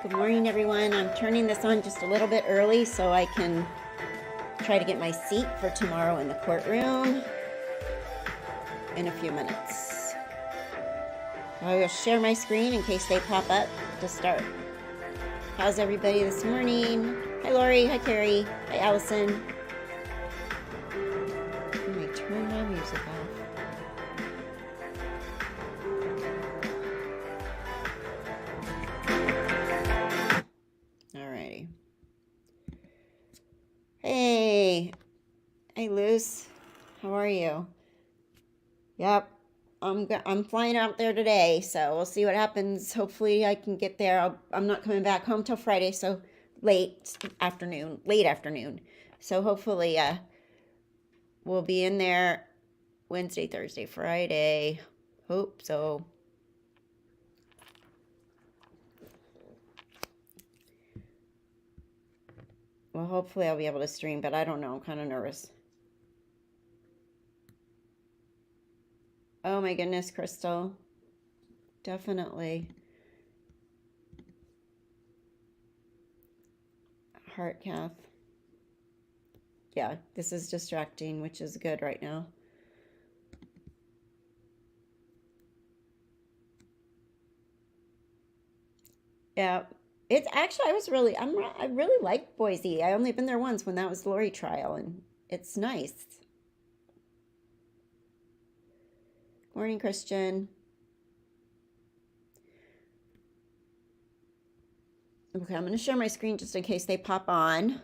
Good morning, everyone. I'm turning this on just a little bit early so I can try to get my seat for tomorrow in the courtroom in a few minutes. I will share my screen in case they pop up to start. How's everybody this morning? Hi, Lori. Hi, Carrie. Hi, Allison. Let me turn my music off. Alrighty. Hey. Hey, Luce. How are you? Yep. I'm flying out there today, so we'll see what happens. Hopefully I can get there. I'm not coming back home till Friday, so late afternoon. So hopefully we'll be in there Wednesday, Thursday, Friday. Hope so. Well, hopefully I'll be able to stream, but I don't know. I'm kind of nervous. Oh my goodness, Crystal. Definitely. Heart cath. Yeah, this is distracting, which is good right now. Yeah, it's actually I really like Boise. I only been there once when that was Lori trial, and it's nice. Morning, Christian. Okay, I'm going to share my screen just in case they pop on.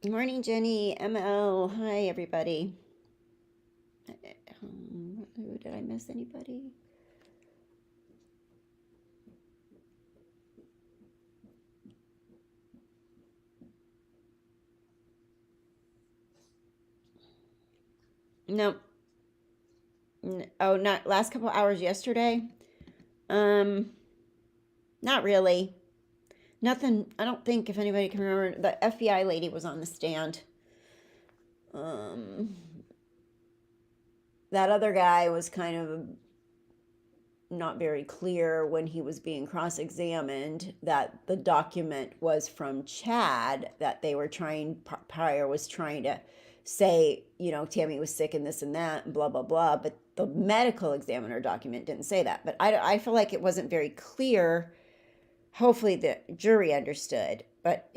Good morning, Jenny. ML. Hi, everybody. Did I miss anybody? No. Oh, not last couple hours yesterday. Not really. Nothing. I don't think if anybody can remember, the FBI lady was on the stand. That other guy was kind of not very clear when he was being cross-examined that the document was from Chad, that they were Pryor was trying to say, you know, Tammy was sick and this and that and blah, blah, blah. But the medical examiner document didn't say that. But I feel like it wasn't very clear. Hopefully the jury understood. But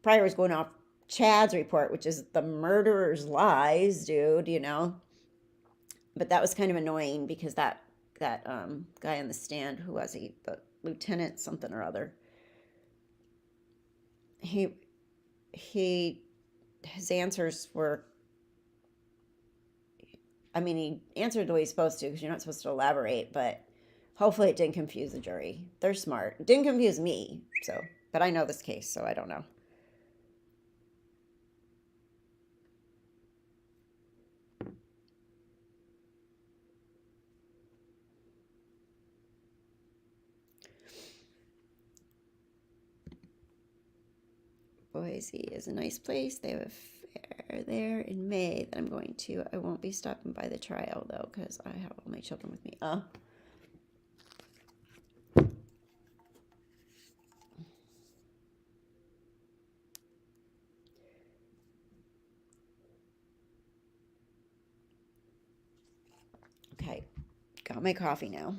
Pryor was going off Chad's report, which is the murderer's lies, dude, you know. But that was kind of annoying because that guy on the stand, who was he? The lieutenant something or other. His answers were, I mean, he answered the way he's supposed to because you're not supposed to elaborate, but hopefully it didn't confuse the jury. They're smart. It didn't confuse me, so, but I know this case, so I don't know. Boise is a nice place. They have a fair there in May that I'm going to. I won't be stopping by the trial, though, because I have all my children with me. Okay, got my coffee now.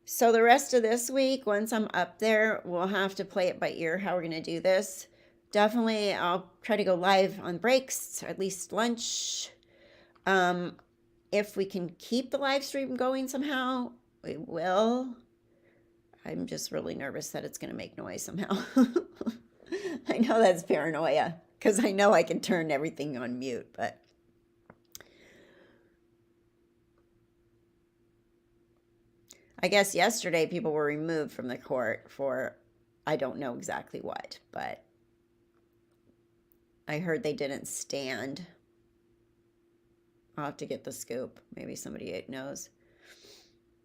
So the rest of this week, once I'm up there, we'll have to play it by ear how we're going to do this. Definitely, I'll try to go live on breaks, or at least lunch. If we can keep the live stream going somehow, we will. I'm just really nervous that it's going to make noise somehow. I know that's paranoia. because I know I can turn everything on mute, but I guess yesterday people were removed from the court for I don't know exactly what, but I heard they didn't stand. I'll have to get the scoop. Maybe somebody knows.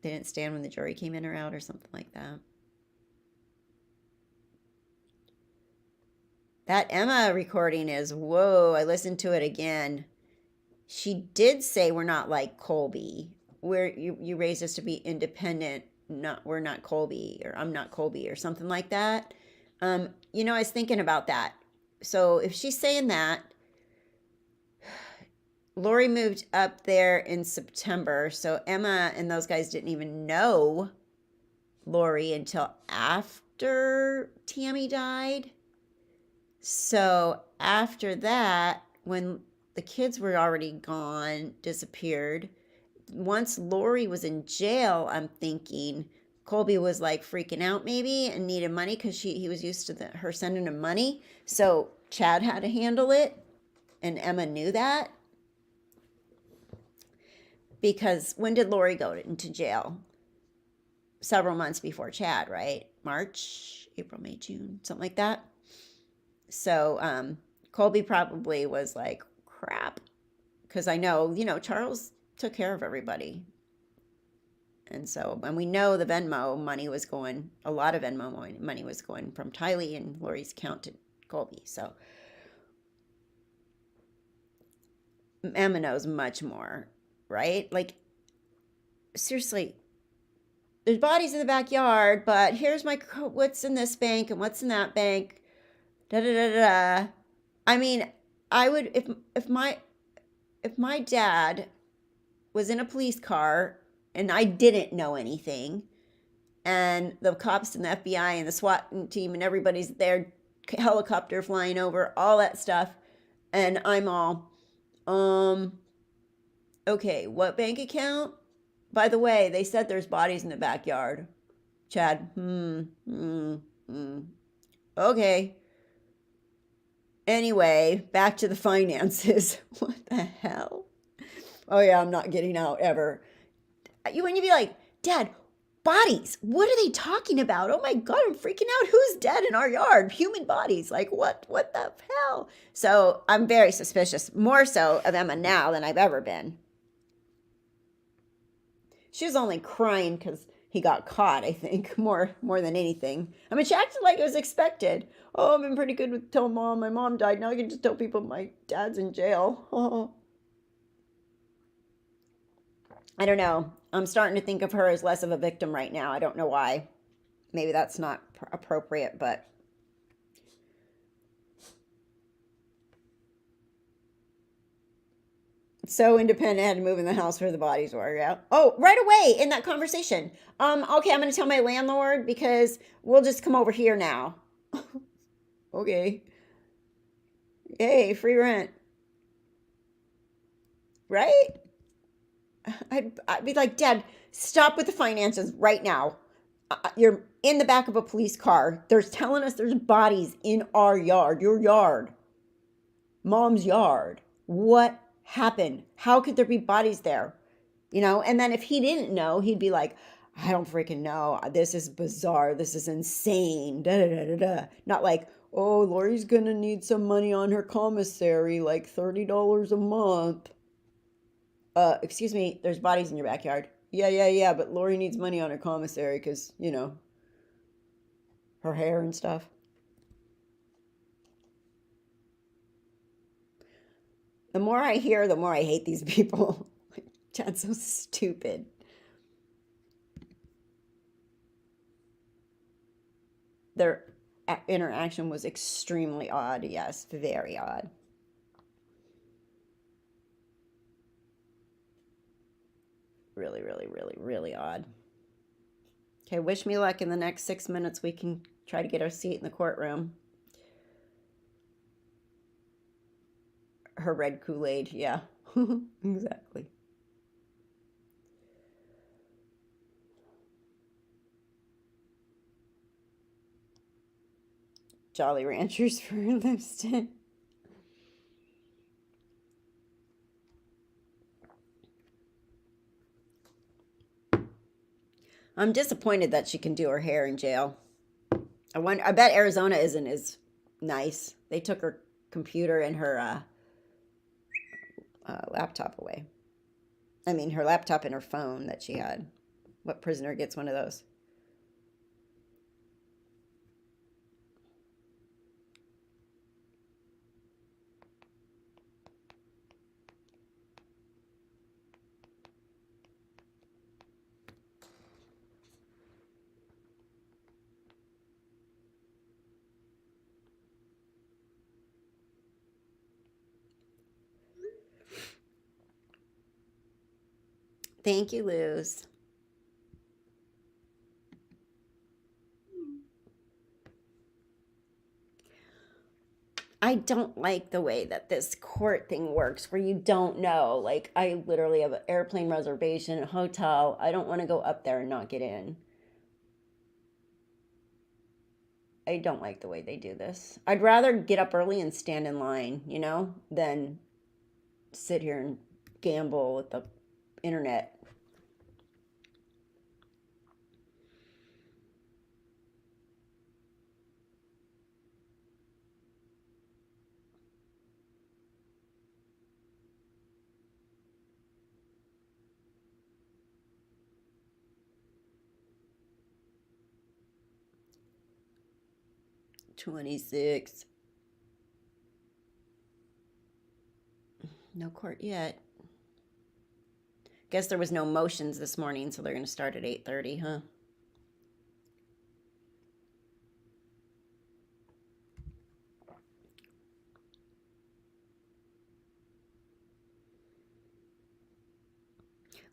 They didn't stand when the jury came in or out or something like that. That Emma recording is, whoa, I listened to it again. She did say we're not like Colby. You raised us to be independent, we're not Colby, or I'm not Colby, or something like that. I was thinking about that. So if she's saying that, Lori moved up there in September, so Emma and those guys didn't even know Lori until after Tammy died. So after that, when the kids were already gone, disappeared, once Lori was in jail, I'm thinking Colby was like freaking out maybe and needed money because he was used to her sending him money. So Chad had to handle it, and Emma knew that. Because when did Lori go into jail? Several months before Chad, right? March, April, May, June, something like that. So Colby probably was like, crap. Because I know, Charles took care of everybody. And so, and we know the Venmo money was going, a lot of Venmo money was going from Tylee and Lori's account to Colby. So Emma knows much more, right? Like, seriously, there's bodies in the backyard, but here's what's in this bank and what's in that bank. Da da da da. I mean, I would if my dad was in a police car and I didn't know anything, and the cops and the FBI and the SWAT team and everybody's there, helicopter flying over, all that stuff, and I'm all, okay, what bank account? By the way, they said there's bodies in the backyard. Chad, okay. Anyway, back to the finances. What the hell? Oh yeah, I'm not getting out ever. When you be like, Dad, bodies, what are they talking about? Oh my God, I'm freaking out. Who's dead in our yard? Human bodies. Like what the hell? So I'm very suspicious, more so of Emma now than I've ever been. She was only crying because he got caught, I think, more than anything. I mean, she acted like it was expected. Oh, I've been pretty good with telling Mom my mom died. Now I can just tell people my dad's in jail. Oh. I don't know. I'm starting to think of her as less of a victim right now. I don't know why. Maybe that's not appropriate, but so independent, had to move in the house where the bodies were. Yeah. Oh, right away in that conversation. Okay, I'm going to tell my landlord because we'll just come over here now. Okay. Yay, free rent. Right? I'd be like, Dad, stop with the finances right now. You're in the back of a police car. They're telling us there's bodies in our yard, your yard, Mom's yard. What happened? How could there be bodies there? And then if he didn't know, he'd be like, I don't freaking know. This is bizarre. This is insane. Da, da, da, da, da. Not like, oh, Lori's going to need some money on her commissary, like $30 a month. Excuse me, there's bodies in your backyard. Yeah, but Lori needs money on her commissary because, her hair and stuff. The more I hear, the more I hate these people. Chad's so stupid. Their interaction was extremely odd. Yes, very odd. Really, really, really, really odd. Okay, wish me luck in the next 6 minutes. We can try to get our seat in the courtroom. Her red Kool-Aid, yeah. Exactly. Jolly Ranchers for Livingston. I'm disappointed that she can do her hair in jail. I bet Arizona isn't as nice. They took her computer and her laptop away. I mean, her laptop and her phone that she had. What prisoner gets one of those? Thank you, Luz. I don't like the way that this court thing works where you don't know. Like, I literally have an airplane reservation, a hotel. I don't want to go up there and not get in. I don't like the way they do this. I'd rather get up early and stand in line, than sit here and gamble with the internet. $26. No court yet. Guess there was no motions this morning, so they're going to start at 8:30, huh?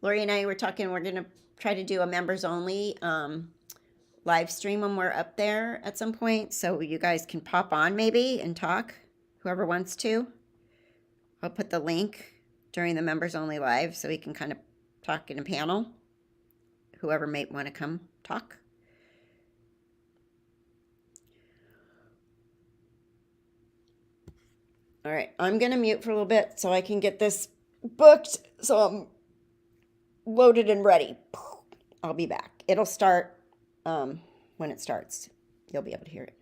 Lori and I were talking, we're going to try to do a members only live stream when we're up there at some point, so you guys can pop on maybe and talk, whoever wants to. I'll put the link during the members only live so we can kind of talk in a panel. Whoever might want to come talk. All right, I'm going to mute for a little bit so I can get this booked so I'm loaded and ready. I'll be back. It'll start when it starts. You'll be able to hear it.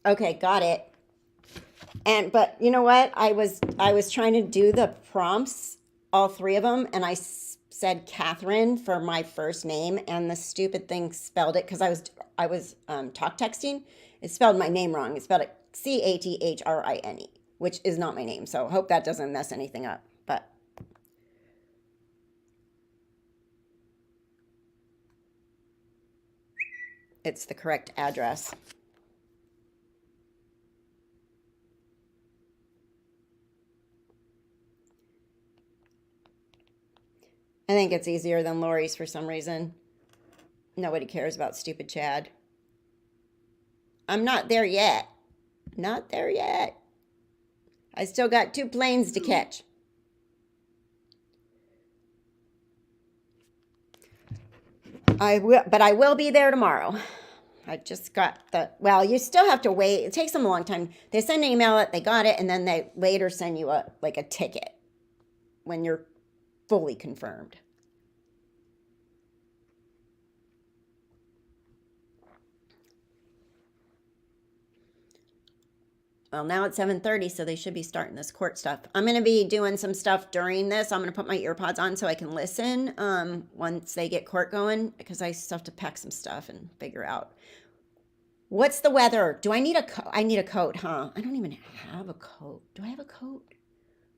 Okay, got it. But you know what? I was trying to do the prompts, all three of them, and said Catherine for my first name, and the stupid thing spelled it because I was talk texting. It spelled my name wrong. It spelled it Cathrine, which is not my name. So hope that doesn't mess anything up. But it's the correct address. I think it's easier than Lori's for some reason. Nobody cares about stupid Chad. I'm not there yet. Not there yet. I still got 2 planes to catch. I will be there tomorrow. I just got well, you still have to wait. It takes them a long time. They send an email that they got it, and then they later send you a ticket when you're fully confirmed. Well, now it's 7:30, so they should be starting this court stuff. I'm going to be doing some stuff during this. I'm going to put my earpods on so I can listen once they get court going, because I still have to pack some stuff and figure out. What's the weather? Do I need a coat? I need a coat, huh? I don't even have a coat. Do I have a coat?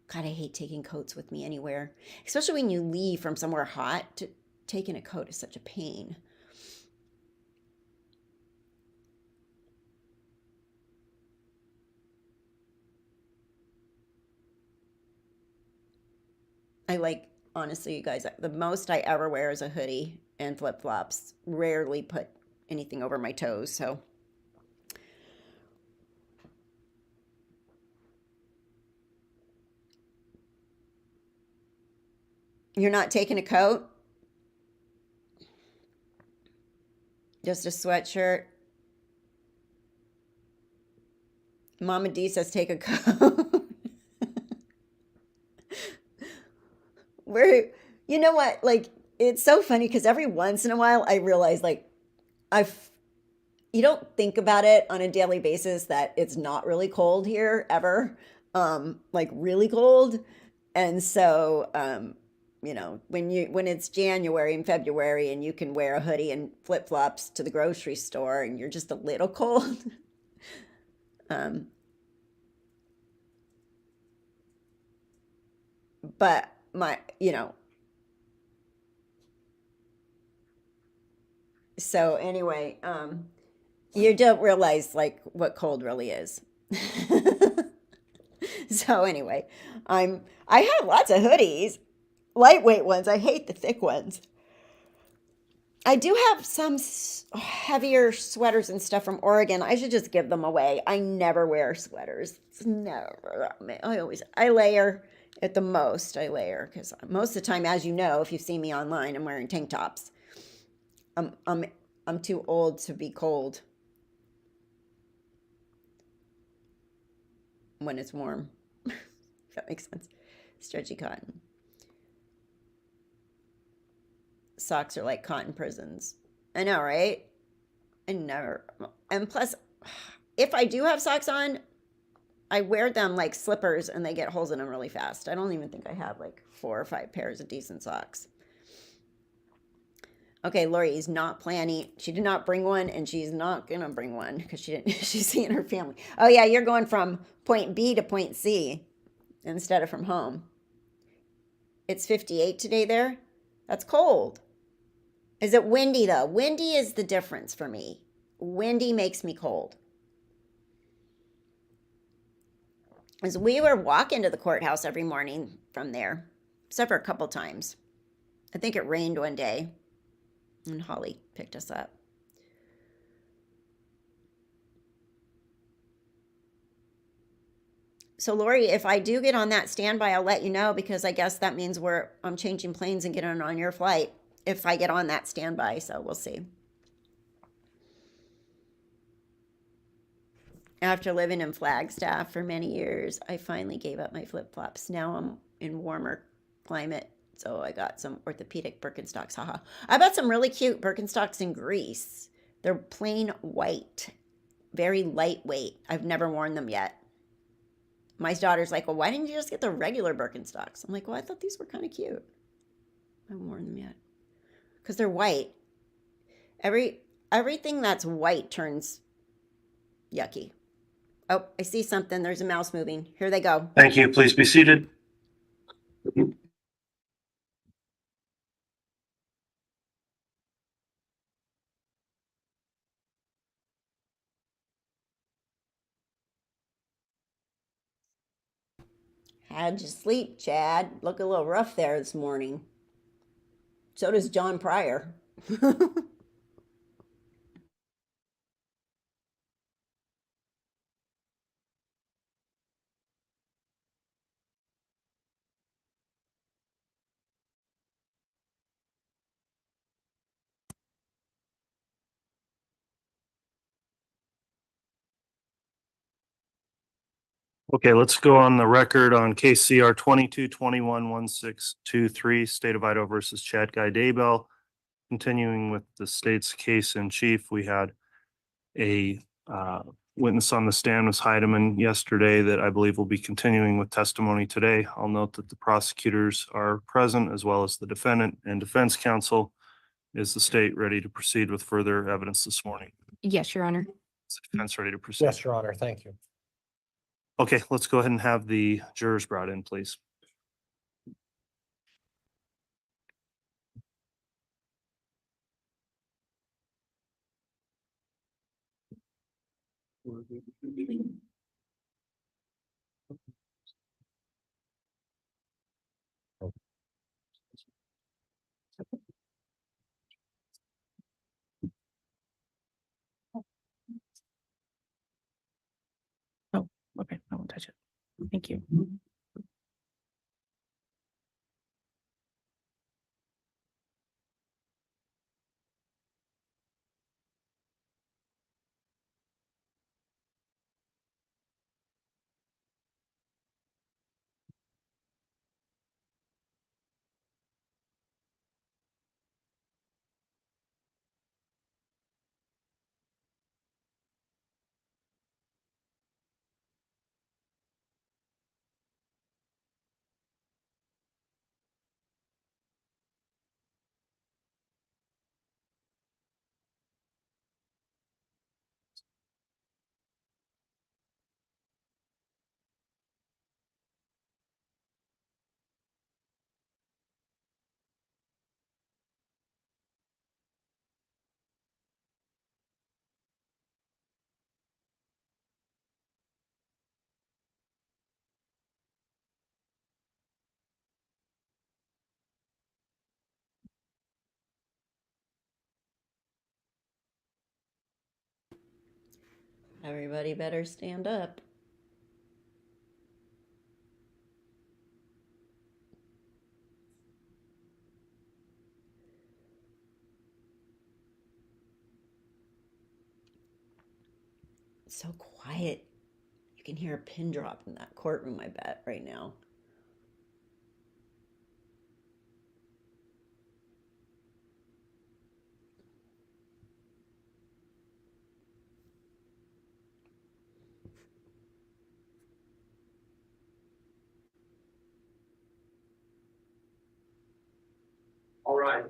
God, I hate taking coats with me anywhere, especially when you leave from somewhere hot. Taking a coat is such a pain. Honestly, you guys, the most I ever wear is a hoodie and flip-flops. Rarely put anything over my toes, so. You're not taking a coat? Just a sweatshirt? Mama D says take a coat. You know what? It's so funny because every once in a while I realize you don't think about it on a daily basis that it's not really cold here ever. Really cold. And so, when it's January and February and you can wear a hoodie and flip-flops to the grocery store and you're just a little cold. But so anyway, you don't realize what cold really is. So anyway, I have lots of hoodies, lightweight ones. I hate the thick ones. I do have some heavier sweaters and stuff from Oregon. I should just give them away. I never wear sweaters. It's never. I layer at the most. I layer because most of the time, as you know, if you see me online, I'm wearing tank tops. I'm too old to be cold when it's warm. If that makes sense. Stretchy cotton. Socks are like cotton prisons. I know, right? And plus, if I do have socks on, I wear them like slippers and they get holes in them really fast. I don't even think I have 4 or 5 pairs of decent socks. Okay, Lori is not planning. She did not bring one, and she's not gonna bring one because she's seeing her family. Oh yeah, you're going from point B to point C instead of from home. It's 58 today there. That's cold. Is it windy though? Windy is the difference for me. Windy makes me cold. As we were walking to the courthouse every morning from there, except for a couple times. I think it rained one day, and Holly picked us up. So Lori, if I do get on that standby, I'll let you know, because I guess that means I'm changing planes and getting on your flight if I get on that standby. So we'll see. After living in Flagstaff for many years, I finally gave up my flip-flops. Now I'm in warmer climate, so I got some orthopedic Birkenstocks. Haha. I bought some really cute Birkenstocks in Greece. They're plain white, very lightweight. I've never worn them yet. My daughter's like, well, why didn't you just get the regular Birkenstocks? I'm like, well, I thought these were kind of cute. I haven't worn them yet because they're white. Everything that's white turns yucky. Oh, I see something. There's a mouse moving. Here they go. Thank you. Please be seated. How'd you sleep, Chad? Look a little rough there this morning. So does John Pryor. Okay, let's go on the record on case CR 22211623, State of Idaho versus Chad Daybell. Continuing with the state's case in chief, we had a witness on the stand, Ms. Heidemann, yesterday that I believe will be continuing with testimony today. I'll note that the prosecutors are present as well as the defendant and defense counsel. Is the state ready to proceed with further evidence this morning? Yes, Your Honor. Is the defense ready to proceed? Yes, Your Honor. Thank you. Okay, let's go ahead and have the jurors brought in, please. Oh, okay. I won't touch it. Thank you. Everybody better stand up. It's so quiet. You can hear a pin drop in that courtroom, I bet, right now. All right.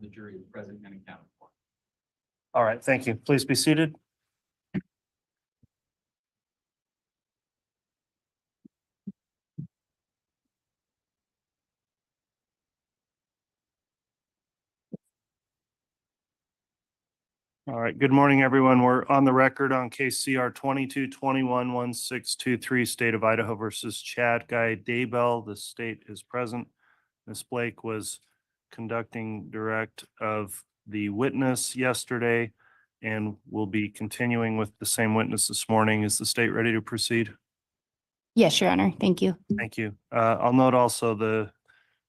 The jury is present and accounted for. All right, thank you. Please be seated. All right, good morning, everyone. We're on the record on case CR 22211623, State of Idaho versus Chad Daybell. The state is present. Ms. Blake was conducting direct of the witness yesterday. and we'll be continuing with the same witness this morning. Is the state ready to proceed? Yes, Your Honor. Thank you. Thank you. I'll note also the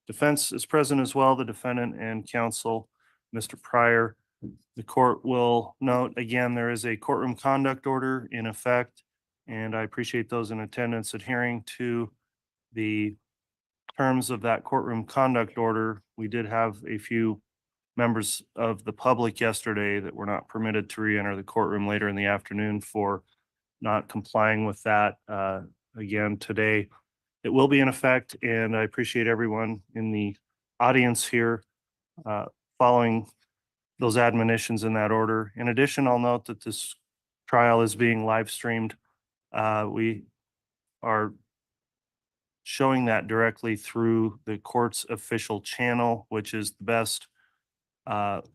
defense is present as well, the defendant and counsel, Mr. Pryor. The court will note, again, there is a courtroom conduct order in effect, and I appreciate those in attendance adhering to the terms of that courtroom conduct order. We did have a few members of the public yesterday that were not permitted to re-enter the courtroom later in the afternoon for not complying with that. Again, today, it will be in effect, and I appreciate everyone in the audience here following those admonitions in that order. In addition, I'll note that this trial is being live streamed. We are showing that directly through the court's official channel, which is the best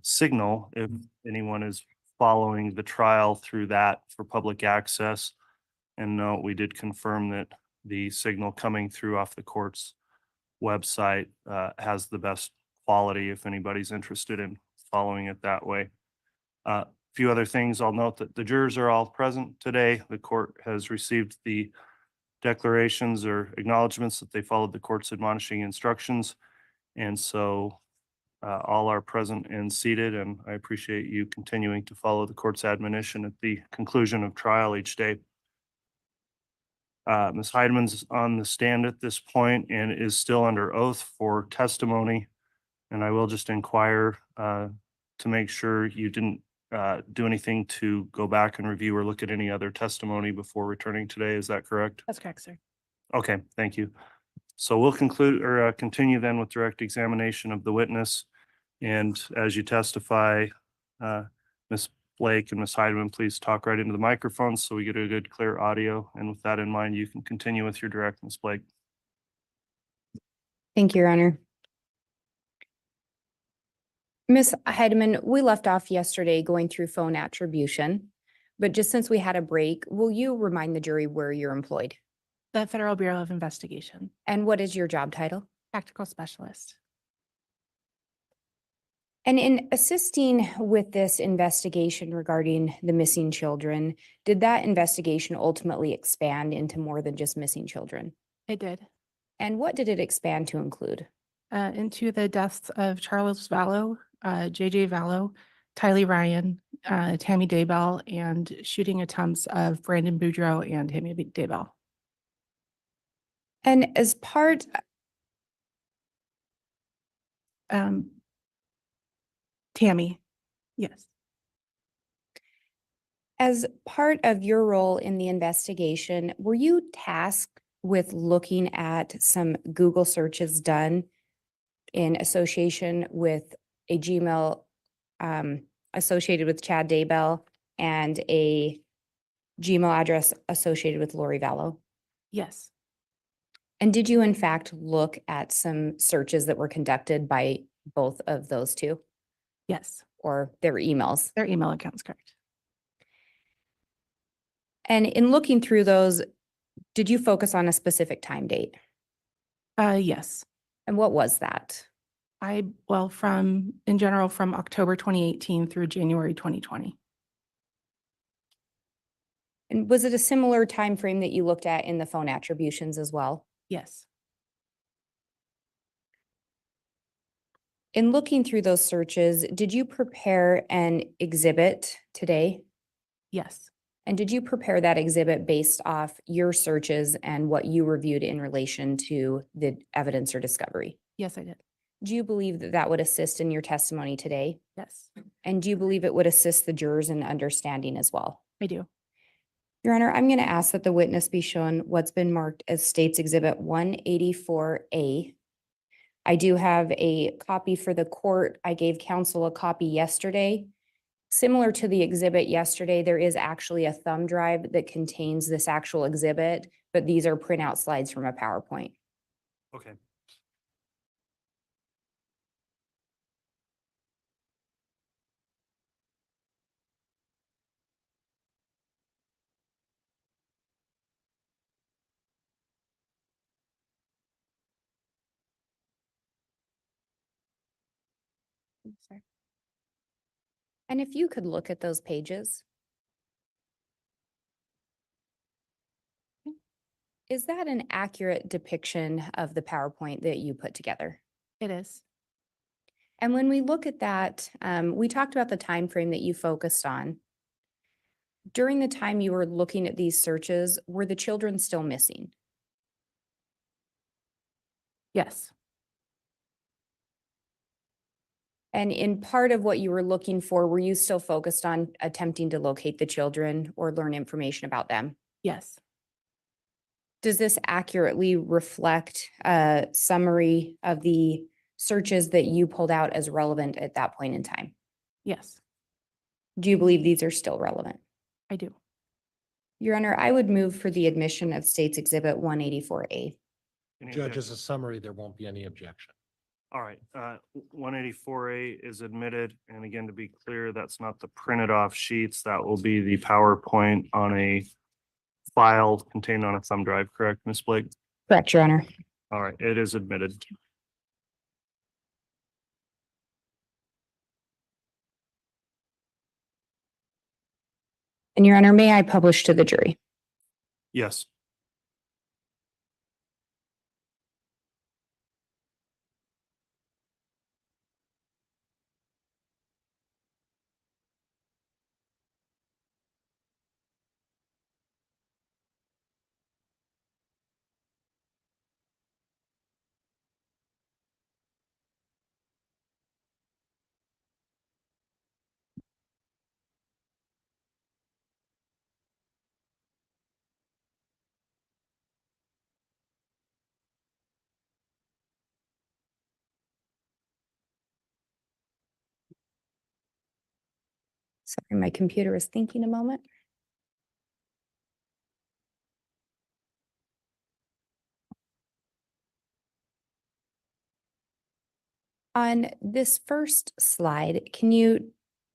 signal if anyone is following the trial through that for public access. And no, we did confirm that the signal coming through off the court's website has the best quality if anybody's interested in following it that way. A few other things, I'll note that the jurors are all present today. The court has received the declarations or acknowledgements that they followed the court's admonishing instructions. And so all are present and seated, and I appreciate you continuing to follow the court's admonition at the conclusion of trial each day. Ms. Heideman's on the stand at this point and is still under oath for testimony. And I will just inquire to make sure you didn't do anything to go back and review or look at any other testimony before returning today. Is that correct? That's correct, sir. Okay, thank you. So we'll conclude or continue then with direct examination of the witness. And as you testify, Ms. Blake and Ms. Heideman, please talk right into the microphone so we get a good, clear audio. And with that in mind, you can continue with your direct, Ms. Blake. Thank you, Your Honor. Ms. Heideman, we left off yesterday going through phone attribution, but just since we had a break, will you remind the jury where you're employed? The Federal Bureau of Investigation, And what is your job title? Tactical Specialist. And in assisting with this investigation regarding the missing children, did that investigation ultimately expand into more than just missing children? It did. And what did it expand to include? Into the deaths of Charles Vallow, JJ Vallow, Tylee Ryan, Tammy Daybell, and shooting attempts of Brandon Boudreaux and Tammy Daybell. And as part, Tammy, yes. as part of your role in the investigation, were you tasked with looking at some Google searches done in association with a Gmail associated with Chad Daybell and a Gmail address associated with Lori Vallow? Yes, And did you in fact look at some searches that were conducted by both of those two yes. or their emails? Their email account's correct. And in looking through those, did you focus on a specific time date? Yes. And what was that? Well, in general, from October 2018 through January 2020. And was it a similar time frame that you looked at in the phone attributions as well? Yes, In looking through those searches, did you prepare an exhibit today? yes, And did you prepare that exhibit based off your searches and what you reviewed in relation to the evidence or discovery? yes, I did. Do you believe that that would assist in your testimony today? Yes, And do you believe it would assist the jurors in understanding as well? I do. Your Honor, I'm going to ask that the witness be shown what's been marked as State's Exhibit 184A. I do have a copy for the court. I gave counsel a copy yesterday. Similar to the exhibit yesterday, there is actually a thumb drive that contains this actual exhibit, but these are printout slides from a PowerPoint. Okay. And And if you could look at those pages. Is that an accurate depiction of the PowerPoint that you put together? It is. And when we look at that, we talked about the time frame that you focused on. During the time you were looking at these searches, were the children still missing? Yes. And in part of what you were looking for, were you still focused on attempting to locate the children or learn information about them? Yes. Does this accurately reflect a summary of the searches that you pulled out as relevant at that point in time? Yes, Do you believe these are still relevant? I do. Your Honor, I would move for the admission of States Exhibit 184A. Any Judge, objection? as a summary, there won't be any objection. All right, 184A is admitted, and again, to be clear, that's not the printed off sheets. That will be the PowerPoint on a file contained on a thumb drive, correct, Ms. Blake? Correct, Your Honor. All right, it is admitted. And Your Honor, may I publish to the jury? Yes. Sorry, my computer is thinking a moment. On this first slide, can you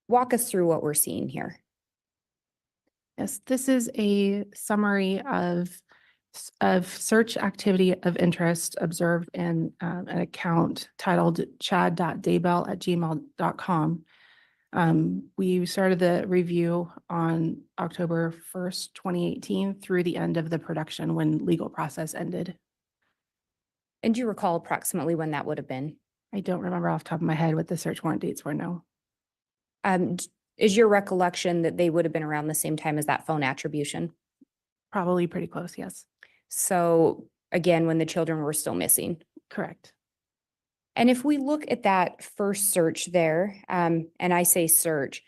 walk us through what we're seeing here? Yes, this is a summary of search activity of interest observed in an account titled chad.daybell@gmail.com. We started the review on October 1st, 2018 through the end of the production when legal process ended. And do you recall approximately when that would have been? I don't remember off the top of my head what the search warrant dates were, no. Is your recollection that they would have been around the same time as that phone attribution? Probably pretty close, yes. So again, when the children were still missing. Correct. And if we look at that first search there, and I say search,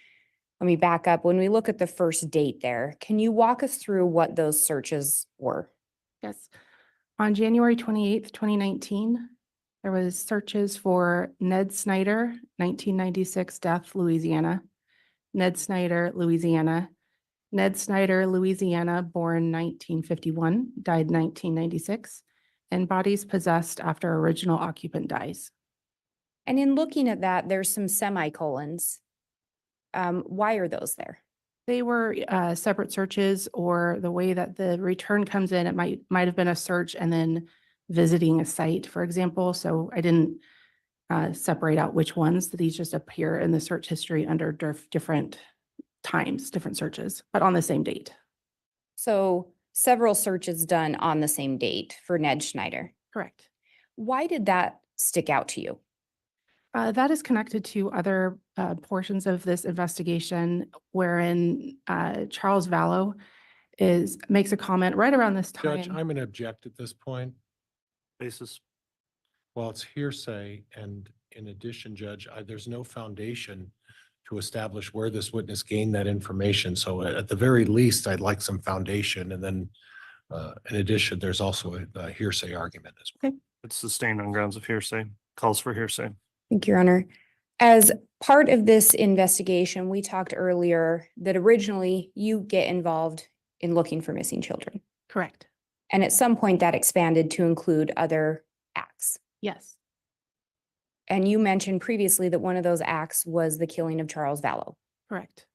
let me back up. When we look at the first date there, can you walk us through what those searches were? Yes. On January 28th, 2019, there was searches for Ned Snyder, 1996 death, Louisiana. Ned Snyder, Louisiana. Ned Snyder, Louisiana, born 1951, died 1996. And bodies possessed after original occupant dies. And in looking at that, there's some semicolons. Why are those there? They were separate searches, or the way that the return comes in, it might have been a search and then visiting a site, for example. So I didn't separate out which ones. These just appear in the search history under different times, different searches, but on the same date. So several searches done on the same date for Ned Schneider. Correct. Why did that stick out to you? That is connected to other portions of this investigation wherein Charles Vallow makes a comment right around this time. Judge, I'm going to object at this point. Basis. Well, it's hearsay, and in addition, Judge, there's no foundation to establish where this witness gained that information. So at the very least, I'd like some foundation. And then in addition, there's also a hearsay argument as well. It's sustained on grounds of hearsay, calls for hearsay. Thank you, Your Honor. As part of this investigation, we talked earlier that originally you get involved in looking for missing children. Correct. And at some point that expanded to include other acts. Yes. And you mentioned previously that one of those acts was the killing of Charles Vallow. Correct.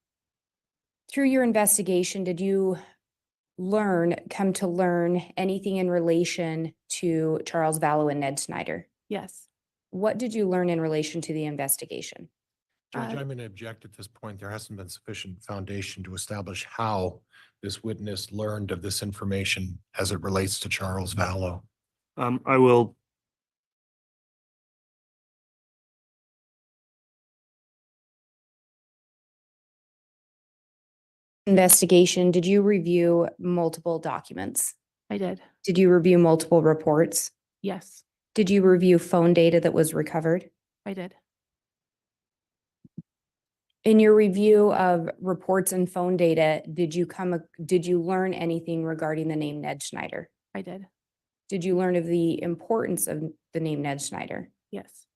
Through your investigation, did you come to learn anything in relation to Charles Vallow and Ned Snyder? Yes. What did you learn in relation to the investigation? Judge, Uh, I'm going to object at this point. There hasn't been sufficient foundation to establish how this witness learned of this information as it relates to Charles Vallow. I will. Investigation, did you review multiple documents? I did. Did you review multiple reports? Yes, Did you review phone data that was recovered? I did. In your review of reports and phone data, did you learn anything regarding the name Ned Schneider? I did. Did you learn of the importance of the name Ned Schneider? Yes.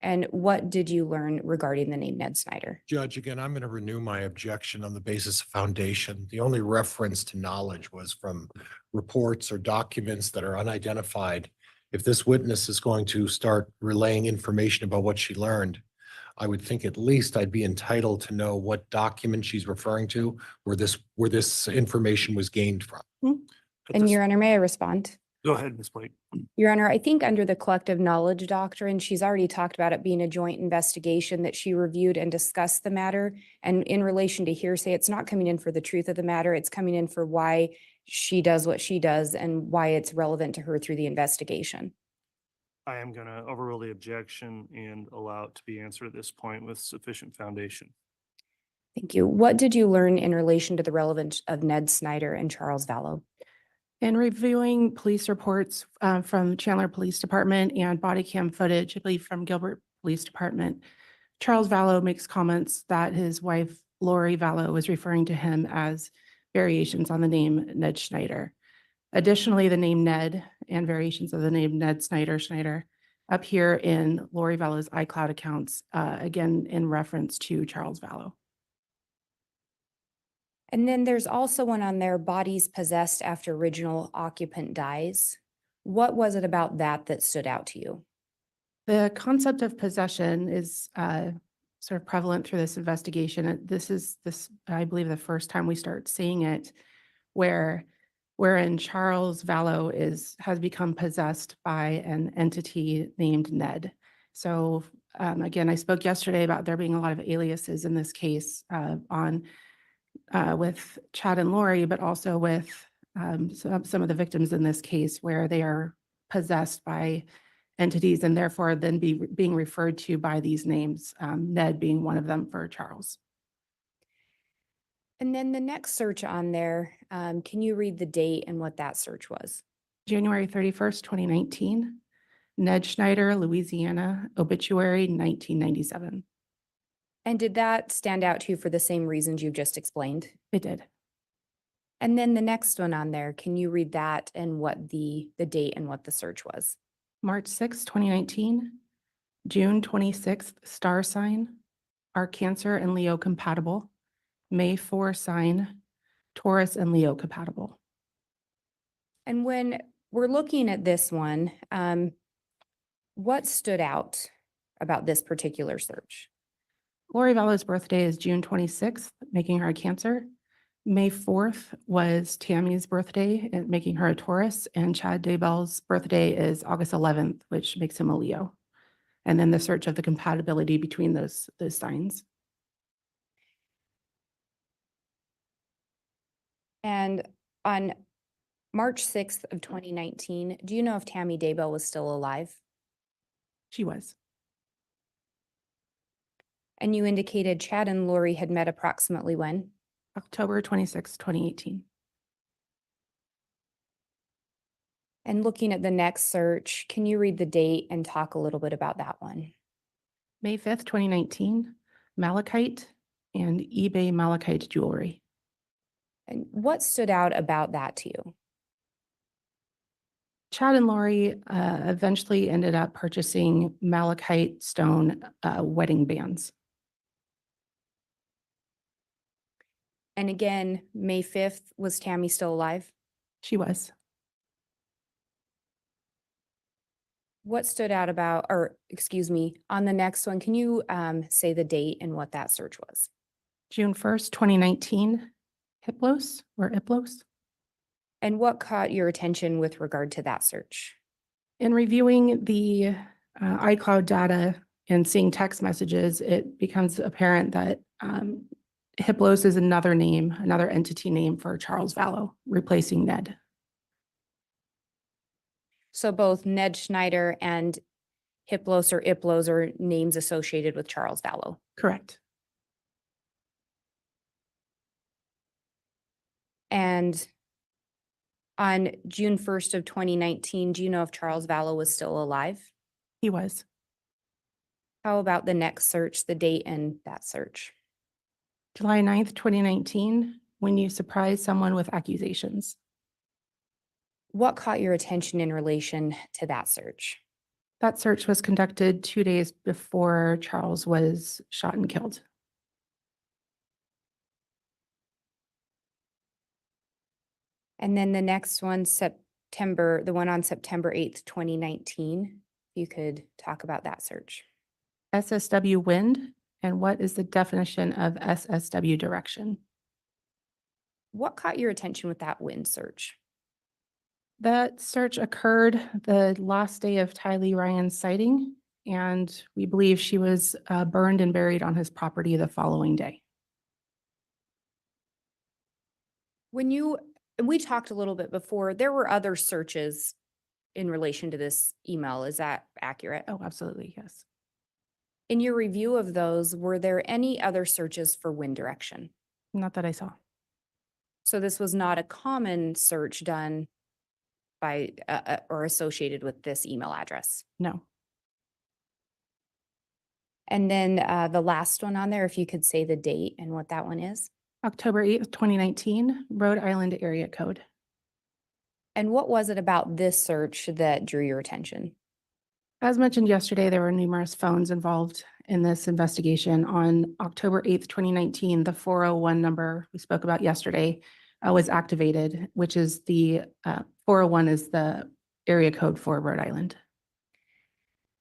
And what did you learn regarding the name Ned Schneider? Judge, again, I'm going to renew my objection on the basis of foundation. The only reference to knowledge was from reports or documents that are unidentified. If this witness is going to start relaying information about what she learned, I would think at least I'd be entitled to know what document she's referring to, where this information was gained from. At And this- Your Honor, may I respond? Go ahead, Ms. Blake. Your Honor, I think under the collective knowledge doctrine, she's already talked about it being a joint investigation that she reviewed and discussed the matter. And in relation to hearsay, it's not coming in for the truth of the matter. It's coming in for why she does what she does and why it's relevant to her through the investigation. I am going to overrule the objection and allow it to be answered at this point with sufficient foundation. Thank you. What did you learn in relation to the relevance of Ned Snyder and Charles Vallow? In reviewing police reports from Chandler Police Department and body cam footage, I believe from Gilbert Police Department, Charles Vallow makes comments that his wife, Lori Vallow, was referring to him as variations on the name Ned Schneider. Additionally, the name Ned and variations of the name Ned Schneider appear in Lori Vallow's iCloud accounts, again, in reference to Charles Vallow. And then there's also one on there, bodies possessed after original occupant dies. What was it about that that stood out to you? The concept of possession is sort of prevalent through this investigation. This is, I believe, the first time we start seeing it, wherein Charles Vallow has become possessed by an entity named Ned. So again, I spoke yesterday about there being a lot of aliases in this case with Chad and Lori, but also with some of the victims in this case where they are possessed by entities and therefore then being referred to by these names, Ned being one of them for Charles. And then the next search on there, can you read the date and what that search was? January 31st, 2019, Ned Schneider, Louisiana, obituary 1997. And did that stand out to you for the same reasons you've just explained? It did. And then the next one on there, can you read that and what the date and what the search was? March 6th, 2019, June 26th, star sign, are Cancer and Leo compatible, May 4 sign, Taurus and Leo compatible. And when we're looking at this one, what stood out about this particular search? Lori Vallow's birthday is June 26th, making her a Cancer. May 4th was Tammy's birthday, making her a Taurus, and Chad Daybell's birthday is August 11th, which makes him a Leo. And then the search of the compatibility between those signs. And on March 6th of 2019, do you know if Tammy Daybell was still alive? She was. And you indicated Chad and Lori had met approximately when? October 26th, 2018. And looking at the next search, can you read the date and talk a little bit about that one? May 5th, 2019, malachite and eBay malachite jewelry. And what stood out about that to you? Chad and Lori eventually ended up purchasing malachite stone wedding bands. And again, May 5th, was Tammy still alive? She was. What stood out about, or excuse me, on the next one, can you say the date and what that search was? June 1st, 2019, Hiplos or Iplos. And what caught your attention with regard to that search? In reviewing the iCloud data and seeing text messages, it becomes apparent that Hiplos is another name, another entity name for Charles Vallow, replacing Ned. So both Ned Schneider and Hiplos or Iplos are names associated with Charles Vallow. Correct. And on June 1st of 2019, do you know if Charles Vallow was still alive? He was. How about the next search, the date and that search? July 9th, 2019, when you surprise someone with accusations. What caught your attention in relation to that search? That search was conducted 2 days before Charles was shot and killed. And then the next one, the one on September 8th, 2019, you could talk about that search. SSW wind, and what is the definition of SSW direction? What caught your attention with that wind search? That search occurred the last day of Tylee Ryan's sighting, and we believe she was burned and buried on his property the following day. And we talked a little bit before, there were other searches in relation to this email. Is that accurate? Oh, absolutely, yes. In your review of those, were there any other searches for wind direction? Not that I saw. So this was not a common search done by or associated with this email address. No. And then the last one on there, if you could say the date and what that one is. October 8th, 2019, Rhode Island area code. And what was it about this search that drew your attention? As mentioned yesterday, there were numerous phones involved in this investigation. On October 8th, 2019, the 401 number we spoke about yesterday was activated, which is the 401 is the area code for Rhode Island.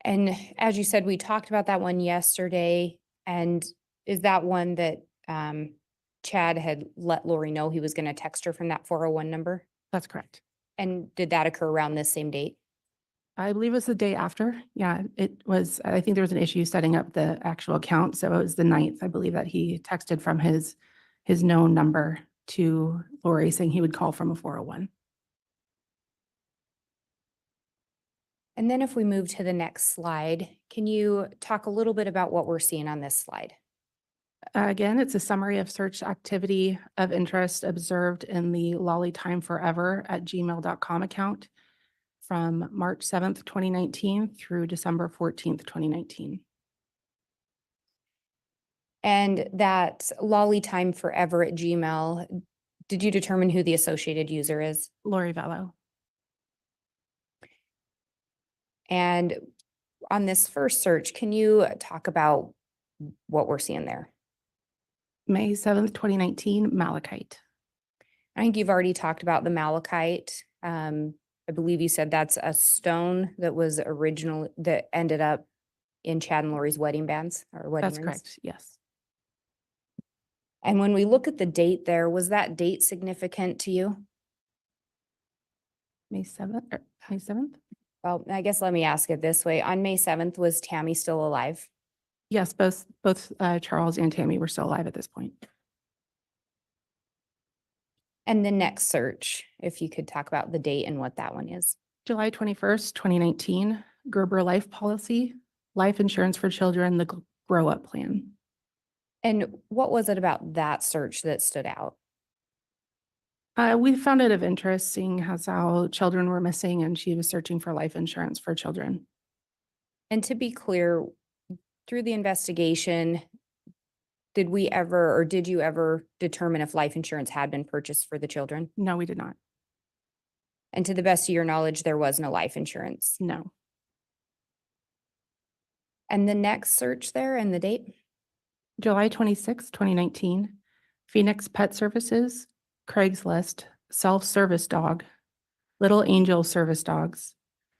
And as you said, we talked about that one yesterday. And is that one that Chad had let Lori know he was going to text her from that 401 number? That's correct. And did that occur around this same date? I believe it was the day after. Yeah, it was, I think there was an issue setting up the actual account. So it was the 9th, I believe, that he texted from his known number to Lori saying he would call from a 401. And then if we move to the next slide, can you talk a little bit about what we're seeing on this slide? Again, it's a summary of search activity of interest observed in the lollytimeforever@gmail.com account from March 7th, 2019 through December 14th, 2019. And that lollytimeforever@gmail, did you determine who the associated user is? Lori Vallow. And on this first search, can you talk about what we're seeing there? May 7th, 2019, malachite. I think you've already talked about the malachite. I believe you said that's a stone that was that ended up in Chad and Lori's wedding bands or wedding That's rings. correct, yes. And when we look at the date there, was that date significant to you? May 7th, May 7th? Well, I guess let me ask it this way. On May 7th, was Tammy still alive? Yes, both Charles and Tammy were still alive at this point. And the next search, if you could talk about the date and what that one is. July 21st, 2019, Gerber Life Policy, Life Insurance for Children, the Grow Up Plan. And what was it about that search that stood out? We found it of interest seeing how children were missing and she was searching for life insurance for children. And to be clear, through the investigation, did you ever determine if life insurance had been purchased for the children? No, we did not. And to the best of your knowledge, there was no life insurance. No. And the next search there and the date? July 26, 2019, Phoenix Pet Services, Craigslist, Self-Service Dog, Little Angel Service Dogs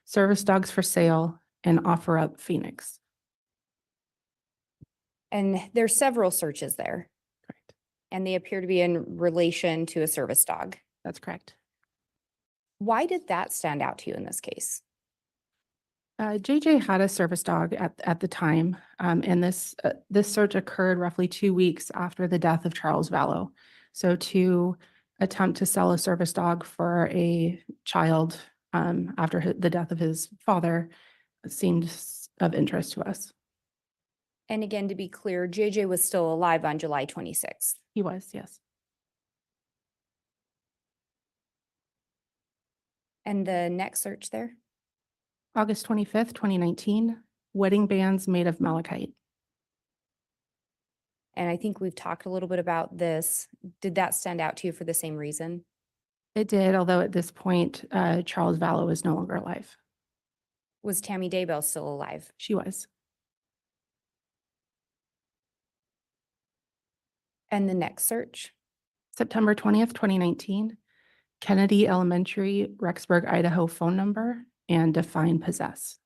for Sale, and Offer Up Phoenix. And there's several searches there. Correct. And they appear to be in relation to a service dog. That's correct. Why did that stand out to you in this case? JJ had a service dog at the time, and this search occurred roughly 2 weeks after the death of Charles Vallow. So to attempt to sell a service dog for a child after the death of his father seemed of interest to us. And again, to be clear, JJ was still alive on July 26th. He was, yes. And the next search there? August 25th, 2019, wedding bands made of malachite. And I think we've talked a little bit about this. Did that stand out to you for the same reason? It did, although at this point, Charles Vallow is no longer alive. Was Tammy Daybell still alive? She was. And the next search? September 20th, 2019, Kennedy Elementary, Rexburg, Idaho phone number and define possess.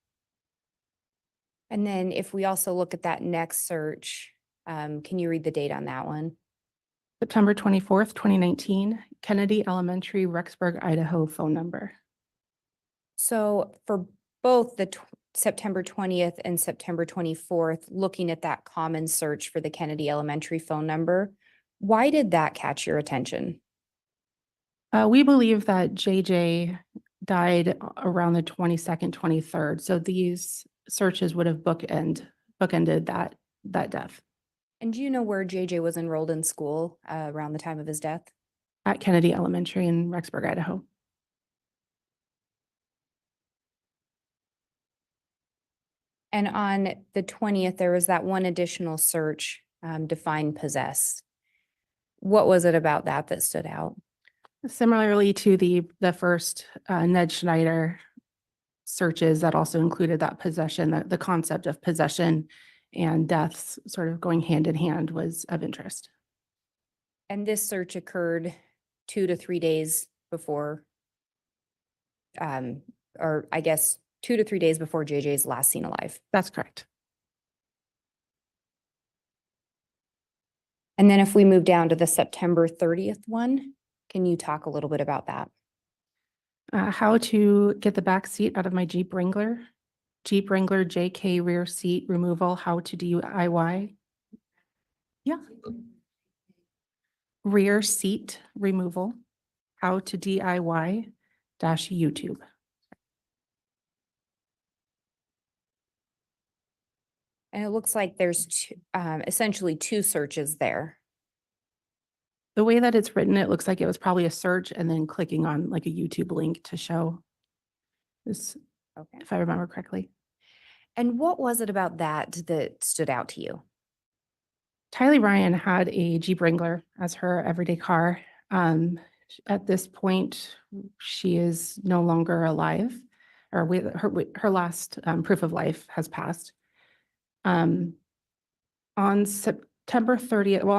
And then if we also look at that next search, can you read the date on that one? September 24th, 2019, Kennedy Elementary, Rexburg, Idaho phone number. So for both the September 20th and September 24th, looking at that common search for the Kennedy Elementary phone number, why did that catch your attention? We believe that JJ died around the 22nd, 23rd. So these searches would have bookended that death And do you know where JJ was enrolled in school around the time of his death? at Kennedy Elementary in Rexburg, Idaho. And on the 20th, there was that one additional search, define possess. What was it about that stood out? Similarly to the first Ned Schneider searches that also included that possession, the concept of possession and deaths sort of going hand in hand was of interest. And this search occurred 2 to 3 days before, or I guess 2 to 3 days before JJ's last seen alive. That's correct. And then if we move down to the September 30th one, can you talk a little bit about that? How to get the back seat out of my Jeep Wrangler. Jeep Wrangler JK rear seat removal, how to DIY. Yeah. Rear seat removal, how to DIY -YouTube. And it looks like there's essentially 2 searches there. The way that it's written, it looks like it was probably a search and then clicking on like a YouTube link to show this, Okay. if I remember correctly. And what was it about that stood out to you? Tylee Ryan had a Jeep Wrangler as her everyday car. At this point, she is no longer alive, or her last proof of life has passed. On September 30th, well,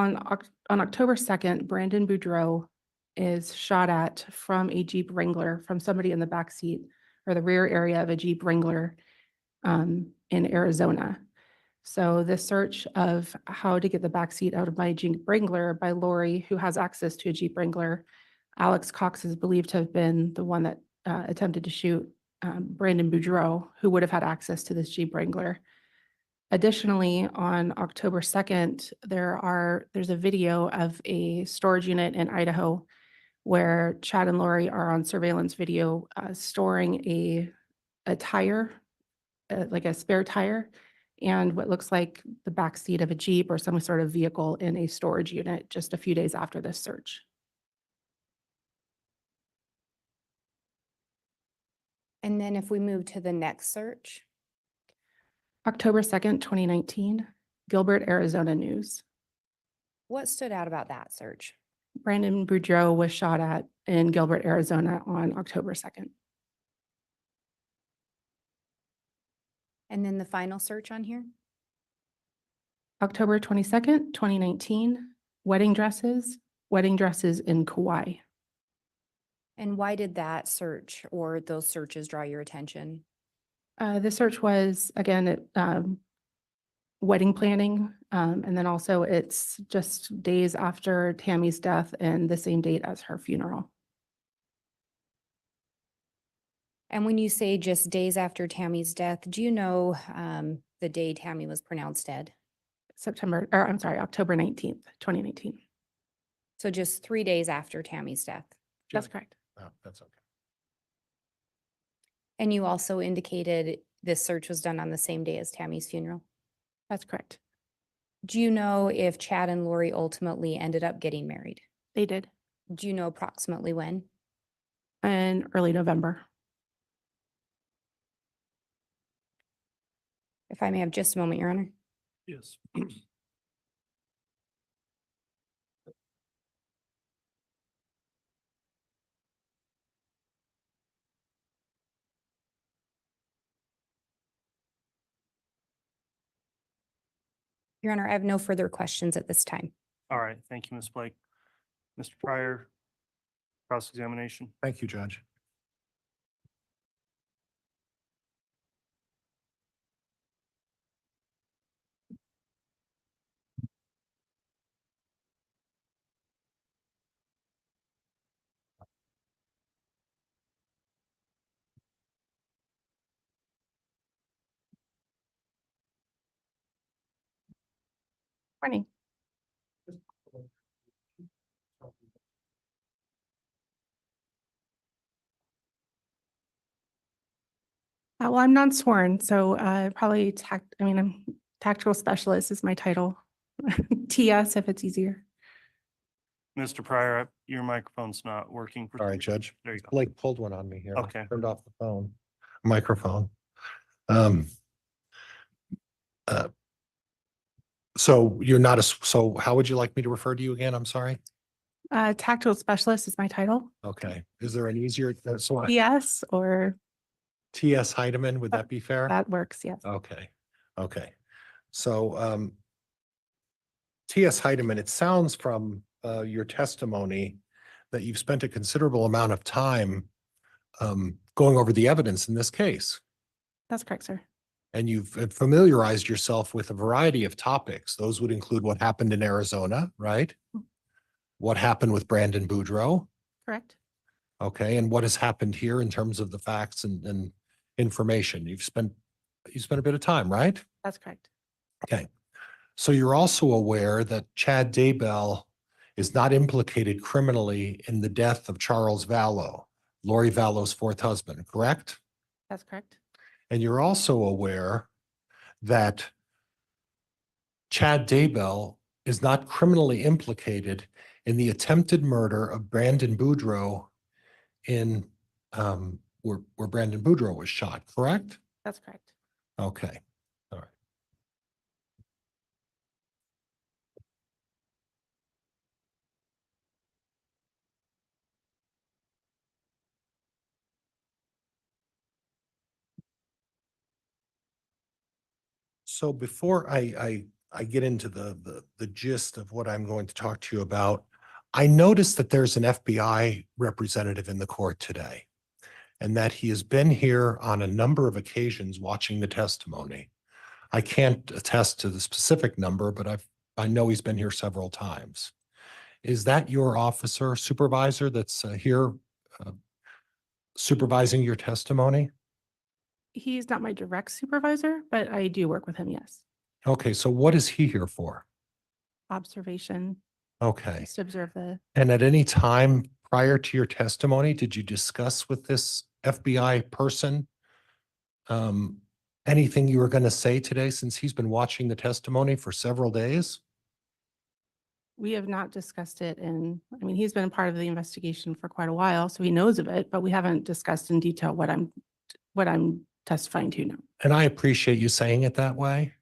on October 2nd, Brandon Boudreau is shot at from a Jeep Wrangler from somebody in the back seat or the rear area of a Jeep Wrangler in Arizona. So the search of how to get the back seat out of my Jeep Wrangler by Lori, who has access to a Jeep Wrangler. Alex Cox is believed to have been the one that attempted to shoot Brandon Boudreau, who would have had access to this Jeep Wrangler. Additionally, on October 2nd, there's a video of a storage unit in Idaho where Chad and Lori are on surveillance video storing a tire, like a spare tire, and what looks like the back seat of a Jeep or some sort of vehicle in a storage unit just a few days after this search. And then if we move to the next search. October 2nd, 2019, Gilbert, Arizona News. What stood out about that search? Brandon Boudreau was shot at in Gilbert, Arizona on October 2nd. And then the final search on here? October 22nd, 2019, wedding dresses in Kauai. And why did that search or those searches draw your attention? The search was, again, wedding planning, and then also it's just days after Tammy's death and the same date as her funeral. And when you say just days after Tammy's death, do you know the day Tammy was pronounced dead? October 19th, 2019. So just 3 days after Tammy's death. That's correct. Oh, that's okay. And you also indicated this search was done on the same day as Tammy's funeral. That's correct. Do you know if Chad and Lori ultimately ended up getting married? They did Do you know approximately when? in early November. If I may have just a moment, Your Honor. Yes. Your Honor, I have no further questions at this time. All right, thank you, Ms. Blake. Mr. Pryor, cross-examination. Thank you, Judge. Morning. Well, I'm not sworn, so probably I'm tactical specialist is my title. TS if it's easier. Mr. Pryor, your microphone's not working. for All right, some reason. Judge. There you go. Blake pulled one on me here. Okay. Turned off the phone, microphone. So you're not so how would you like me to refer to you again? I'm sorry. Tactical specialist is my title. Okay. Is there an easier, so TS or T.S. Heidemann, would that be fair? that works, yes. Okay, okay. So T.S. Heidemann, it sounds from your testimony that you've spent a considerable amount of time going over the evidence in this case. That's correct, sir. And you've familiarized yourself with a variety of topics. Those would include what happened in Arizona, right? What happened with Brandon Boudreaux, Correct. okay, and what has happened here in terms of the facts and information. You spent a bit of time, right? That's correct. Okay. So you're also aware that Chad Daybell is not implicated criminally in the death of Charles Vallow, Lori Vallow's fourth husband, correct? That's correct. And you're also aware that Chad Daybell is not criminally implicated in the attempted murder of Brandon Boudreaux in where Brandon Boudreaux was shot, correct? That's correct. Okay, all right. So before I get into the gist of what I'm going to talk to you about, I noticed that there's an FBI representative in the court today, and that he has been here on a number of occasions watching the testimony. I can't attest to the specific number, but I know he's been here several times. Is that your officer supervisor that's here supervising your testimony? He's not my direct supervisor, but I do work with him, yes. Okay, so what is he here for? Observation, Okay. just to observe the, And at any time prior to your testimony, did you discuss with this FBI person anything you were going to say today, since he's been watching the testimony for several days? we have not discussed it he's been part of the investigation for quite a while, so he knows of it, but we haven't discussed in detail what I'm testifying to now. And I appreciate you saying it that way.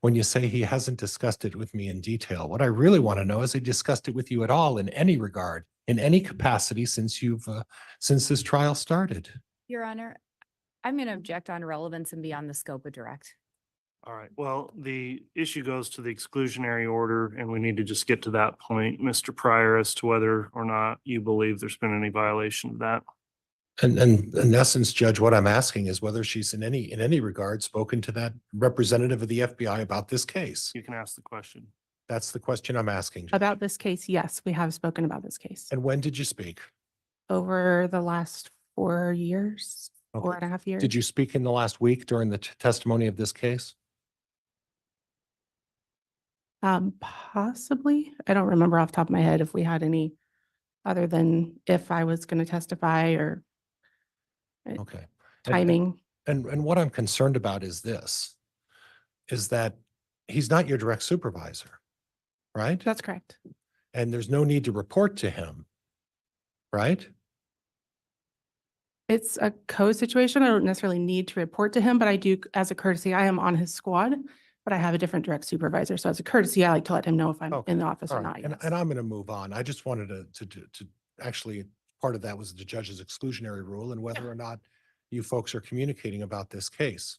When you say he hasn't discussed it with me in detail, what I really want to know is, he discussed it with you at all in any regard, in any capacity since since this trial started? Your Honor, I'm going to object on relevance and beyond the scope of direct. All right, well, the issue goes to the exclusionary order, and we need to just get to that point, Mr. Pryor, as to whether or not you believe there's been any violation of that. And in essence, Judge, what I'm asking is whether she's in any regard spoken to that representative of the FBI about this case. You can ask the question. That's the question I'm asking. Judge. About this case, yes, we have spoken about this case And when did you speak? over the last 4 years. four Okay. and a half years. Did you speak in the last week during the testimony of this case? Possibly. I don't remember off the top of my head if we had any other than if I was going to testify or Okay. And- timing. And what I'm concerned about is this, is that he's not your direct supervisor, right? That's correct. And there's no need to report to him, right? It's a co-situation. I don't necessarily need to report to him, but I do, as a courtesy, I am on his squad, but I have a different direct supervisor. So as a courtesy, I like to let him know if I'm Okay. in the office All or right. not. And, Yes. and I'm going to move on. I just wanted to actually, part of that was the judge's exclusionary rule and whether or not you folks are communicating about this case.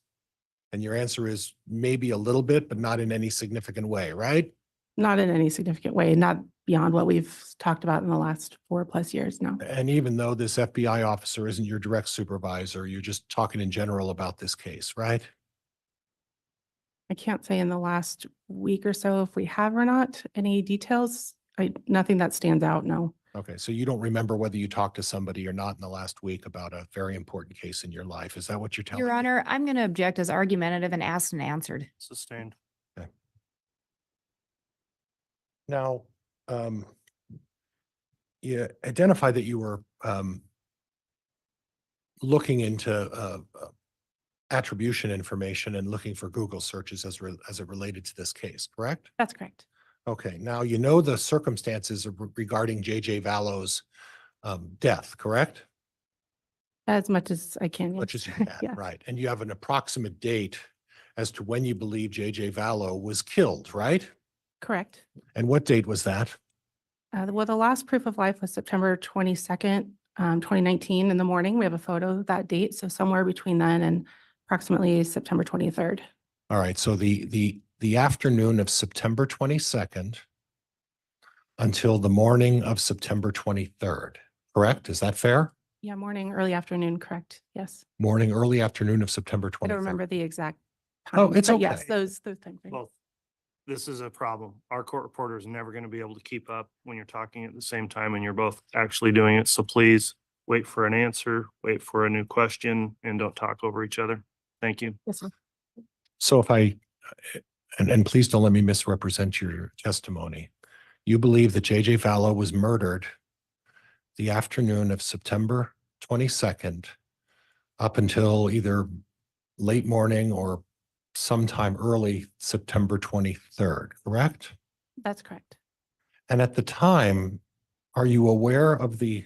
And your answer is maybe a little bit, but not in any significant way, right? Not in any significant way, not beyond what we've talked about in the last 4+ years now. And even though this FBI officer isn't your direct supervisor, you're just talking in general about this case, right? I can't say in the last week or so if we have or not any details. Nothing that stands out, no. Okay, so you don't remember whether you talked to somebody or not in the last week about a very important case in your life. Is that what you're telling Your me? Honor, I'm going to object as argumentative and asked and answered. Sustained. Now, you identify that you were looking into attribution information and looking for Google searches as it related to this case, correct? That's correct. Okay, now you know the circumstances regarding JJ Vallow's death, correct? As much as I can. Much yes. as you can, Yeah, right? And you have an approximate date as to when you believe JJ Vallow was killed, right? correct. And what date was that? Well, the last proof of life was September 22nd, 2019 in the morning. We have a photo of that date. So somewhere between then and approximately September 23rd. All right, so the afternoon of September 22nd until the morning of September 23rd, correct? Is that fair? Yeah, morning, early afternoon, correct. Yes. Morning, early afternoon of September 23rd. I don't remember the exact Oh, time. it's but Yes, okay. those time frames. Well, this is a problem. Our court reporter is never going to be able to keep up when you're talking at the same time and you're both actually doing it. So please wait for an answer, wait for a new question, and don't talk over each other. Thank you. Yes, sir. So if and please don't let me misrepresent your testimony. You believe that JJ Vallow was murdered the afternoon of September 22nd up until either late morning or sometime early September 23rd, correct? That's correct. And at the time, are you aware of the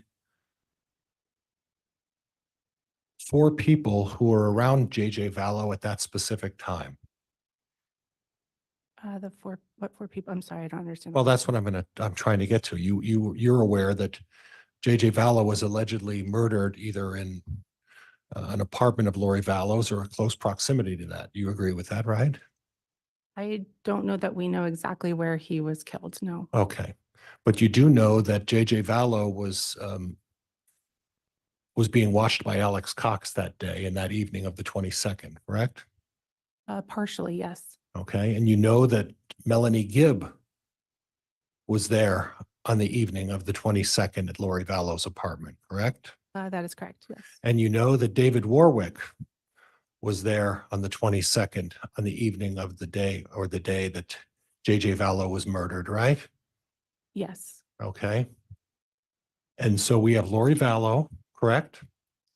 4 people who were around JJ Vallow at that specific time? What 4 people? I'm sorry, I don't understand. the Well, that's question. what I'm trying to get to. You're aware that JJ Vallow was allegedly murdered either in an apartment of Lori Vallow's or a close proximity to that. You agree with that, right? I don't know that we know exactly where he was killed. No. Okay. But you do know that JJ Vallow was being watched by Alex Cox that day and that evening of the 22nd, correct? Partially, yes. Okay. And you know that Melanie Gibb was there on the evening of the 22nd at Lori Vallow's apartment, correct? That is correct. Yes. And you know that David Warwick was there on the 22nd on the evening of the day or the day that JJ Vallow was murdered, right? Yes. Okay. And so we have Lori Vallow, correct?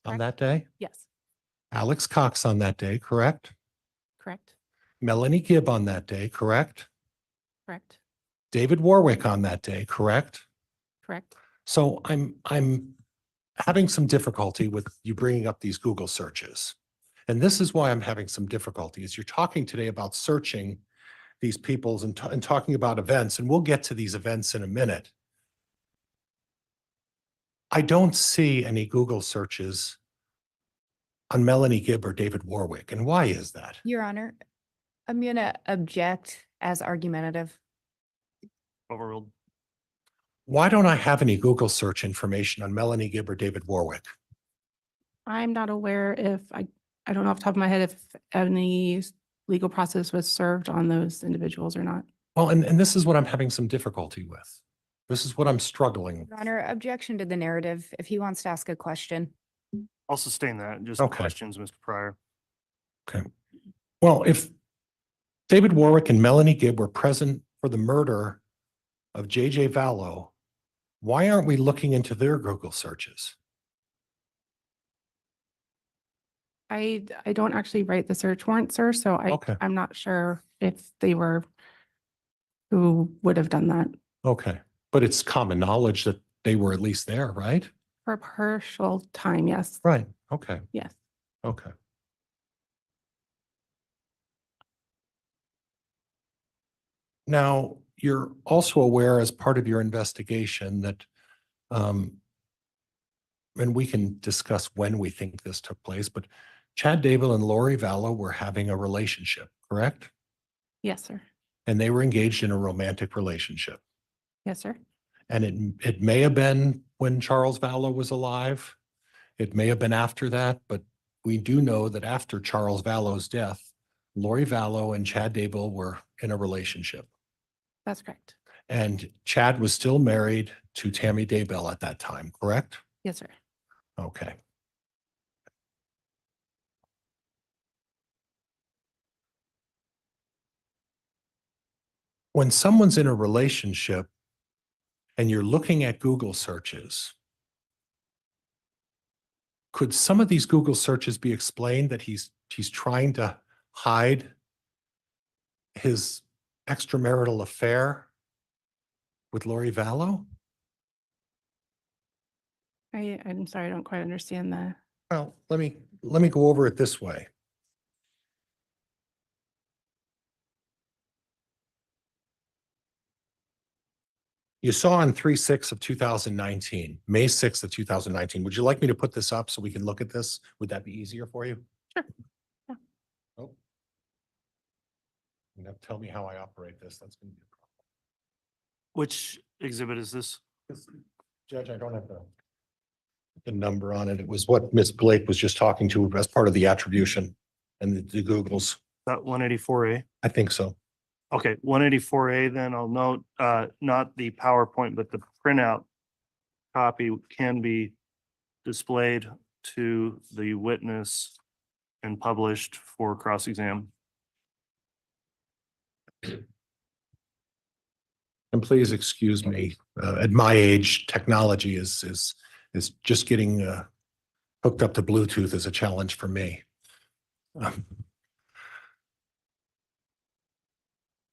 On that day? Yes. Alex Cox on that day, correct? Correct. Melanie Gibb on that day, correct? Correct. David Warwick on that day, correct? Correct. So I'm having some difficulty with you bringing up these Google searches. And this is why I'm having some difficulty is you're talking today about searching these people's and talking about events, and we'll get to these events in a minute. I don't see any Google searches on Melanie Gibb or David Warwick. And why is that? Your Honor, I'm going to object as argumentative. Overruled. Why don't I have any Google search information on Melanie Gibb or David Warwick? I'm not aware if I don't know off the top of my head if any legal process was served on those individuals or not. Well, and this is what I'm having some difficulty with. This is what I'm struggling with. Your Honor, objection to the narrative. If he wants to ask a question. I'll sustain that. Just Okay. questions, Mr. Pryor. Okay. Well, if David Warwick and Melanie Gibb were present for the murder of J.J. Vallow, why aren't we looking into their Google searches? I don't actually write the search warrant, sir, so Okay. I'm not sure if they were who would have done that Okay. But it's common knowledge that they were at least there, right? for a partial time. Yes. Right. Okay. Yes. Okay. Now, you're also aware as part of your investigation that, and we can discuss when we think this took place, but Chad Daybell and Lori Vallow were having a relationship, correct? Yes, sir. And they were engaged in a romantic relationship. Yes, sir. And it may have been when Charles Vallow was alive. It may have been after that, but we do know that after Charles Vallow's death, Lori Vallow and Chad Daybell were in a relationship. That's correct. And Chad was still married to Tammy Daybell at that time, correct? Yes, sir. Okay. When someone's in a relationship and you're looking at Google searches, could some of these Google searches be explained that he's trying to hide his extramarital affair with Lori Vallow? I'm sorry, I don't quite understand that. Well, let me go over it this way. You saw on 3/6 of 2019, May 6th of 2019. Would you like me to put this up so we can look at this? Would that be easier for you? Sure. Yeah. Oh. You have to tell me how I operate this. That's going to be a problem. Which exhibit is this? Judge, I don't have the number on it. It was what Ms. Blake was just talking to as part of the attribution and the Googles. That 184A? I think so. Okay, 184A, then I'll note, not the PowerPoint, but the printout copy can be displayed to the witness and published for cross-exam. And please excuse me, at my age, technology is just getting hooked up to Bluetooth is a challenge for me.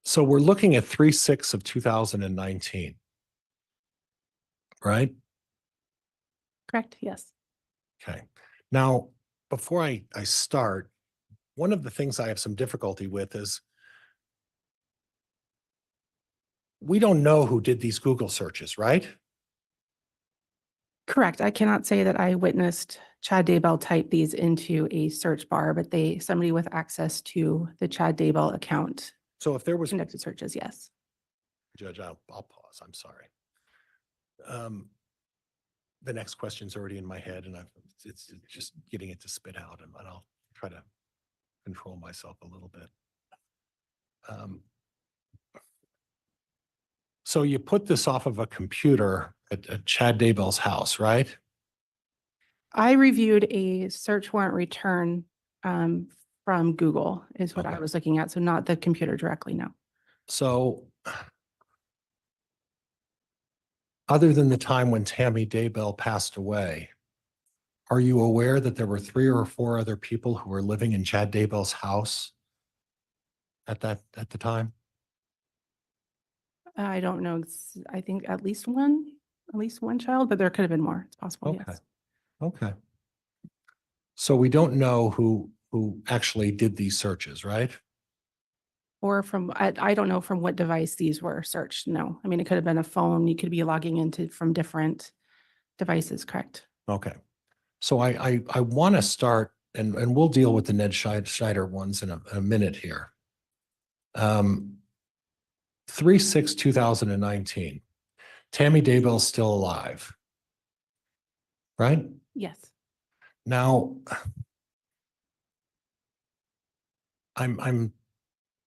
So we're looking at 3/6 of 2019, right? Correct. Yes. Okay. Now, before I start, one of the things I have some difficulty with is we don't know who did these Google searches, right? Correct. I cannot say that I witnessed Chad Daybell type these into a search bar, but somebody with access to the Chad Daybell account So if there was, conducted searches. Yes. Judge, I'll pause. I'm sorry. The next question's already in my head and it's just getting it to spit out and I'll try to control myself a little bit. So you put this off of a computer at Chad Daybell's house, right? I reviewed a search warrant return from Google is what I Okay. was looking at. So not the computer directly, no. So other than the time when Tammy Daybell passed away, are you aware that there were 3 or 4 other people who were living in Chad Daybell's house at the time? I don't know. I think at least one child, but there could have been more. It's possible. Okay. Yes. Okay. So we don't know who actually did these searches, right? Or I don't know from what device these were searched. No, I mean, it could have been a phone. You could be logging into from different devices, correct? Okay. So I want to start, and we'll deal with the Ned Schneider ones in a minute here. 3/6/2019, Tammy Daybell's still alive, right? Yes. Now, I'm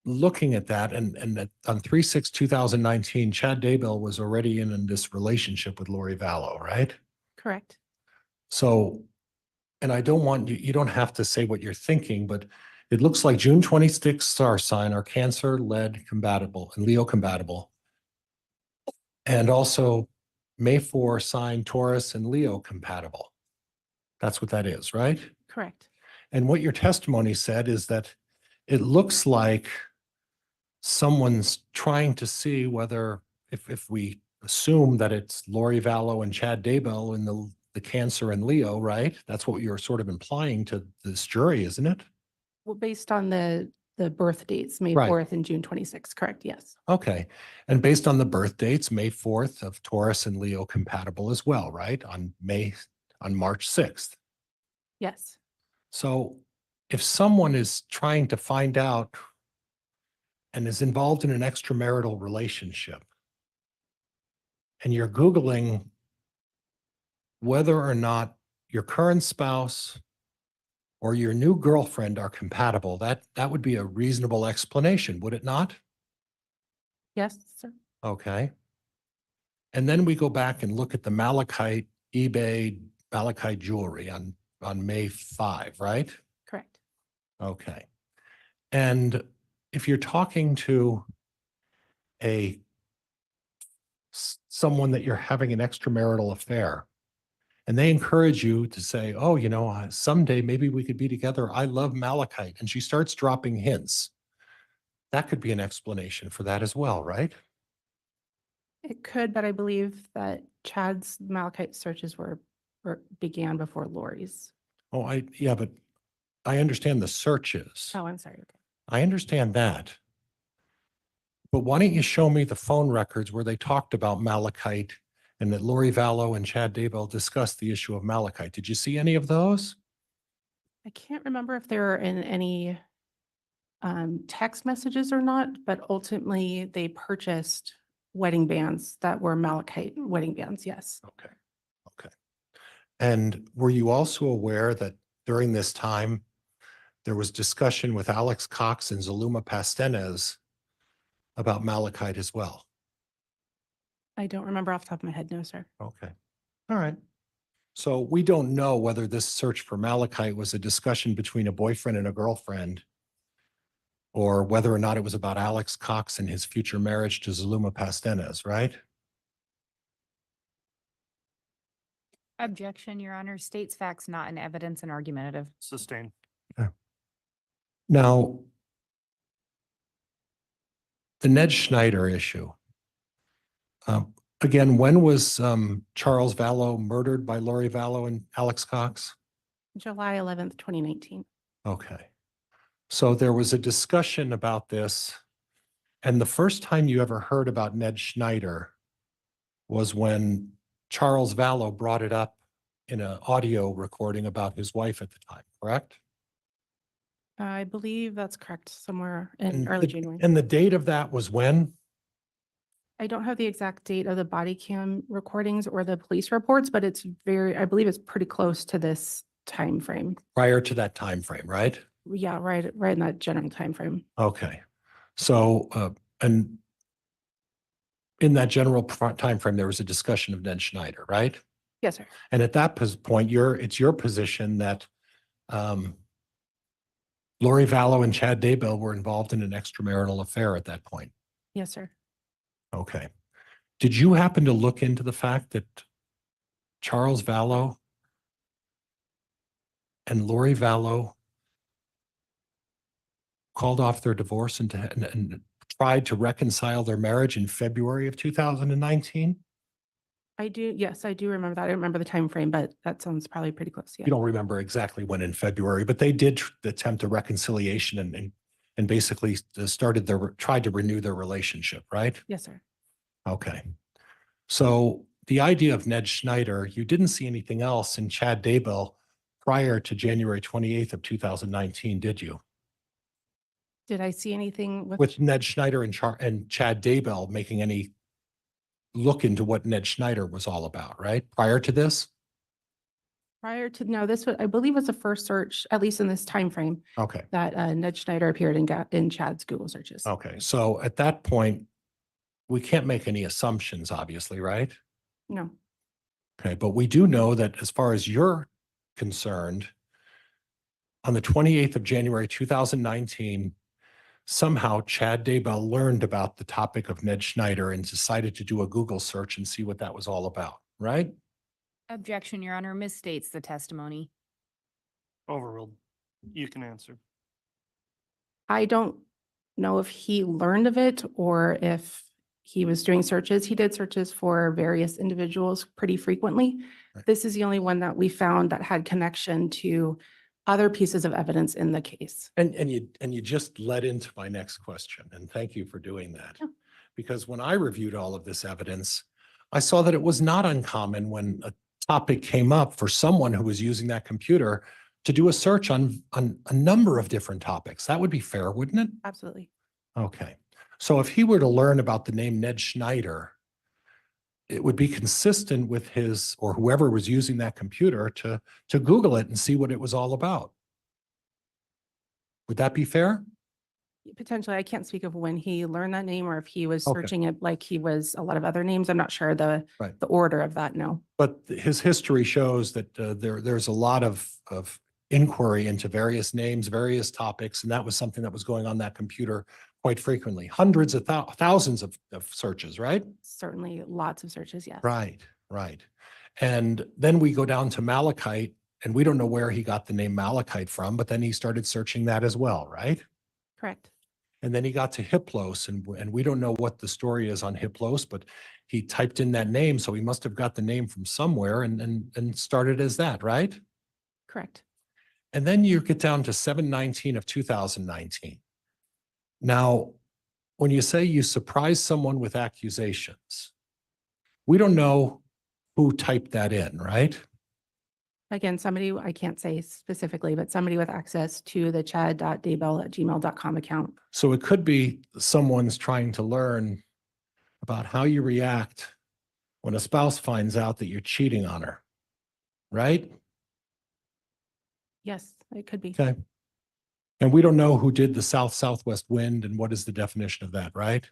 looking at that and that on 3/6/2019, Chad Daybell was already in this relationship with Lori Vallow, right? Correct. So and I don't want you, you don't have to say what you're thinking, but it looks like June 26th star sign are Cancer, lead compatible and Leo compatible. And also May 4 sign Taurus and Leo compatible. That's what that is, right? Correct. And what your testimony said is that it looks like someone's trying to see whether, if we assume that it's Lori Vallow and Chad Daybell in the Cancer and Leo, right? That's what you're sort of implying to this jury, isn't it? Well, based on the birth dates, May Right. 4th and June 26th, correct? Yes. Okay. And based on the birth dates, May 4th of Taurus and Leo compatible as well, right? On March 6th. Yes. So if someone is trying to find out and is involved in an extramarital relationship, and you're Googling whether or not your current spouse or your new girlfriend are compatible, that would be a reasonable explanation, would it not? Yes, sir. Okay. And then we go back and look at the malachite, eBay malachite jewelry on May 5, right? Correct. Okay. And if you're talking to someone that you're having an extramarital affair, and they encourage you to say, oh, someday maybe we could be together. I love malachite. And she starts dropping hints. That could be an explanation for that as well, right? It could, but I believe that Chad's malachite searches began before Lori's. Oh, but I understand the searches. Oh, I'm sorry. Okay. I understand that. But why don't you show me the phone records where they talked about malachite and that Lori Vallow and Chad Daybell discussed the issue of malachite? Did you see any of those? I can't remember if there are in any text messages or not, but ultimately they purchased wedding bands that were malachite wedding bands. Yes. Okay. Okay. And were you also aware that during this time, there was discussion with Alex Cox and Zuluma Pastenes about malachite as well? I don't remember off the top of my head. No, sir. Okay. All right. So we don't know whether this search for malachite was a discussion between a boyfriend and a girlfriend, or whether or not it was about Alex Cox and his future marriage to Zuluma Pastenes, right? Objection, Your Honor. States facts not in evidence and argumentative. Sustained. Now, the Ned Schneider issue. Again, when was Charles Vallow murdered by Lori Vallow and Alex Cox? July 11th, 2019. Okay. So there was a discussion about this. And the first time you ever heard about Ned Schneider was when Charles Vallow brought it up in an audio recording about his wife at the time, correct? I believe that's correct. Somewhere in early January. And the date of that was when? I don't have the exact date of the body cam recordings or the police reports, but I believe it's pretty close to this time frame. Prior to that time frame, right? Yeah, right in that general time frame. Okay. So, and in that general time frame, there was a discussion of Ned Schneider, right? Yes, sir. And at that point, it's your position that Lori Vallow and Chad Daybell were involved in an extramarital affair at that point. Yes, sir. Okay. Did you happen to look into the fact that Charles Vallow and Lori Vallow called off their divorce and tried to reconcile their marriage in February of 2019? I do. Yes, I do remember that. I don't remember the time frame, but that sounds probably pretty close. Yeah. You don't remember exactly when in February, but they did attempt a reconciliation and basically tried to renew their relationship, right? Yes, sir. Okay. So the idea of Ned Schneider, you didn't see anything else in Chad Daybell prior to January 28th of 2019, did you? Did I see anything With Ned Schneider and Chad Daybell making any look into what Ned Schneider was all about, right? Prior to this? prior to, no, this was, I believe was the first search, at least in this time frame, Okay. that Ned Schneider appeared in Chad's Google searches. Okay. So at that point, we can't make any assumptions, obviously, right? No. Okay. But we do know that as far as you're concerned, On the 28th of January, 2019, somehow Chad Daybell learned about the topic of Ned Schneider and decided to do a Google search and see what that was all about, right? Objection, Your Honor, misstates the testimony. Overruled. You can answer. I don't know if he learned of it or if he was doing searches. He did searches for various individuals pretty frequently. Right. This is the only one that we found that had connection to other pieces of evidence in the case. And you just led into my next question, and thank you for doing that. Yeah. Because when I reviewed all of this evidence, I saw that it was not uncommon when a topic came up for someone who was using that computer to do a search on a number of different topics. That would be fair, wouldn't it? Absolutely. Okay. So if he were to learn about the name Ned Schneider, it would be consistent with his or whoever was using that computer to Google it and see what it was all about. Would that be fair? Potentially, I can't speak of when he learned that name or if he was Okay. searching it like he was a lot of other names. I'm not sure the Right. the order of that, no. But his history shows that there's a lot of inquiry into various names, various topics, and that was something that was going on that computer quite frequently. Hundreds of thousands of searches, right? Certainly lots of searches, yes. Right, right. And then we go down to Malachite, and we don't know where he got the name Malachite from, but then he started searching that as well, right? Correct. And then he got to Hiplos, and we don't know what the story is on Hiplos, but he typed in that name, so he must have got the name from somewhere and started as that, right? Correct. And then you get down to 7/19 of 2019. Now, when you say you surprise someone with accusations, we don't know who typed that in, right? Again, somebody, I can't say specifically, but somebody with access to the chad.daybell@gmail.com account. So it could be someone's trying to learn about how you react when a spouse finds out that you're cheating on her, right? Yes, it could be. Okay. And we don't know who did the south-southwest wind and what is the definition of that, right?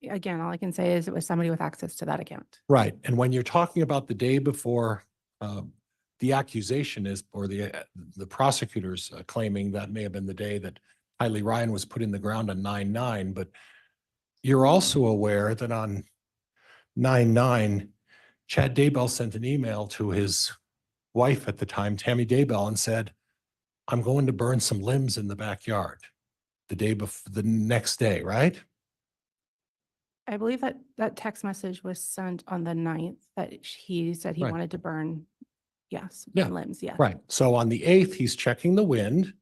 Again, all I can say is it was somebody with access to that account. Right. And when you're talking about the day before the accusation is, or the prosecutors claiming that may have been the day that Kylie Ryan was put in the ground on 9/9, but you're also aware that on 9/9, Chad Daybell sent an email to his wife at the time, Tammy Daybell, and said, I'm going to burn some limbs in the backyard the day before, the next day, right? I believe that that text message was sent on the 9th that he said he Right. wanted to burn, yes, Yeah. burn limbs, yes. Right. So on the 8th, he's checking the wind.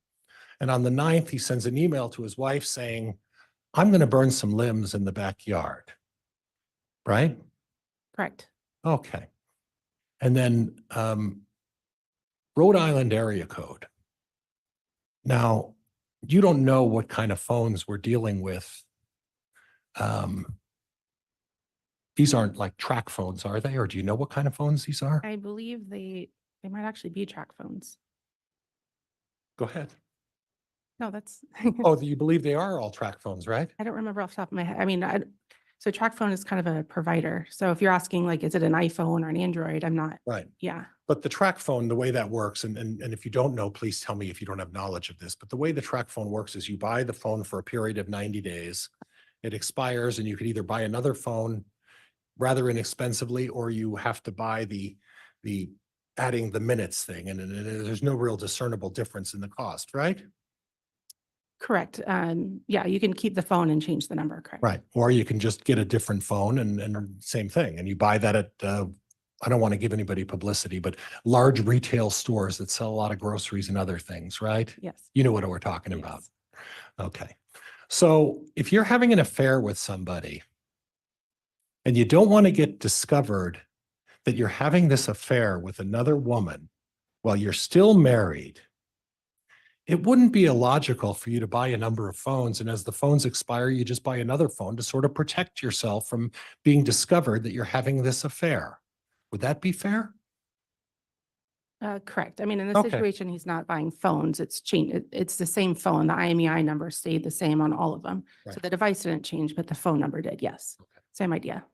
And on the 9th, he sends an email to his wife saying, I'm going to burn some limbs in the backyard. Right? Correct. Okay. And then Rhode Island area code. Now, you don't know what kind of phones we're dealing with. These aren't like track phones, are they? Or do you know what kind of phones these are? I believe they might actually be track phones. Go ahead. No, that's, Oh, you believe they are all track phones, right? I don't remember off the top of my head. I mean, so track phone is kind of a provider. So if you're asking like, is it an iPhone or an Android? I'm not, Right. yeah. But the track phone, the way that works, and if you don't know, please tell me if you don't have knowledge of this, but the way the track phone works is you buy the phone for a period of 90 days. It expires and you could either buy another phone rather inexpensively, or you have to buy the adding the minutes thing. And there's no real discernible difference in the cost, right? Correct. Yeah, you can keep the phone and change the number, correct? Right. Or you can just get a different phone and same thing. And you buy that at, I don't want to give anybody publicity, but large retail stores that sell a lot of groceries and other things, right? Yes. You know what we're talking about. Yes. Okay. So if you're having an affair with somebody and you don't want to get discovered that you're having this affair with another woman while you're still married, it wouldn't be illogical for you to buy a number of phones. And as the phones expire, you just buy another phone to sort of protect yourself from being discovered that you're having this affair. Would that be fair? Correct. I mean, in this Okay. situation, he's not buying phones. It's changed. It's the same phone. The IMEI number stayed the same on all of them. So Right. the device didn't change, but the phone number did. Yes. Okay. Same idea.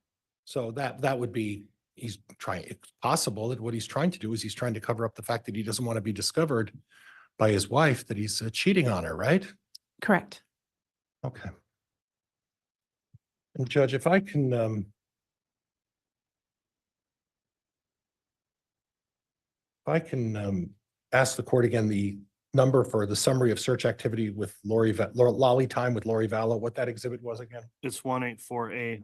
So that would be, he's trying, it's possible that what he's trying to do is he's trying to cover up the fact that he doesn't want to be discovered by his wife that he's cheating on her, right? Correct. Okay. And Judge, if I can, ask the court again, the number for the summary of search activity with Lolly time with Lori Vallow, what that exhibit was again? It's 184A.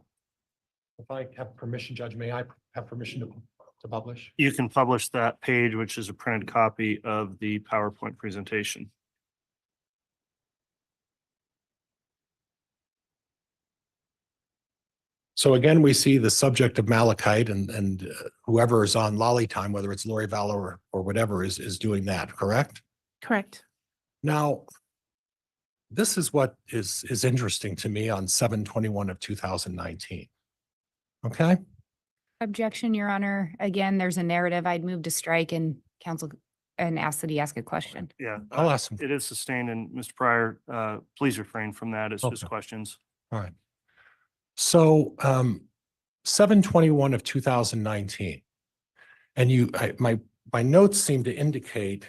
If I have permission, Judge, may I have permission to publish? You can publish that page, which is a printed copy of the PowerPoint presentation. So again, we see the subject of Malachite and whoever is on Lolly time, whether it's Lori Vallow or whatever is doing that, correct? Correct. Now, this is what is interesting to me on 7/21 of 2019. Okay, Objection, Your Honor. Again, there's a narrative. I'd move to strike and counsel and ask that he ask a question. Yeah. I'll ask him. It is sustained, and Mr. Pryor, please refrain from that. It's just Okay. questions. All right. So 7/21 of 2019. And my notes seem to indicate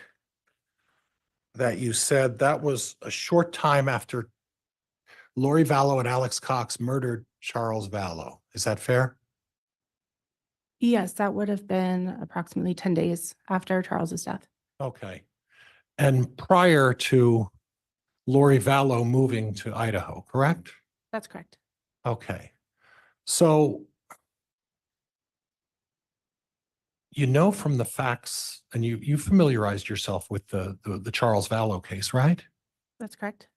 that you said that was a short time after Lori Vallow and Alex Cox murdered Charles Vallow. Is that fair? Yes, that would have been approximately 10 days after Charles's death. Okay. And prior to Lori Vallow moving to Idaho, correct? That's correct. Okay. So you know from the facts, and you familiarized yourself with the Charles Vallow case, right? That's correct.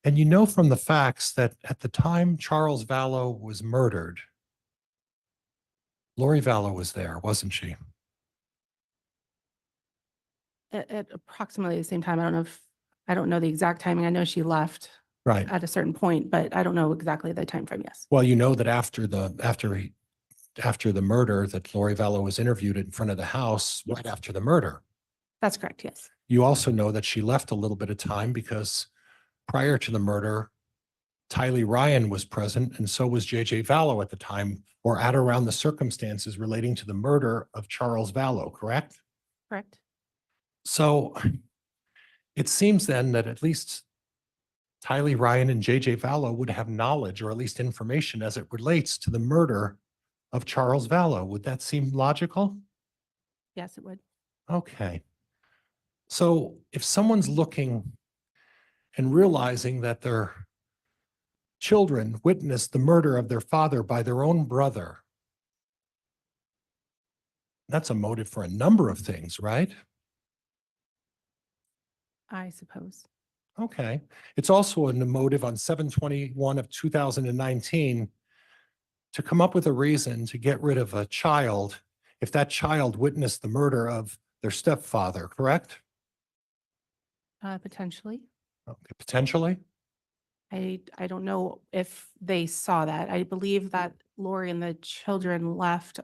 And you know from the facts that at the time Charles Vallow was murdered, Lori Vallow was there, wasn't she? At approximately the same time. I don't know the exact timing. I know she left Right. at a certain point, but I don't know exactly the time frame. Yes. Well, you know that after the murder, that Lori Vallow was interviewed in front of the house right after the murder. That's correct. Yes. You also know that she left a little bit of time because prior to the murder, Tylee Ryan was present and so was JJ Vallow at the time, or at around the circumstances relating to the murder of Charles Vallow, correct? Correct. So it seems then that at least Tylee Ryan and JJ Vallow would have knowledge or at least information as it relates to the murder of Charles Vallow. Would that seem logical? Yes, it would. Okay. So if someone's looking and realizing that their children witnessed the murder of their father by their own brother, that's a motive for a number of things, right? I suppose. Okay. It's also a motive on 7/21 of 2019 to come up with a reason to get rid of a child if that child witnessed the murder of their stepfather, correct? Potentially. Okay, potentially? I don't know if they saw that. I believe that Lori and the children left.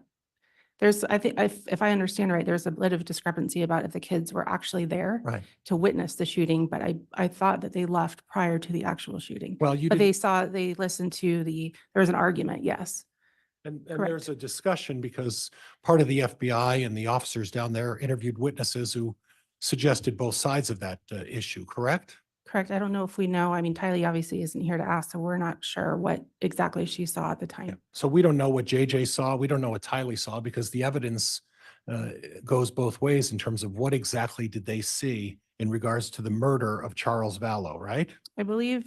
I think if I understand right, there's a bit of discrepancy about if the kids were actually there Right. to witness the shooting, but I thought that they left prior to the actual shooting. Well, you But didn't, they listened to there was an argument, yes. and correct. there's a discussion because part of the FBI and the officers down there interviewed witnesses who suggested both sides of that issue, correct? Correct. I don't know if we know. I mean, Tylee obviously isn't here to ask, so we're not sure what exactly she saw at the Yeah. time. So we don't know what JJ saw. We don't know what Tylee saw because the evidence goes both ways in terms of what exactly did they see in regards to the murder of Charles Vallow, right? I believe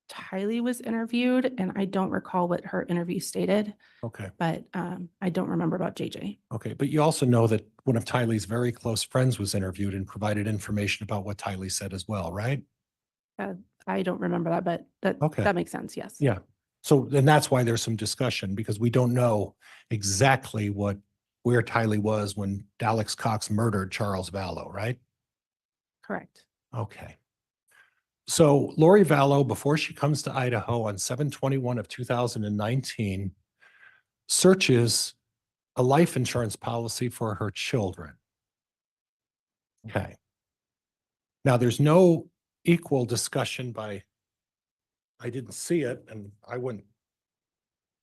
Tylee was interviewed and I don't recall what her interview stated, Okay. but I don't remember about JJ. Okay. But you also know that one of Tylee's very close friends was interviewed and provided information about what Tylee said as well, right? I don't remember that, but Okay. that makes sense. Yes. Yeah. So, and that's why there's some discussion because we don't know exactly where Tylee was when Alex Cox murdered Charles Vallow, right? Correct. Okay. So Lori Vallow, before she comes to Idaho on 7/21 of 2019, searches a life insurance policy for her children. Okay. Now, there's no equal discussion I didn't see it and I wouldn't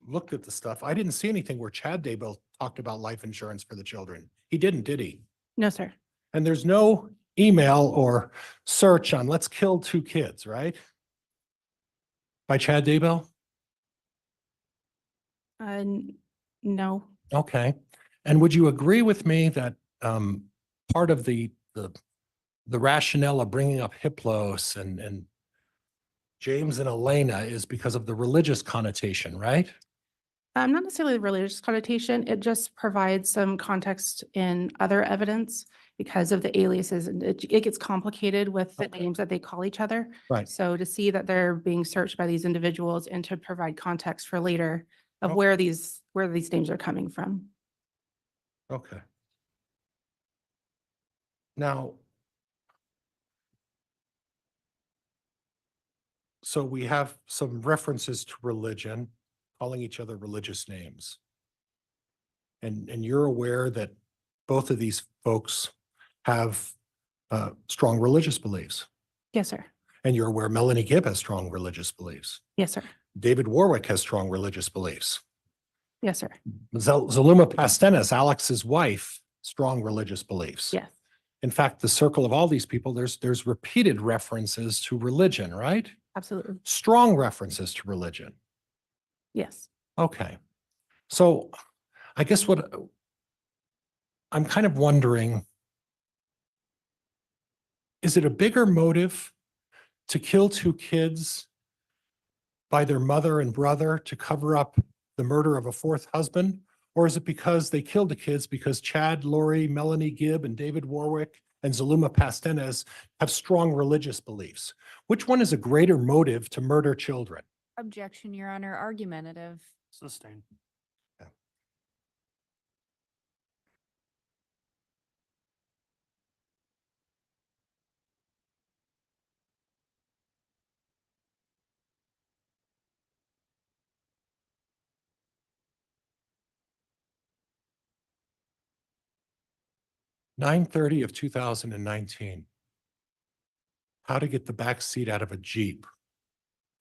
looked at the stuff. I didn't see anything where Chad Daybell talked about life insurance for the children. He didn't, did he? No, sir. And there's no email or search on "Let's kill 2 kids," right? By Chad Daybell? No, Okay. And would you agree with me that part of the rationale of bringing up Hiplos and James and Elena is because of the religious connotation, right? not necessarily the religious connotation. It just provides some context in other evidence because of the aliases, and it gets complicated with the Okay. names that they call each other. Right. So to see that they're being searched by these individuals and to provide context for later of Okay. where these names are coming from. Okay. Now, so we have some references to religion, calling each other religious names. And you're aware that both of these folks have strong religious beliefs. Yes, sir. And you're aware Melanie Gibb has strong religious beliefs. Yes, sir. David Warwick has strong religious beliefs. Yes, sir. Zaluma Pastenes, Alex's wife, strong religious beliefs. Yes, In fact, the circle of all these people, there's repeated references to religion, right? absolutely. Strong references to religion. Yes. Okay. So I guess what I'm kind of wondering, is it a bigger motive to kill 2 kids by their mother and brother to cover up the murder of a 4th husband? Or is it because they killed the kids because Chad, Lori, Melanie Gibb, and David Warwick and Zaluma Pastenes have strong religious beliefs? Which one is a greater motive to murder children? Objection, Your Honor, argumentative. Sustained. 9:30 of 2019. How to get the back seat out of a Jeep.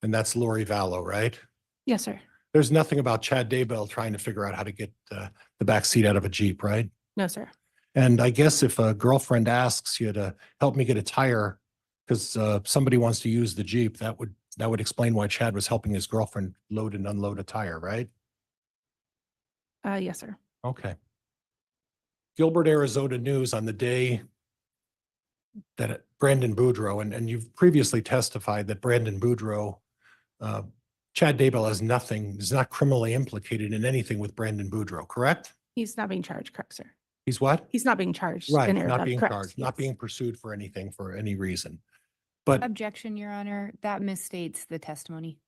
And that's Lori Vallow, right? Yes, sir. There's nothing about Chad Daybell trying to figure out how to get the back seat out of a Jeep, right? No, sir. And I guess if a girlfriend asks you to help me get a tire because somebody wants to use the Jeep, that would explain why Chad was helping his girlfriend load and unload a tire, right? Yes, sir. Okay. Gilbert, Arizona News on the day that Brandon Boudreaux, and you've previously testified that Brandon Boudreaux, Chad Daybell is not criminally implicated in anything with Brandon Boudreaux, correct? He's not being charged, correct, sir? He's what? He's not being charged. Right, in not Arizona, being correct, charged, not yes. being pursued for anything for any reason. But Objection, Your Honor, that misstates the testimony.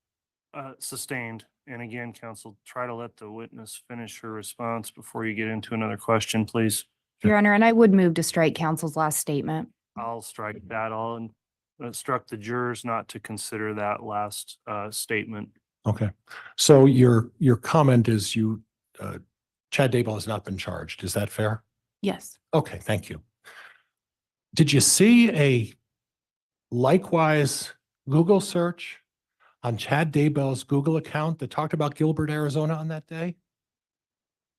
Sustained. And again, counsel, try to let the witness finish her response before you get into another question, please. Your Honor, and I would move to strike counsel's last statement. I'll strike that. I'll instruct the jurors not to consider that last statement. okay, so your comment is Chad Daybell has not been charged. Is that fair? Yes. Okay, thank you. Did you see a likewise Google search on Chad Daybell's Google account that talked about Gilbert, Arizona on that day?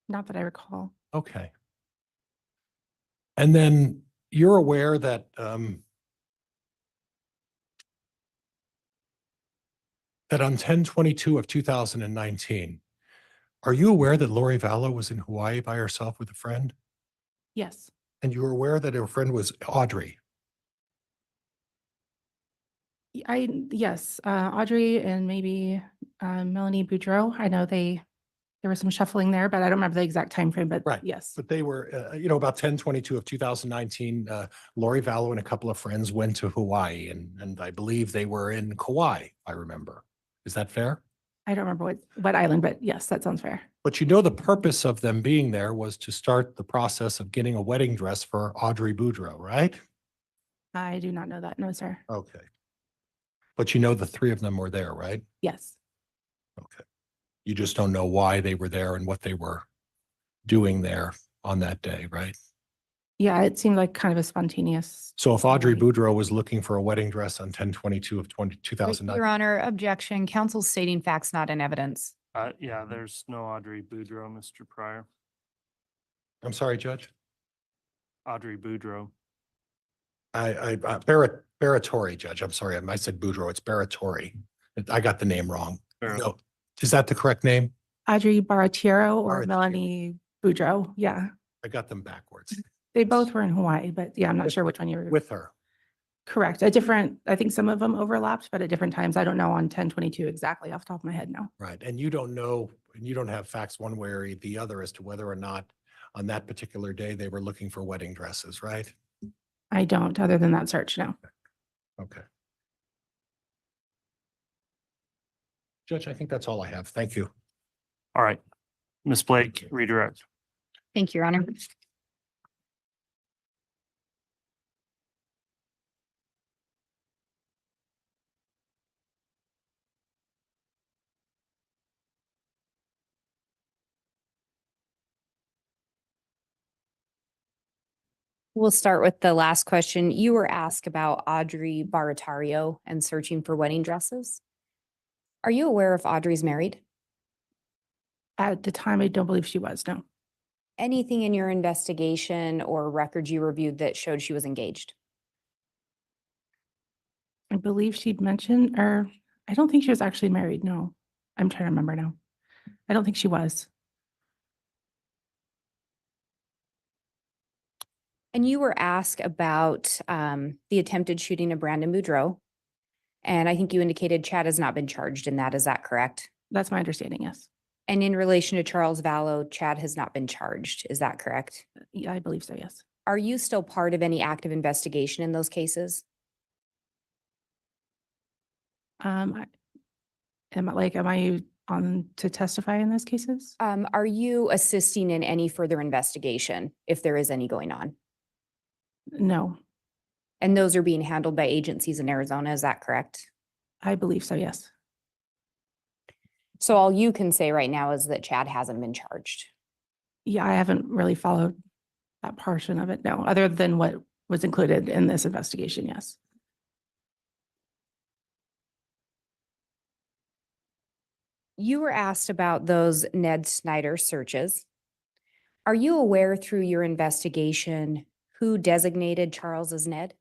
Not that I recall. Okay. And then you're aware that that on 10/22 of 2019, are you aware that Lori Vallow was in Hawaii by herself with a friend? Yes. And you were aware that her friend was Audrey? Yes, Audrey and maybe Melanie Boudreaux. I know there was some shuffling there, but I don't remember the exact time frame. But Right. yes. But they were, about 10/22 of 2019, Lori Vallow and a couple of friends went to Hawaii and I believe they were in Kauai, I remember. Is that fair? I don't remember what island, but yes, that sounds fair. But the purpose of them being there was to start the process of getting a wedding dress for Audrey Boudreaux, right? I do not know that. No, sir. Okay. But the 3 of them were there, right? Yes. Okay. You just don't know why they were there and what they were doing there on that day, right? Yeah, it seemed like kind of a spontaneous. So if Audrey Right. Boudreaux was looking for a wedding dress on 10/22 of 2009. Your Honor, objection, counsel stating facts not in evidence. Yeah, there's no Audrey Boudreaux, Mr. Pryor. I'm sorry, Judge. Audrey Boudreaux. Baratory, Judge. I'm sorry. I said Boudreaux. It's Baratory. I got the name wrong. Baratory. No, is that the correct name? Audrey Baratiero or Baratiero. Melanie Boudreaux. Yeah, I got them backwards. they both were in Hawaii, but yeah, I'm not With sure her. which one you were. With her. Correct. At different, I think some of them overlapped, but at different times. I don't know on 10/22 exactly off the top of my head now. Right. And you don't know, and you don't have facts one way or the other as to whether or not on that particular day they were looking for wedding dresses, right? I don't, other than that search, no. Okay. Judge, I think that's all I have. Thank you. All right. Ms. Blake, redirect. Thank you, Your Honor. We'll start with the last question. You were asked about Audrey Baratario and searching for wedding dresses. Are you aware if Audrey's married? At the time, I don't believe she was, no. Anything in your investigation or records you reviewed that showed she was engaged? I believe she'd mentioned, or I don't think she was actually married, no. I'm trying to remember now. I don't think she was. And you were asked about the attempted shooting of Brandon Boudreaux. And I think you indicated Chad has not been charged in that. Is that correct? That's my understanding, yes. And in relation to Charles Vallow, Chad has not been charged. Is that correct? Yeah, I believe so, yes. Are you still part of any active investigation in those cases? Am I on to testify in those cases? Are you assisting in any further investigation, if there is any going on? No, And those are being handled by agencies in Arizona, is that correct? I believe so, yes. So all you can say right now is that Chad hasn't been charged. Yeah, I haven't really followed that portion of it, no, other than what was included in this investigation, yes. You were asked about those Ned Snyder searches. Are you aware through your investigation who designated Charles as Ned?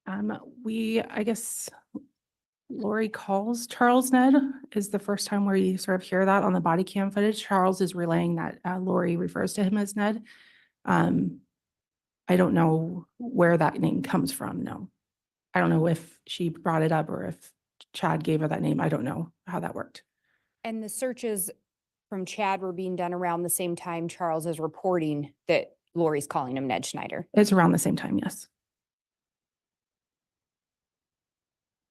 I guess Lori calls Charles Ned is the first time where you sort of hear that on the body cam footage. Charles is relaying that Lori refers to him as Ned. I don't know where that name comes from, no. I don't know if she brought it up or if Chad gave her that name. I don't know how that worked. And the searches from Chad were being done around the same time Charles is reporting that Lori's calling him Ned Schneider. It's around the same time, yes.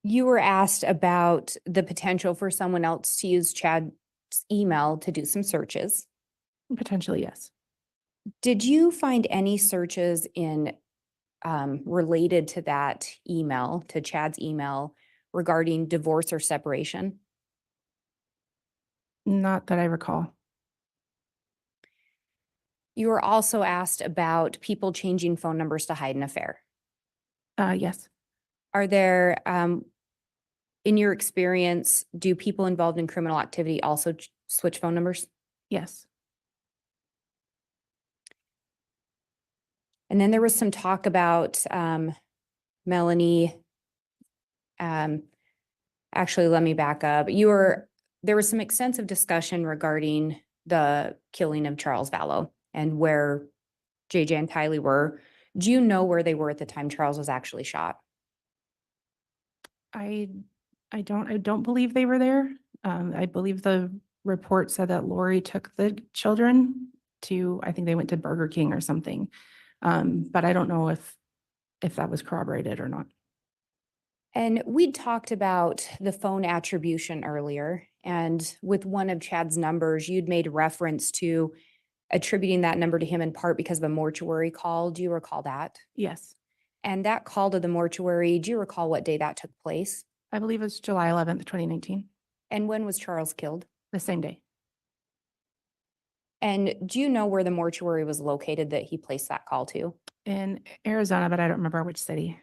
You were asked about the potential for someone else to use Chad's email to do some searches. Potentially, yes. Did you find any searches in related to that email, to Chad's email regarding divorce or separation? Not that I recall. You were also asked about people changing phone numbers to hide an affair. Yes, Are there, in your experience, do people involved in criminal activity also switch phone numbers? yes. And then there was some talk about Melanie. Actually, let me back up. There was some extensive discussion regarding the killing of Charles Vallow and where JJ and Kylie were. Do you know where they were at the time Charles was actually shot? I don't believe they were there. I believe the report said that Lori took the children to, I think they went to Burger King or something. But I don't know if that was corroborated or not. And we talked about the phone attribution earlier, and with one of Chad's numbers, you'd made reference to attributing that number to him in part because of a mortuary call. Do you recall that? Yes, And that call to the mortuary, do you recall what day that took place? I believe it's July 11th, 2019, And when was Charles killed? the same day. And do you know where the mortuary was located that he placed that call to? In Arizona, but I don't remember which city.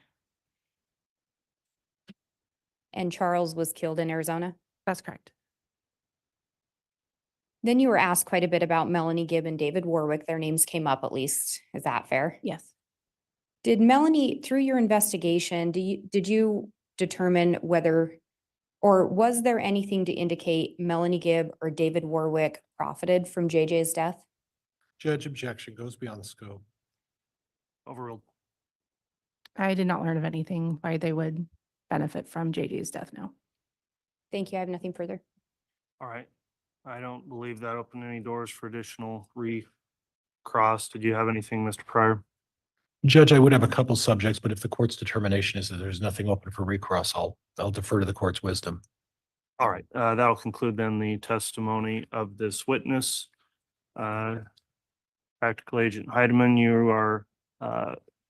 And Charles was killed in Arizona? That's correct. Then you were asked quite a bit about Melanie Gibb and David Warwick. Their names came up at least. Is that fair? Yes. Did Melanie, through your investigation, did you determine whether, or was there anything to indicate Melanie Gibb or David Warwick profited from JJ's death? Judge, objection goes beyond the scope. Overruled. I did not learn of anything why they would benefit from JJ's death, no. Thank you. I have nothing further. All right. I don't believe that opened any doors for additional recross. Did you have anything, Mr. Pryor? Judge, I would have a couple subjects, but if the court's determination is that there's nothing open for recross, I'll defer to the court's wisdom. All right, that'll conclude then the testimony of this witness. Practical Agent Heidemann, you are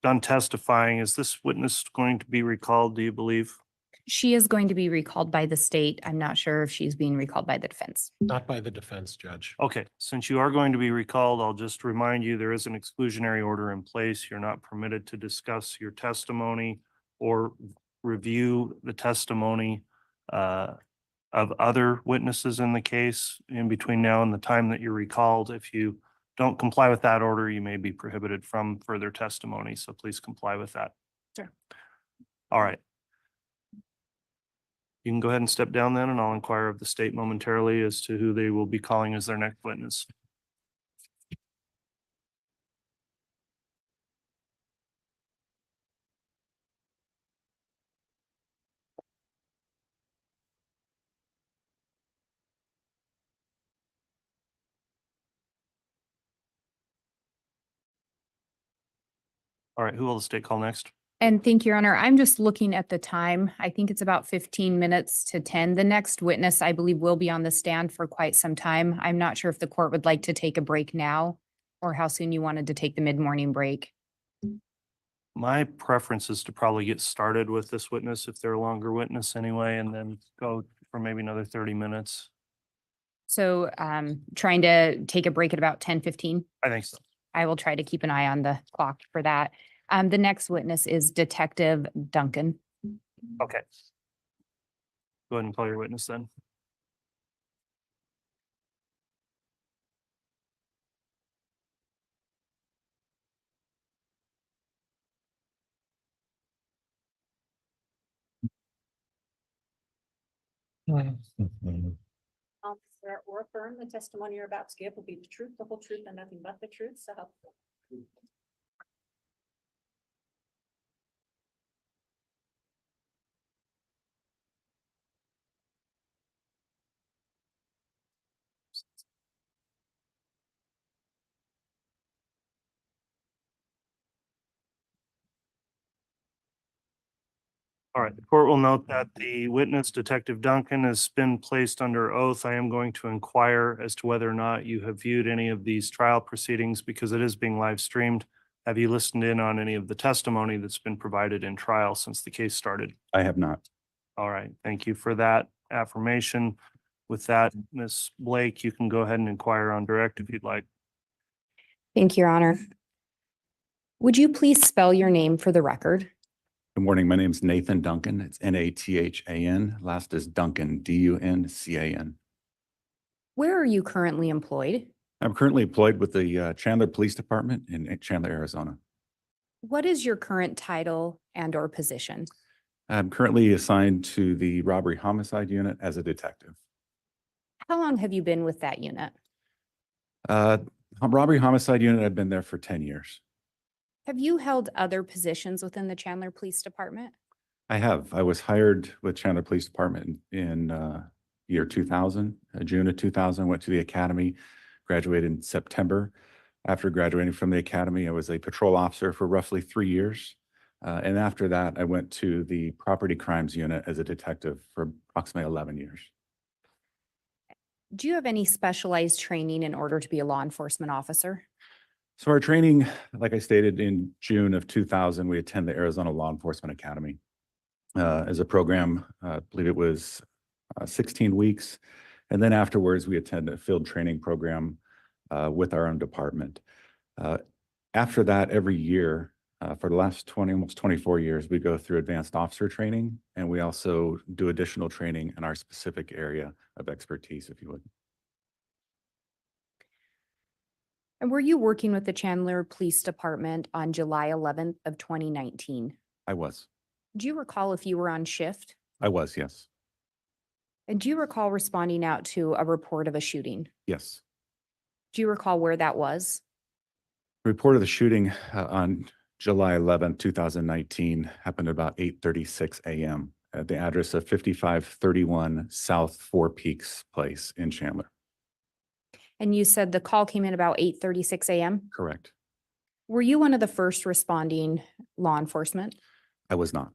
done testifying. Is this witness going to be recalled, do you believe? She is going to be recalled by the state. I'm not sure if she's being recalled by the defense. Not by the defense, Judge. Okay, since you are going to be recalled, I'll just remind you, there is an exclusionary order in place. You're not permitted to discuss your testimony or review the testimony of other witnesses in the case in between now and the time that you're recalled. If you don't comply with that order, you may be prohibited from further testimony, so please comply with that. Sure. All right. You can go ahead and step down then, and I'll inquire of the state momentarily as to who they will be calling as their next witness. All right, who will the state call next? And thank you, Your Honor. I'm just looking at the time. I think it's about 15 minutes to 10. The next witness, I believe, will be on the stand for quite some time. I'm not sure if the court would like to take a break now or how soon you wanted to take the mid-morning break. My preference is to probably get started with this witness if they're a longer witness anyway, and then go for maybe another 30 minutes. So trying to take a break at about 10:15. I think so. I will try to keep an eye on the clock for that. The next witness is Detective Duncan. Okay. Go ahead and call your witness then. Swear or affirm the testimony you're about to give will be the truth, the whole truth, and nothing but the truth, so help you. All right, the court will note that the witness, Detective Duncan, has been placed under oath. I am going to inquire as to whether or not you have viewed any of these trial proceedings because it is being live streamed. Have you listened in on any of the testimony that's been provided in trial since the case started? I have not. All right, thank you for that affirmation. With that, Ms. Blake, you can go ahead and inquire on direct if you'd like. Thank you, Your Honor. Would you please spell your name for the record? Good morning. My name is Nathan Duncan. It's Nathan. Last is Duncan, Duncan. Where are you currently employed? I'm currently employed with the Chandler Police Department in Chandler, Arizona. What is your current title and or position? I'm currently assigned to the robbery homicide unit as a detective. How long have you been with that unit? Robbery homicide unit, I've been there for 10 years. Have you held other positions within the Chandler Police Department? I have. I was hired with Chandler Police Department in year 2000, June of 2000, went to the academy, graduated in September. After graduating from the academy, I was a patrol officer for roughly 3 years. And after that, I went to the property crimes unit as a detective for approximately 11 years. Do you have any specialized training in order to be a law enforcement officer? So our training, like I stated, in June of 2000, we attend the Arizona Law Enforcement Academy as a program. I believe it was 16 weeks. And then afterwards, we attend a field training program with our own department. After that, every year, for the last almost 24 years, we go through advanced officer training, and we also do additional training in our specific area of expertise, if you would. And were you working with the Chandler Police Department on July 11th of 2019? I was. Do you recall if you were on shift? I was, yes. And do you recall responding out to a report of a shooting? Yes. Do you recall where that was? Report of the shooting on July 11th, 2019 happened about 8:36 a.m. at the address of 5531 South Four Peaks Place in Chandler. And you said the call came in about 8:36 a.m.? Correct. Were you one of the first responding law enforcement? I was not.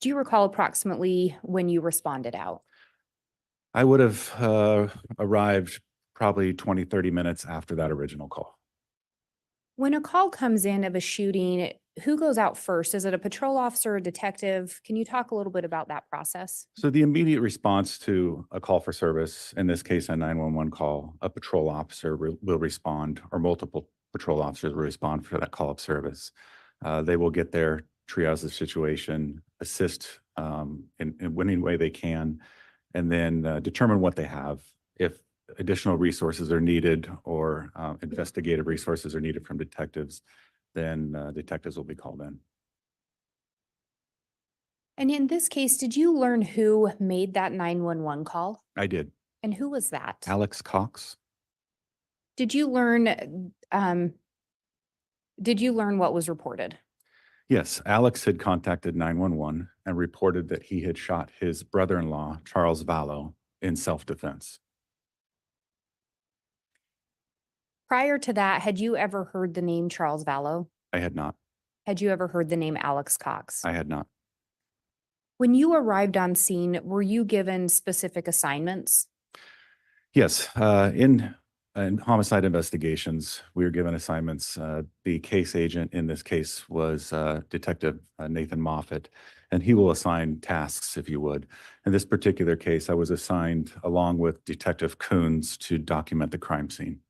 Do you recall approximately when you responded out? I would have arrived probably 20, 30 minutes after that original call. When a call comes in of a shooting, who goes out first? Is it a patrol officer, a detective? Can you talk a little bit about that process? So the immediate response to a call for service, in this case, a 911 call, a patrol officer will respond, or multiple patrol officers will respond for that call of service. They will get there, triage the situation, assist in any way they can, and then determine what they have. If additional resources are needed or investigative resources are needed from detectives, then detectives will be called in. And in this case, did you learn who made that 911 call? I did. And who was that? Alex Cox? Did you learn what was reported? Yes, Alex had contacted 911 and reported that he had shot his brother-in-law, Charles Vallow, in self-defense. Prior to that, had you ever heard the name Charles Vallow? I had not. Had you ever heard the name Alex Cox? I had not. When you arrived on scene, were you given specific assignments? Yes, in homicide investigations, we were given assignments. The case agent in this case was Detective Nathan Moffett, and he will assign tasks, if you would. In this particular case, I was assigned along with Detective Coons to document the crime scene.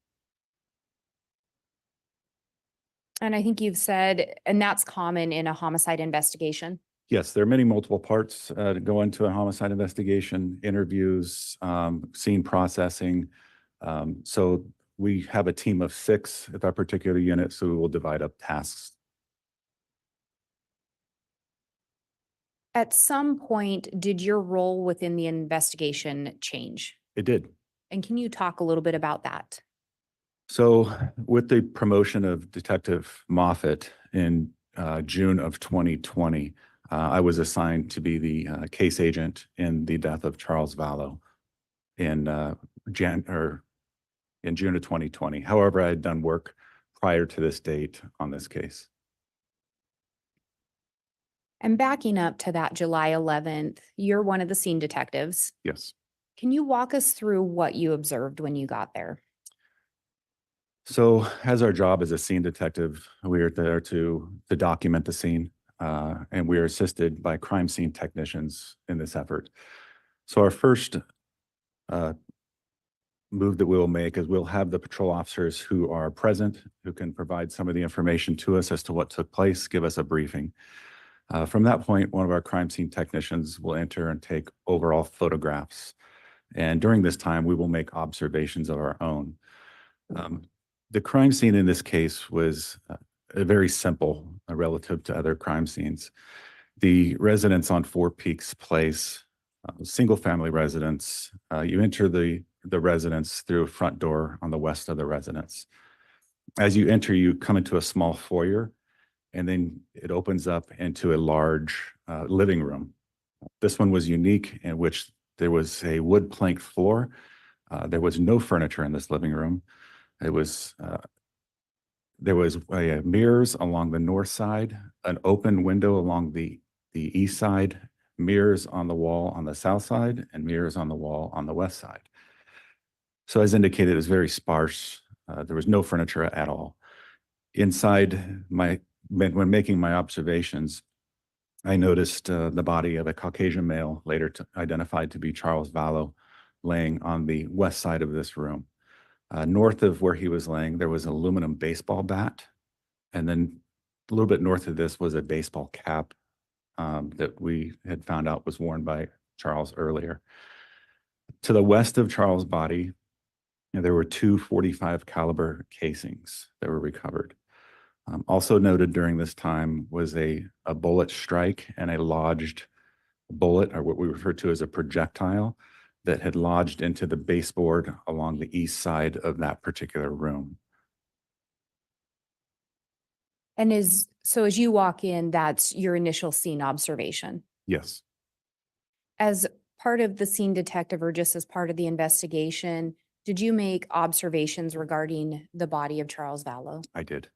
And I think you've said, and that's common in a homicide investigation. Yes, there are many multiple parts to go into a homicide investigation, interviews, scene processing. So we have a team of 6 at that particular unit, so we will divide up tasks. At some point, did your role within the investigation change? It did. And can you talk a little bit about that? So with the promotion of Detective Moffett in June of 2020, I was assigned to be the case agent in the death of Charles Vallow in June of 2020. However, I had done work prior to this date on this case. And backing up to that July 11th, you're one of the scene detectives. Yes. Can you walk us through what you observed when you got there? So as our job as a scene detective, we are there to document the scene, and we are assisted by crime scene technicians in this effort. So our first move that we will make is we'll have the patrol officers who are present, who can provide some of the information to us as to what took place, give us a briefing. From that point, one of our crime scene technicians will enter and take overall photographs. And during this time, we will make observations of our own. The crime scene in this case was very simple relative to other crime scenes. The residence on Four Peaks Place, single-family residence. You enter the residence through a front door on the west of the residence. As you enter, you come into a small foyer, and then it opens up into a large living room. This one was unique in which there was a wood plank floor. There was no furniture in this living room. There was mirrors along the north side, an open window along the east side, mirrors on the wall on the south side, and mirrors on the wall on the west side. So as indicated, it was very sparse. There was no furniture at all. Inside, when making my observations, I noticed the body of a Caucasian male, later identified to be Charles Vallow, laying on the west side of this room. North of where he was laying, there was an aluminum baseball bat. And then a little bit north of this was a baseball cap that we had found out was worn by Charles earlier. To the west of Charles' body, And there were two 45 caliber casings that were recovered. Also noted during this time was a bullet strike and a lodged bullet, or what we refer to as a projectile, that had lodged into the baseboard along the east side of that particular room. And so as you walk in, that's your initial scene observation? Yes, As part of the scene detective or just as part of the investigation, did you make observations regarding the body of Charles Vallow? I did.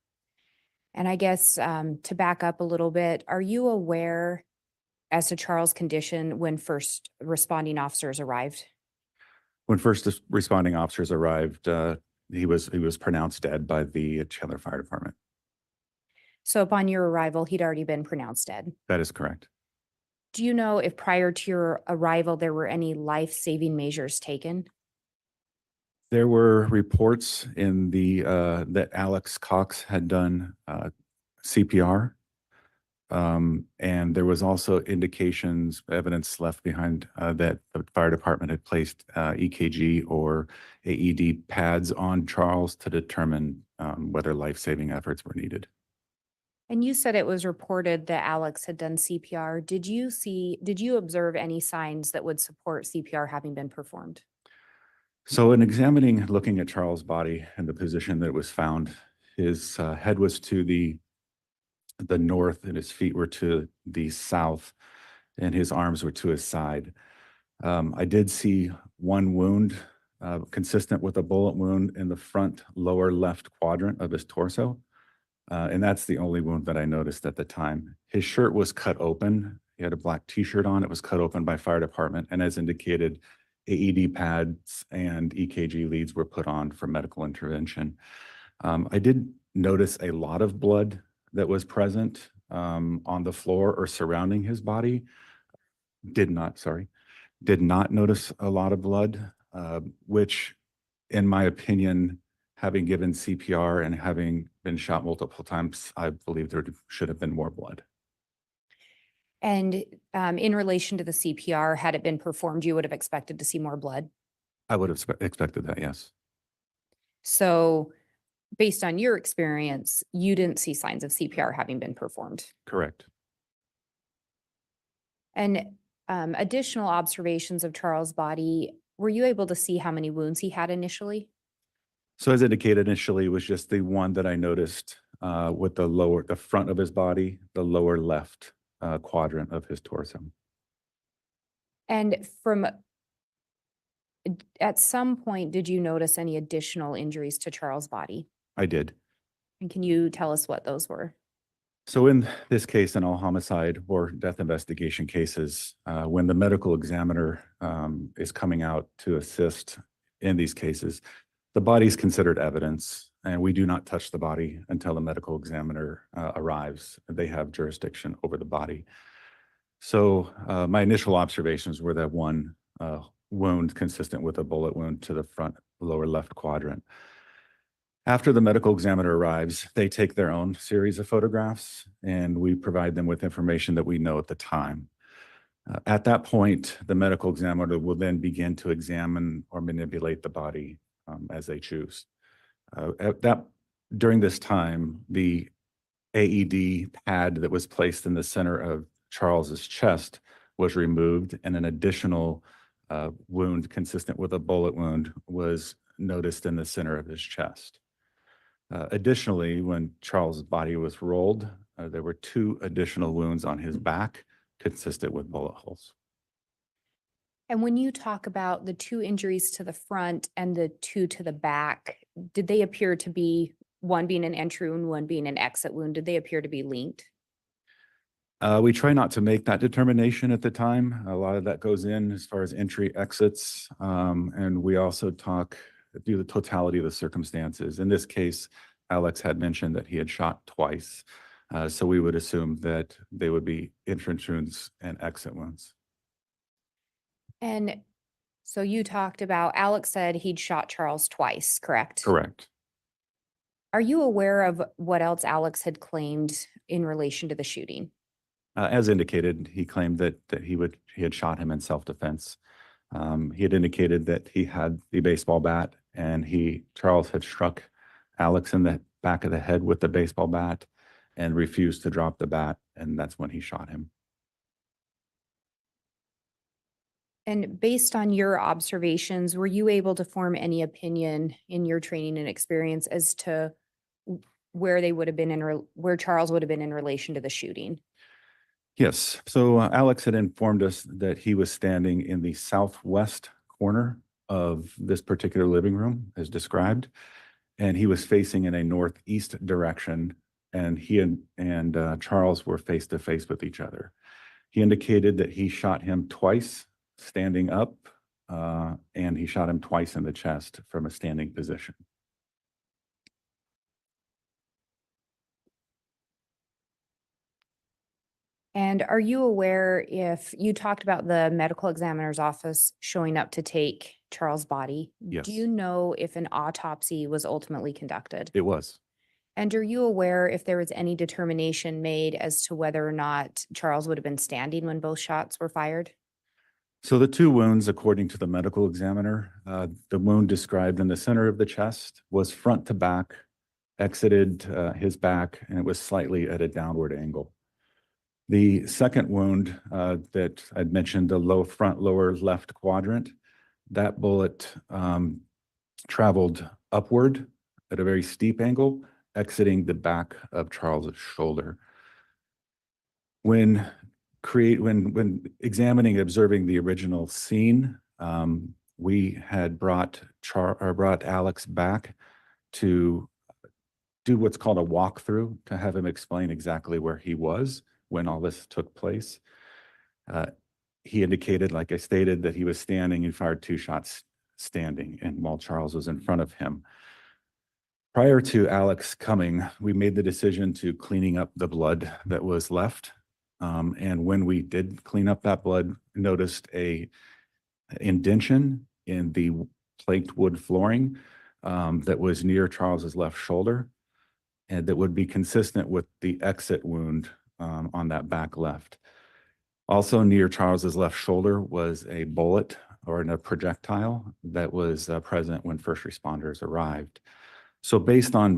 And I guess to back up a little bit, are you aware as to Charles' condition when first responding officers arrived? When first responding officers arrived, he was pronounced dead by the Chandler Fire Department. So upon your arrival, he'd already been pronounced dead. That is correct. Do you know if prior to your arrival, there were any life-saving measures taken? There were reports in that Alex Cox had done CPR. And there was also indications, evidence left behind that the fire department had placed EKG or AED pads on Charles to determine whether life-saving efforts were needed. And you said it was reported that Alex had done CPR. Did you observe any signs that would support CPR having been performed? So in looking at Charles' body and the position that it was found, his head was to the north and his feet were to the south and his arms were to his side. I did see one wound consistent with a bullet wound in the front lower left quadrant of his torso. And that's the only wound that I noticed at the time. His shirt was cut open. He had a black t-shirt on. It was cut open by fire department. And as indicated, AED pads and EKG leads were put on for medical intervention. I did notice a lot of blood that was present on the floor or surrounding his body. Did not notice a lot of blood, which in my opinion, having given CPR and having been shot multiple times, I believe there should have been more blood. And in relation to the CPR, had it been performed, you would have expected to see more blood? I would have expected that, yes. So based on your experience, you didn't see signs of CPR having been performed? Correct. And additional observations of Charles' body, were you able to see how many wounds he had initially? So as indicated initially, it was just the one that I noticed with the front of his body, the lower left quadrant of his torso. And at some point, did you notice any additional injuries to Charles' body? I did. And can you tell us what those were? So in this case, in all homicide or death investigation cases, when the medical examiner is coming out to assist in these cases, the body is considered evidence, and we do not touch the body until the medical examiner arrives. They have jurisdiction over the body. So my initial observations were that one wound consistent with a bullet wound to the front lower left quadrant. After the medical examiner arrives, they take their own series of photographs, and we provide them with information that we know at the time. At that point, the medical examiner will then begin to examine or manipulate the body as they choose. During this time, the AED pad that was placed in the center of Charles's chest was removed, and an additional wound consistent with a bullet wound was noticed in the center of his chest. Additionally, when Charles's body was rolled, there were two additional wounds on his back consistent with bullet holes. And when you talk about the two injuries to the front and the two to the back, did they appear to be, one being an entry wound, one being an exit wound, did they appear to be linked? We try not to make that determination at the time. A lot of that goes in as far as entry, exits, and we also do the totality of the circumstances. In this case, Alex had mentioned that he had shot twice, so we would assume that they would be entrance wounds and exit wounds. And so you talked about, Alex said he'd shot Charles twice, correct? Correct. Are you aware of what else Alex had claimed in relation to the shooting? As indicated, he claimed that he had shot him in self-defense. He had indicated that he had the baseball bat and Charles had struck Alex in the back of the head with the baseball bat and refused to drop the bat, and that's when he shot him. And based on your observations, were you able to form any opinion in your training and experience as to where they would have been where Charles would have been in relation to the shooting? Yes, so Alex had informed us that he was standing in the southwest corner of this particular living room as described, and he was facing in a northeast direction, and he and Charles were face to face with each other. He indicated that he shot him twice standing up, and he shot him twice in the chest from a standing position. And are you aware if you talked about the medical examiner's office showing up to take Charles' body? Yes. Do you know if an autopsy was ultimately conducted? It was. And are you aware if there was any determination made as to whether or not Charles would have been standing when both shots were fired? So the two wounds, according to the medical examiner, the wound described in the center of the chest was front to back, exited his back, and it was slightly at a downward angle. The second wound that I'd mentioned, the lower left quadrant, that bullet traveled upward at a very steep angle, exiting the back of Charles's shoulder. When examining, observing the original scene, we had brought Alex back to do what's called a walkthrough to have him explain exactly where he was when all this took place. He indicated, like I stated, that he was standing and fired 2 shots standing, and while Charles was in front of him. Prior to Alex coming, we made the decision to cleaning up the blood that was left. And when we did clean up that blood, noticed a indention in the planked wood flooring that was near Charles's left shoulder, and that would be consistent with the exit wound on that back left. Also near Charles's left shoulder was a bullet or a projectile that was present when first responders arrived. So based on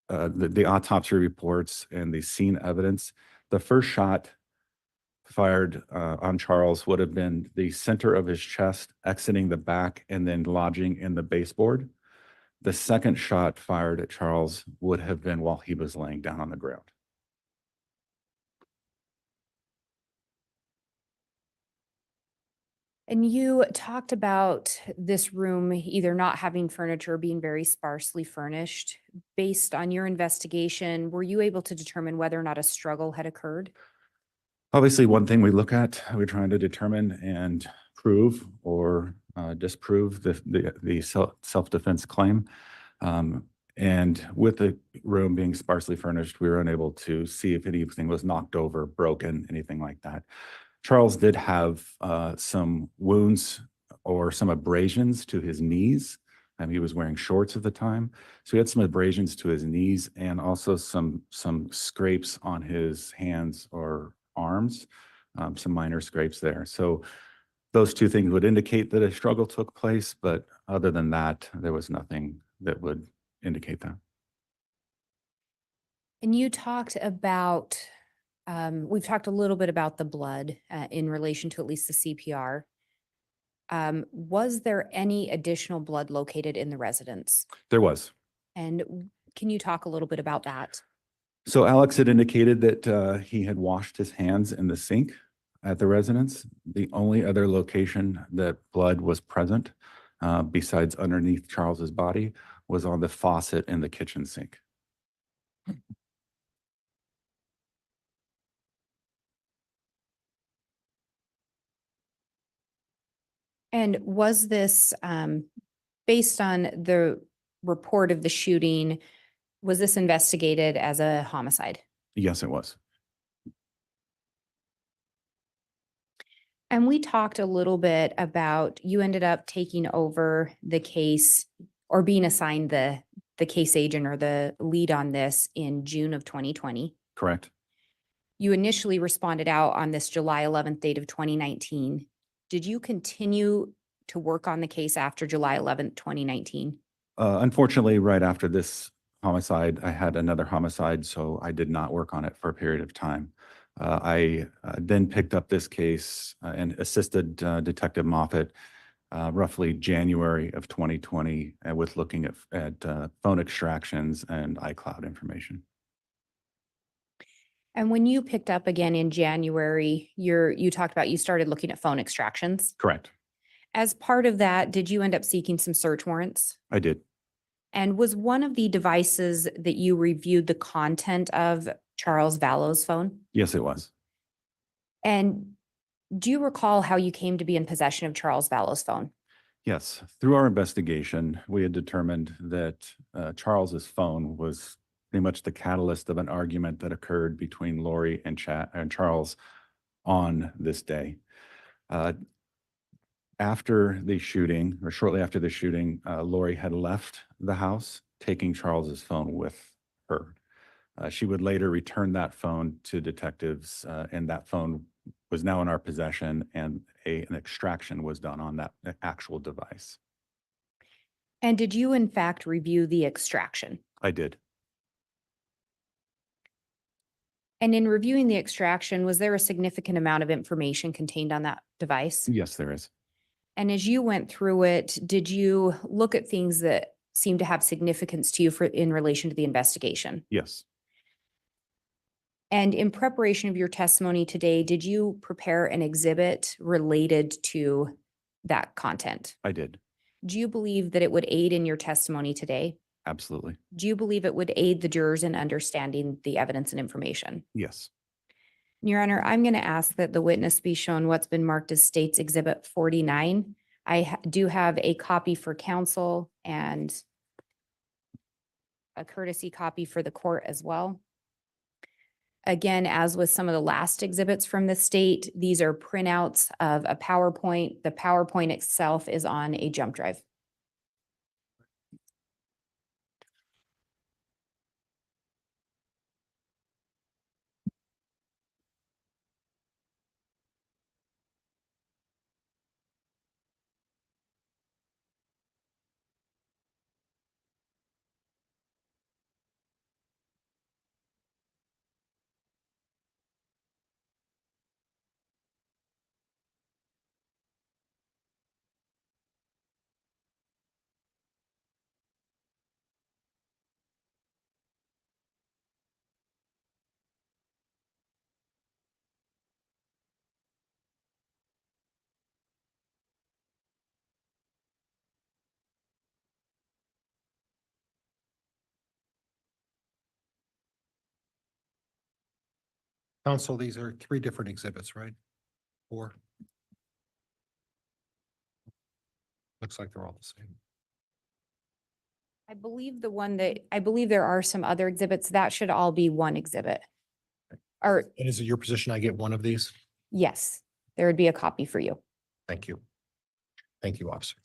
the autopsy reports and the scene evidence, the first shot fired on Charles would have been the center of his chest, exiting the back and then lodging in the baseboard. The second shot fired at Charles would have been while he was laying down on the ground. And you talked about this room either not having furniture or being very sparsely furnished. Based on your investigation, were you able to determine whether or not a struggle had occurred? Obviously, one thing we look at, we're trying to determine and prove or disprove the self-defense claim. And with the room being sparsely furnished, we were unable to see if anything was knocked over, broken, anything like that. Charles did have some wounds or some abrasions to his knees. He was wearing shorts at the time. So he had some abrasions to his knees and also some scrapes on his hands or arms, some minor scrapes there. So those two things would indicate that a struggle took place, but other than that, there was nothing that would indicate that. And you talked about, we've talked a little bit about the blood in relation to at least the CPR. Was there any additional blood located in the residence? There was. And can you talk a little bit about that? So Alex had indicated that he had washed his hands in the sink at the residence. The only other location that blood was present, besides underneath Charles's body, was on the faucet in the kitchen sink. And was this, based on the report of the shooting, was this investigated as a homicide? Yes, it was. And we talked a little bit about, you ended up taking over the case or being assigned the case agent or the lead on this in June of 2020. Correct. You initially responded out on this July 11th date of 2019. Did you continue to work on the case after July 11th, 2019? Unfortunately, right after this homicide, I had another homicide, so I did not work on it for a period of time. I then picked up this case and assisted Detective Moffett roughly January of 2020 with looking at phone extractions and iCloud information. And when you picked up again in January, you talked about you started looking at phone extractions. Correct. As part of that, did you end up seeking some search warrants? I did. And was one of the devices that you reviewed the content of Charles Vallow's phone? Yes, it was. And do you recall how you came to be in possession of Charles Vallow's phone? Yes. Through our investigation, we had determined that Charles's phone was pretty much the catalyst of an argument that occurred between Lori and Charles on this day. After the shooting, or shortly after the shooting, Lori had left the house, taking Charles's phone with her. She would later return that phone to detectives, and that phone was now in our possession, and an extraction was done on that actual device. And did you in fact review the extraction? I did. And in reviewing the extraction, was there a significant amount of information contained on that device? Yes, there is. And as you went through it, did you look at things that seemed to have significance to you in relation to the investigation? Yes, And in preparation of your testimony today, did you prepare an exhibit related to that content? I did. Do you believe that it would aid in your testimony today? Absolutely. Do you believe it would aid the jurors in understanding the evidence and information? Yes. Your Honor, I'm going to ask that the witness be shown what's been marked as State's Exhibit 49. I do have a copy for counsel and a courtesy copy for the court as well. Again, as with some of the last exhibits from the state, these are printouts of a PowerPoint. The PowerPoint itself is on a jump drive. Counsel, these are three different exhibits, right? Four? Looks like they're all the same. I believe there are some other exhibits. That should all be one exhibit. Or, And is it your position I get one of these? yes, there would be a copy for you. Thank you. Thank you, officer.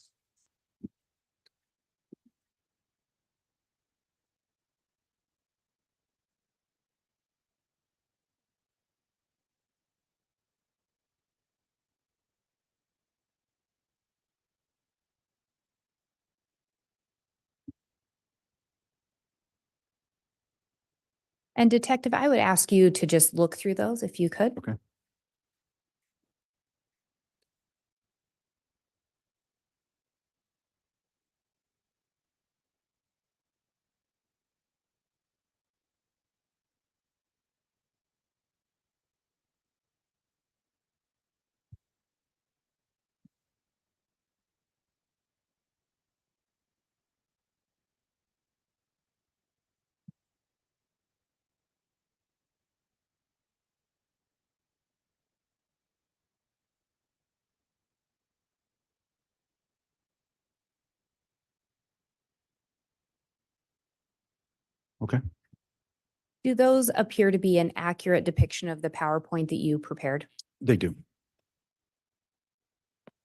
And Detective, I would ask you to just look through those if you could. Okay. Okay. Do those appear to be an accurate depiction of the PowerPoint that you prepared? They do.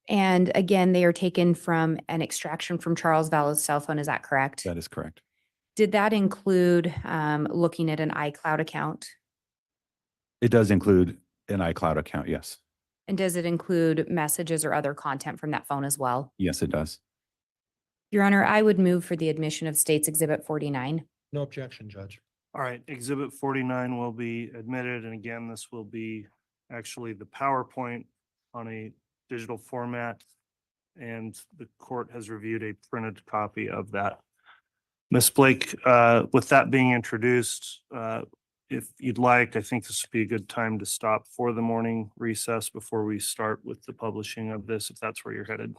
And again, they are taken from an extraction from Charles Vallow's cell phone. Is that correct? That is correct. Did that include looking at an iCloud account? It does include an iCloud account, yes. And does it include messages or other content from that phone as well? Yes, it does. Your Honor, I would move for the admission of State's Exhibit 49. No objection, Judge. All right, Exhibit 49 will be admitted, and again, this will be actually the PowerPoint on a digital format, and the court has reviewed a printed copy of that. Ms. Blake, with that being introduced, if you'd like, I think this would be a good time to stop for the morning recess before we start with the publishing of this, if that's where you're headed.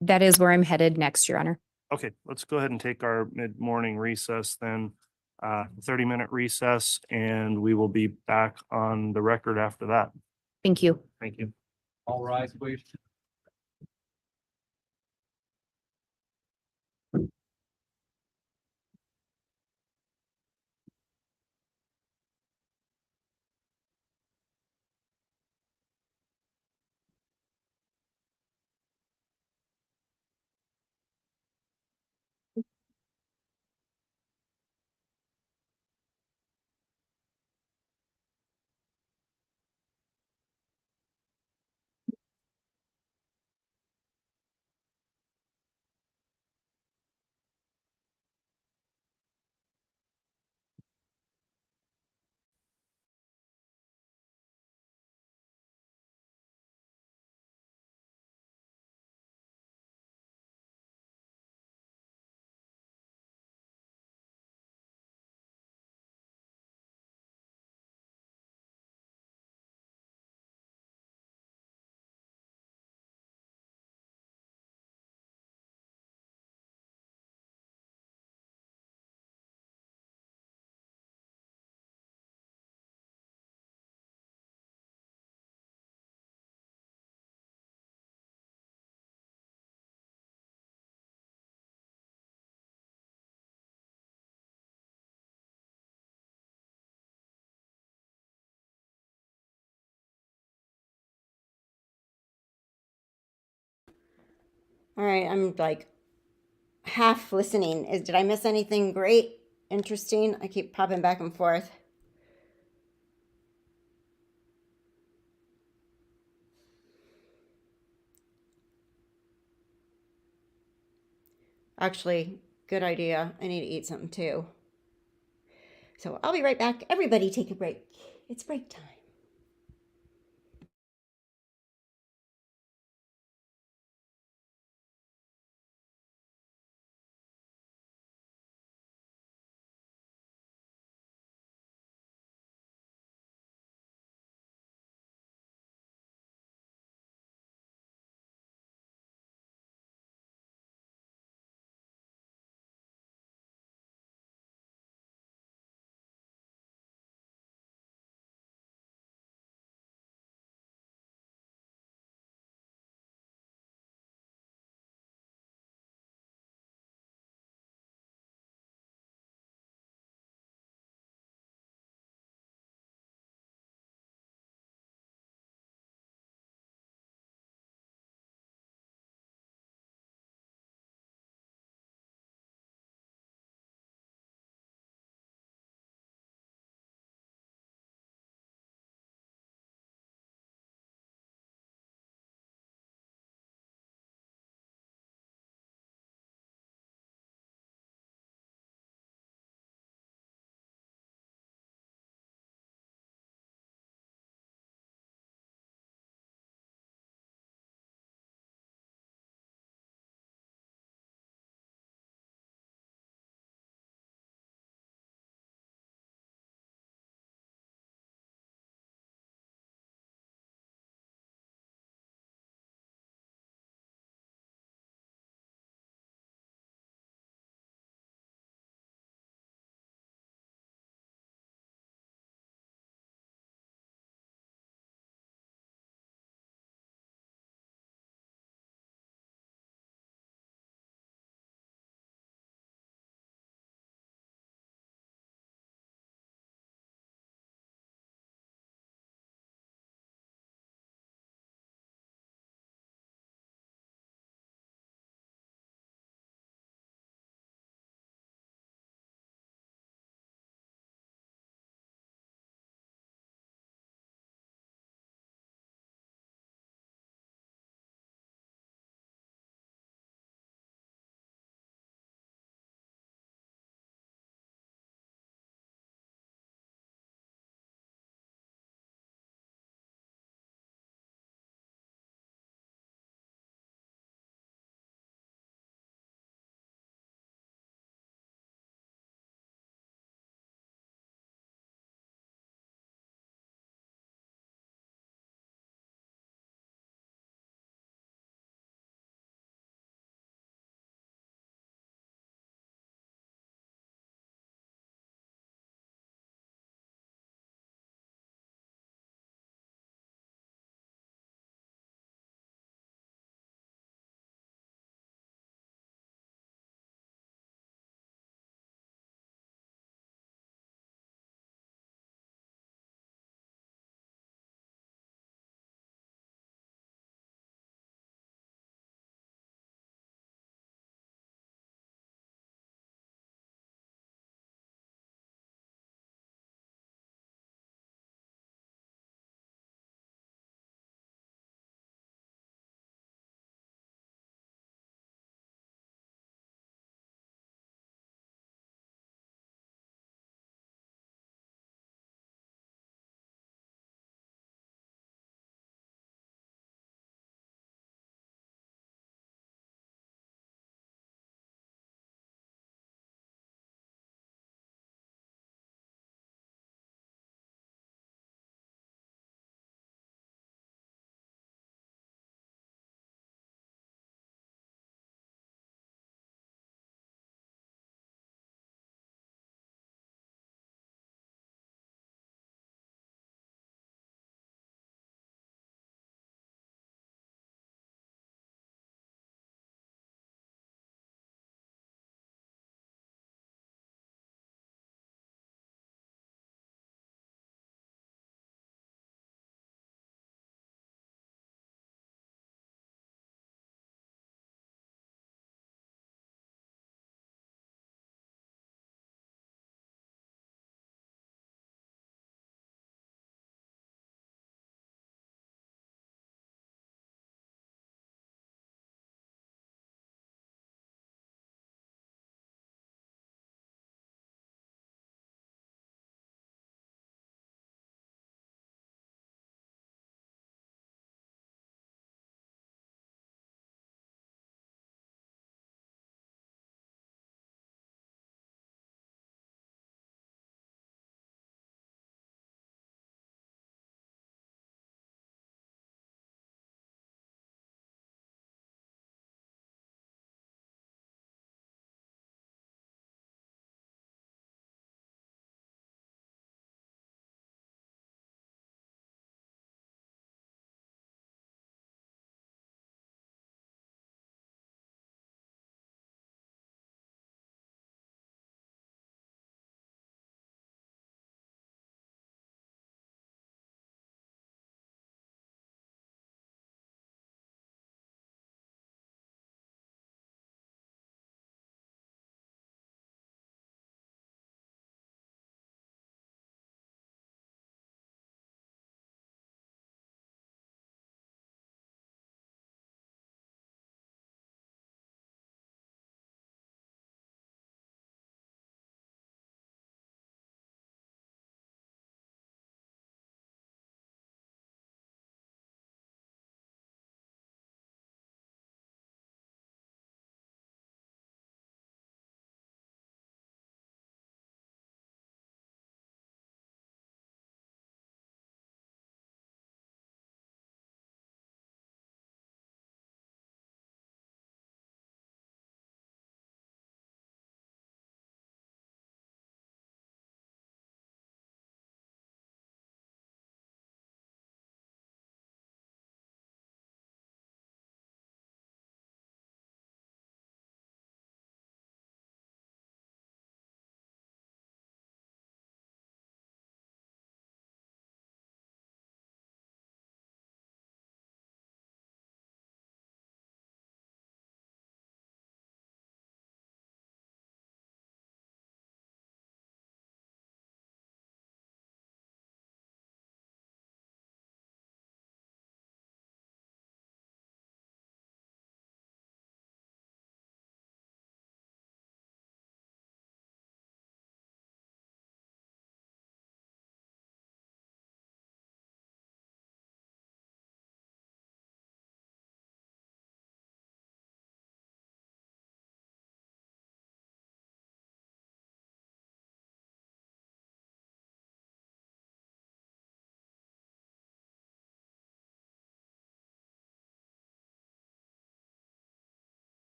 That is where I'm headed next, Your Honor. Okay, let's go ahead and take our mid-morning recess then, 30-minute recess, and we will be back on the record after that. Thank you. Thank you. All rise, please. All right, I'm like half listening. Did I miss anything great, interesting? I keep popping back and forth. Actually, good idea. I need to eat something too. So I'll be right back. Everybody take a break. It's break time.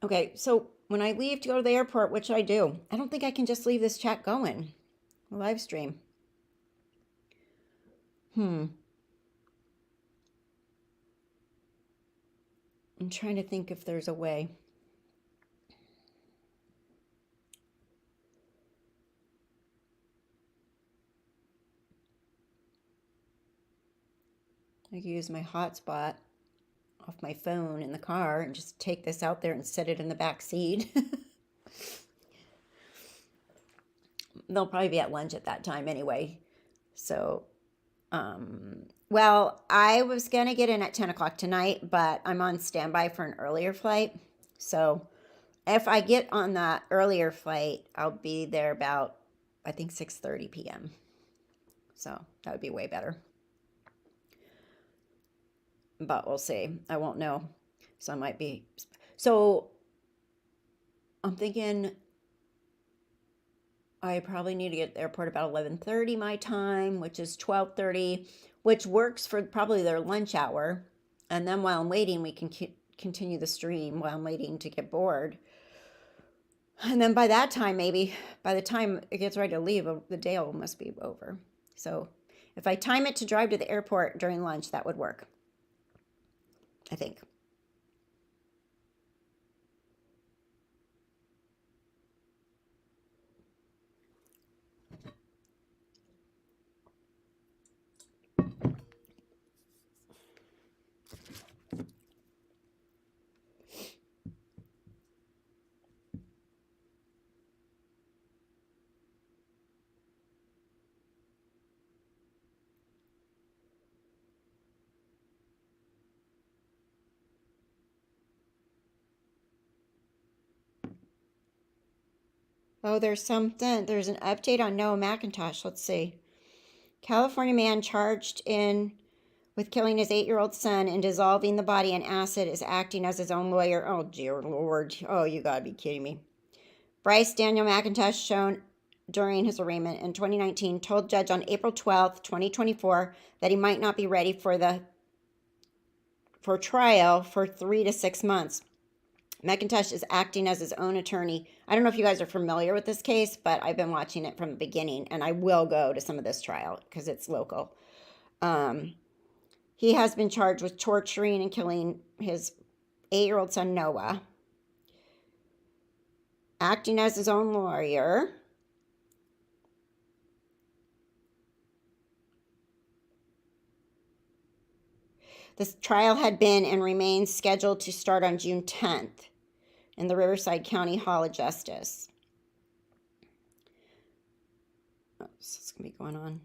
Okay, so when I leave to go to the airport, what should I do? I don't think I can just leave this chat going. Live stream. I'm trying to think if there's a way. I could use my hotspot off my phone in the car and just take this out there and set it in the back seat. They'll probably be at lunch at that time anyway. So, well, I was going to get in at 10 o'clock tonight, but I'm on standby for an earlier flight. So if I get on that earlier flight, I'll be there about, I think, 6:30 p.m. So that would be way better. But we'll see. I won't know. So I might be. So I'm thinking I probably need to get to the airport about 11:30 my time, which is 12:30, which works for probably their lunch hour. And then while I'm waiting, we can continue the stream while I'm waiting to get bored. And then by that time, maybe by the time it gets ready to leave, the day must be over. So if I time it to drive to the airport during lunch, that would work, I think. Oh, there's something. There's an update on Noah McIntosh. Let's see. California man charged with killing his 8-year-old son and dissolving the body in acid is acting as his own lawyer. Oh, dear Lord. Oh, you gotta be kidding me. Bryce Daniel McIntosh, shown during his arraignment in 2019, told judge on April 12th, 2024, that he might not be ready for trial for 3 to 6 months. McIntosh is acting as his own attorney. I don't know if you guys are familiar with this case, but I've been watching it from the beginning, and I will go to some of this trial because it's local. He has been charged with torturing and killing his 8-year-old son, Noah, acting as his own lawyer, this trial had been and remains scheduled to start on June 10th. In the Riverside County Hall of Justice. Oh, so it's going to be going on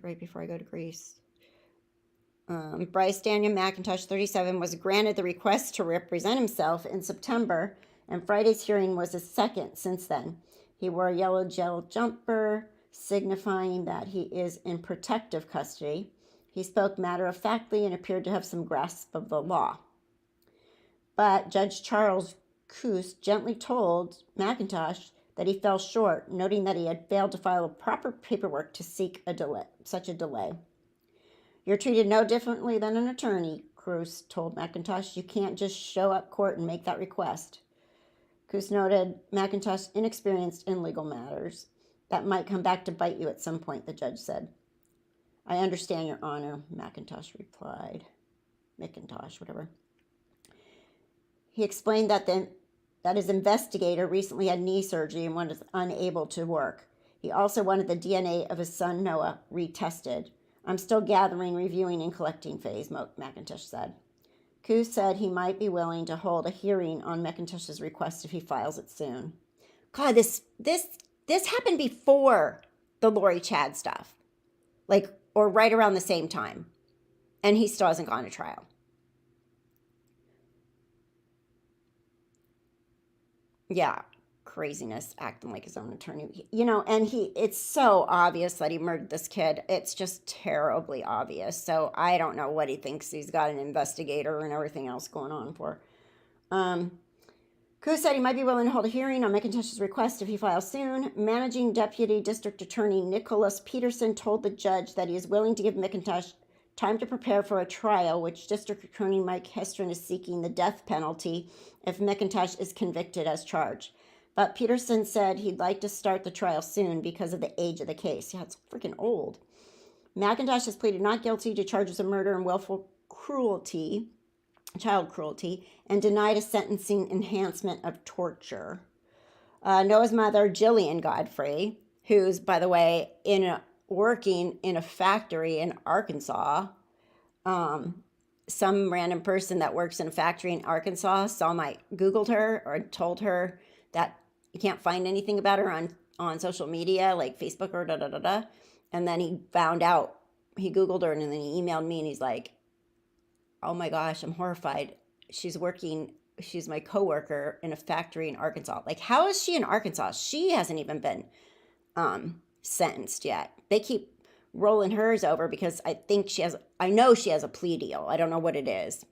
right before I go to Greece. Bryce Daniel McIntosh, 37, was granted the request to represent himself in September, and Friday's hearing was his second since then. He wore a yellow gel jumper, signifying that he is in protective custody. He spoke matter-of-factly and appeared to have some grasp of the law. But Judge Charles Coos gently told McIntosh that he fell short, noting that he had failed to file proper paperwork to seek such a delay. You're treated no differently than an attorney, Coos told McIntosh. You can't just show up court and make that request. Coos noted McIntosh inexperienced in legal matters. That might come back to bite you at some point, the judge said. I understand, Your Honor, McIntosh replied. McIntosh, whatever. He explained that his investigator recently had knee surgery and was unable to work. He also wanted the DNA of his son Noah retested. I'm still gathering, reviewing, and collecting phase, McIntosh said. Coos said he might be willing to hold a hearing on McIntosh's request if he files it soon. God, this happened before the Lori Chad stuff, or right around the same time, and he still hasn't gone to trial. Yeah, craziness, acting like his own attorney. And it's so obvious that he murdered this kid. It's just terribly obvious. So I don't know what he thinks he's got an investigator and everything else going on for. Coos said he might be willing to hold a hearing on McIntosh's request if he files soon. Managing Deputy District Attorney Nicholas Peterson told the judge that he is willing to give McIntosh Time to prepare for a trial, which District Attorney Mike Hestron is seeking the death penalty if McIntosh is convicted as charged. But Peterson said he'd like to start the trial soon because of the age of the case. Yeah, it's freaking old. McIntosh has pleaded not guilty to charges of murder and willful cruelty, child cruelty, and denied a sentencing enhancement of torture. Noah's mother, Jillian Godfrey, who's, by the way, working in a factory in Arkansas. Some random person that works in a factory in Arkansas Googled her or told her that you can't find anything about her on social media like Facebook or da-da-da-da. And then he found out, he Googled her and then he emailed me and he's like, oh my gosh, I'm horrified. She's my coworker in a factory in Arkansas. Like, how is she in Arkansas? She hasn't even been sentenced yet. They keep rolling hers over because I know she has a plea deal. I don't know what it is.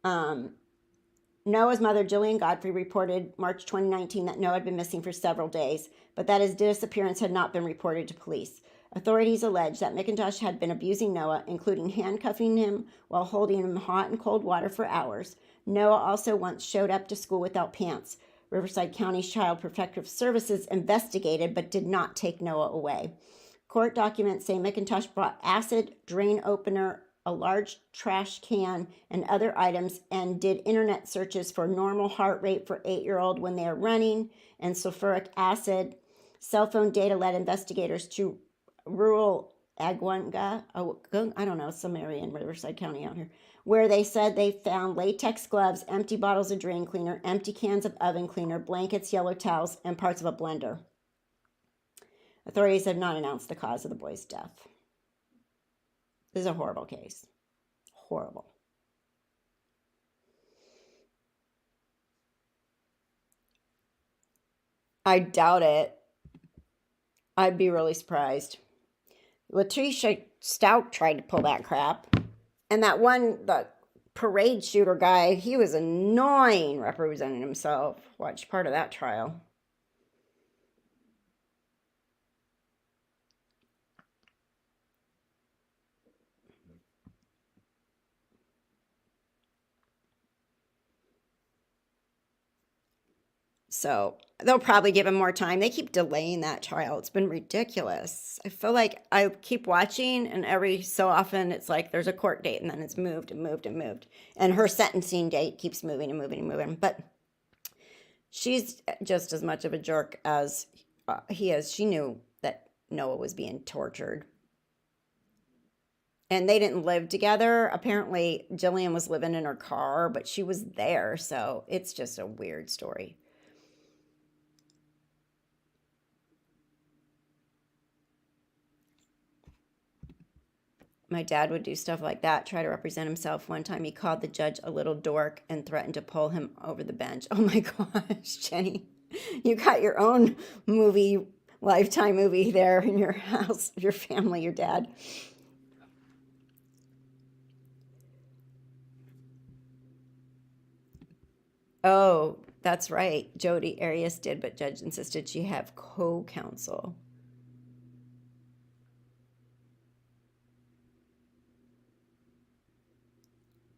Noah's mother, Jillian Godfrey, reported March 2019 that Noah had been missing for several days, but that his disappearance had not been reported to police. Authorities allege that McIntosh had been abusing Noah, including handcuffing him while holding him in hot and cold water for hours. Noah also once showed up to school without pants. Riverside County's Child Protective Services investigated but did not take Noah away. Court documents say McIntosh brought acid, drain opener, a large trash can, and other items and did internet searches for normal heart rate for 8-year-old when they are running and sulfuric acid. Cell phone data led investigators to rural Aguanga, I don't know, some area in Riverside County out here, where they said they found latex gloves, empty bottles of drain cleaner, empty cans of oven cleaner, blankets, yellow towels, and parts of a blender. Authorities have not announced the cause of the boy's death. This is a horrible case. Horrible. I doubt it. I'd be really surprised. Latricia Stout tried to pull that crap. And the parade shooter guy, he was annoying representing himself. Watch part of that trial. So they'll probably give him more time. They keep delaying that trial. It's been ridiculous. I feel like I keep watching and every so often it's like there's a court date and then it's moved and moved and moved. And her sentencing date keeps moving and moving and moving. But she's just as much of a jerk as he is. She knew that Noah was being tortured. And they didn't live together. Apparently, Jillian was living in her car, but she was there. So it's just a weird story. My dad would do stuff like that, try to represent himself. One time he called the judge a little dork and threatened to pull him over the bench. Oh my gosh, Jenny, you got your own movie, Lifetime movie there in your house, your family, your dad. Oh, that's right. Jodi Arias did, but judge insisted she have co-counsel.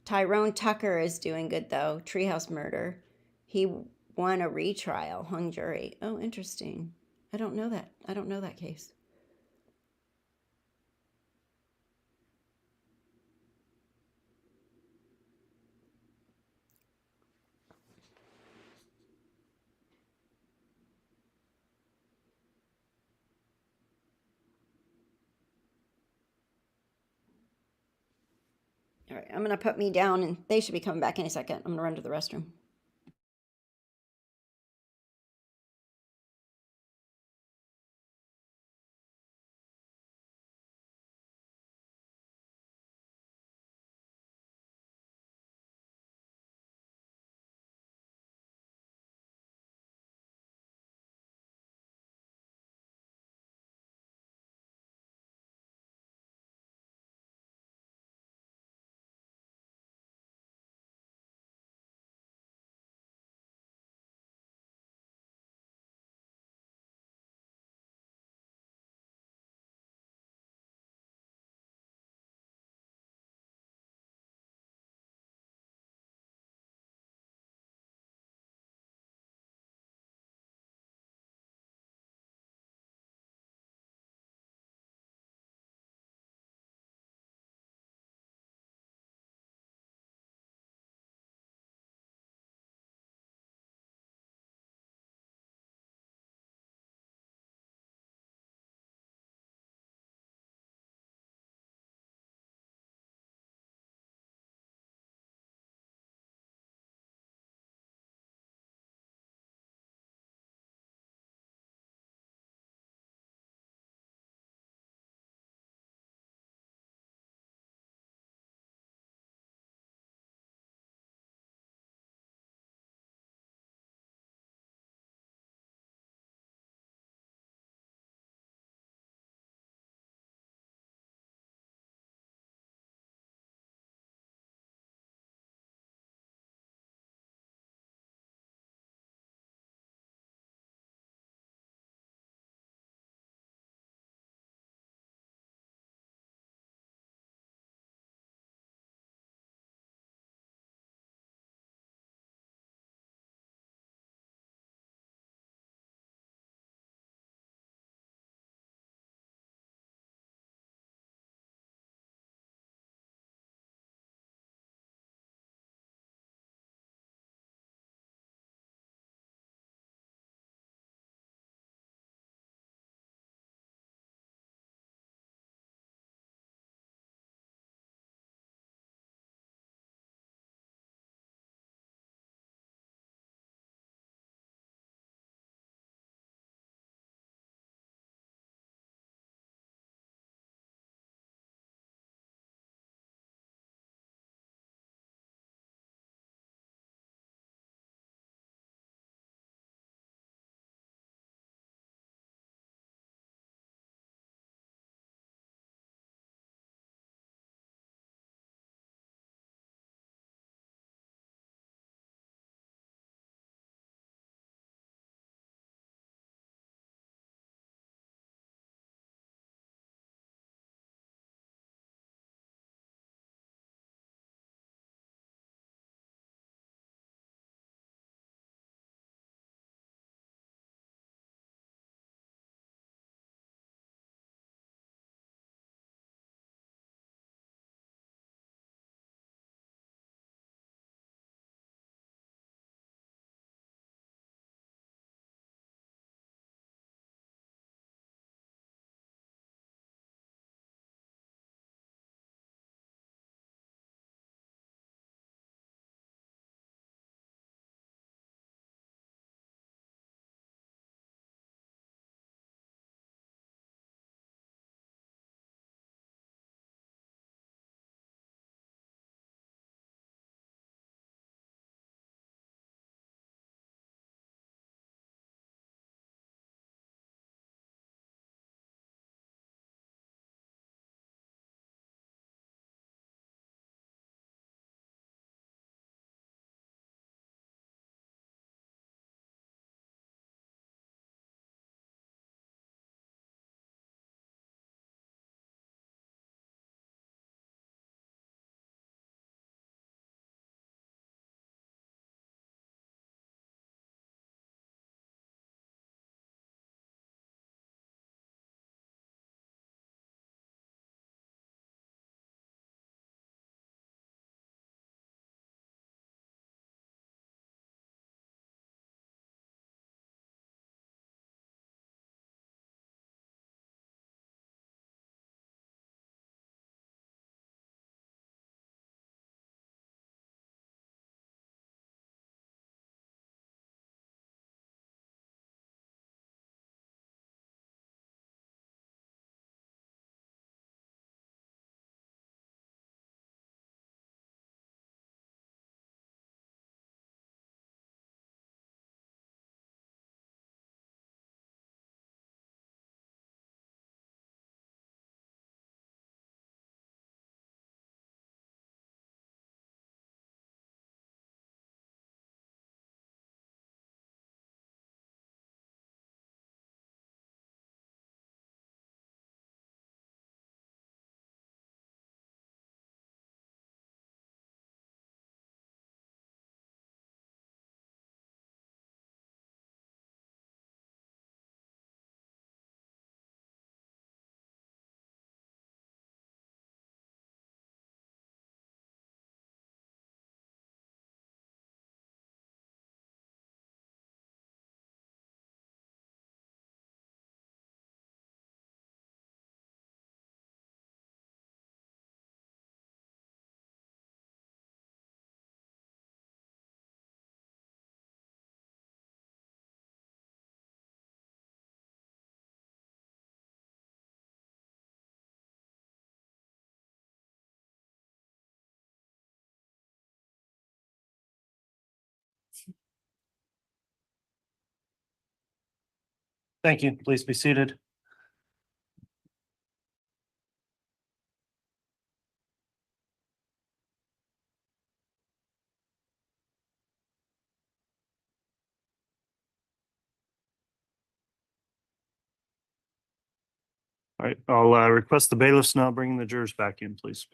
Tyrone Tucker is doing good, though. Treehouse murder. He won a retrial, hung jury. Oh, interesting. I don't know that. I don't know that case. All right, I'm going to put me down, and they should be coming back any second. I'm going to run to the restroom. Thank you. Please be seated. All right, I'll request the bailiffs now bring the jurors back in, please.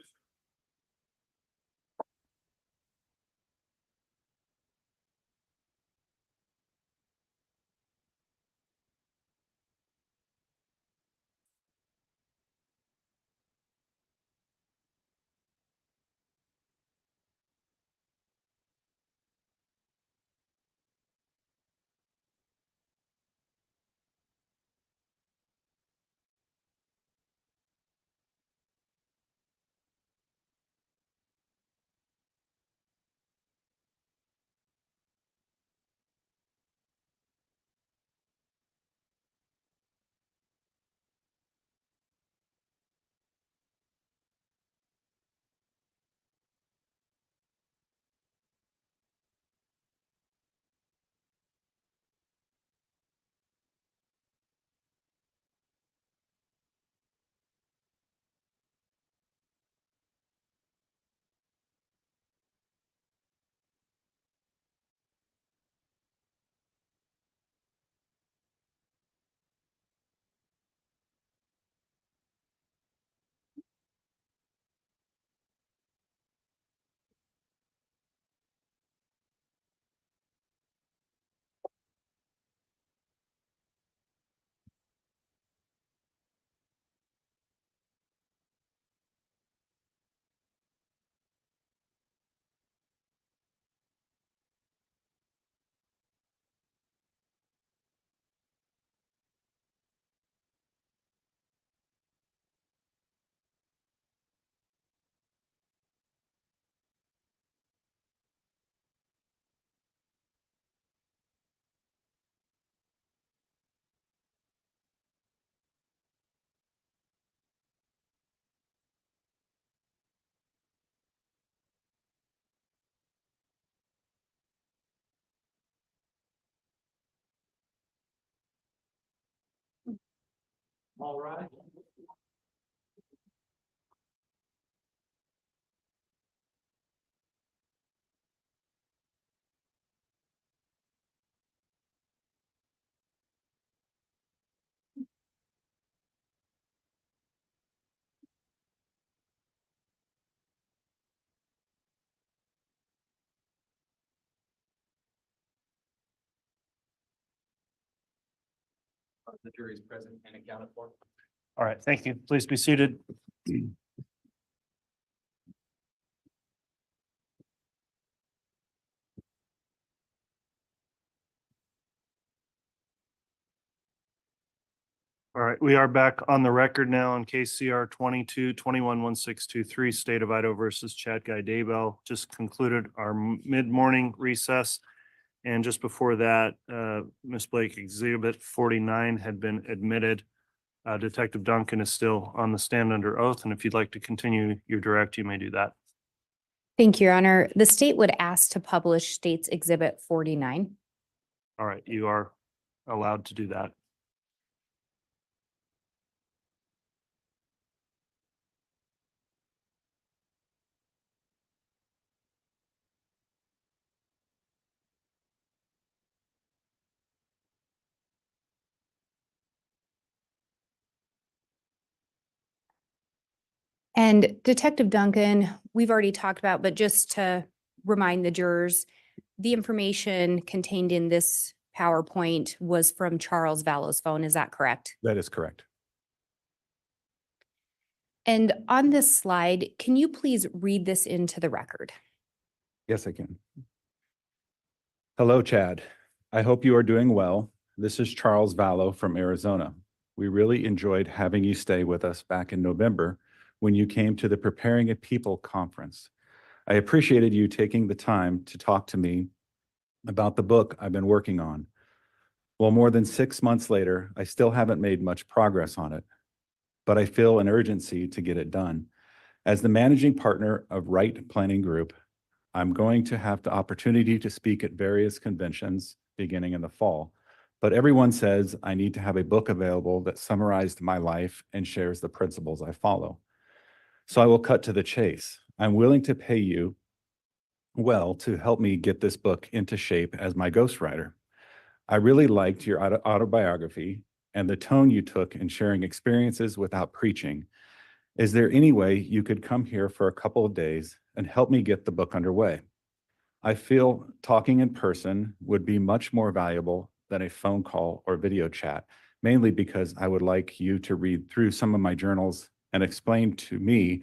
All right. The jury is present and accounted for. All right, thank you. Please be seated. All right, we are back on the record now on KCR 22-21-1623, State of Idaho versus Chad Daybell. Just concluded our mid-morning recess. And just before that, Ms. Blake, Exhibit 49 had been admitted. Detective Duncan is still on the stand under oath, and if you'd like to continue your direct, you may do that. Thank you, Your Honor. The state would ask to publish State's Exhibit 49. All right, you are allowed to do that. And Detective Duncan, we've already talked about, but just to remind the jurors, the information contained in this PowerPoint was from Charles Vallow's phone. Is that correct? That is correct. And on this slide, can you please read this into the record? Yes, I can. Hello, Chad. I hope you are doing well. This is Charles Vallow from Arizona. We really enjoyed having you stay with us back in November when you came to the Preparing a People conference. I appreciated you taking the time to talk to me about the book I've been working on. Well, more than 6 months later, I still haven't made much progress on it, but I feel an urgency to get it done. As the managing partner of Right Planning Group, I'm going to have the opportunity to speak at various conventions beginning in the fall, But everyone says I need to have a book available that summarized my life and shares the principles I follow. So I will cut to the chase. I'm willing to pay you well to help me get this book into shape as my ghostwriter. I really liked your autobiography and the tone you took in sharing experiences without preaching. Is there any way you could come here for a couple of days and help me get the book underway? I feel talking in person would be much more valuable than a phone call or video chat, mainly because I would like you to read through some of my journals and explain to me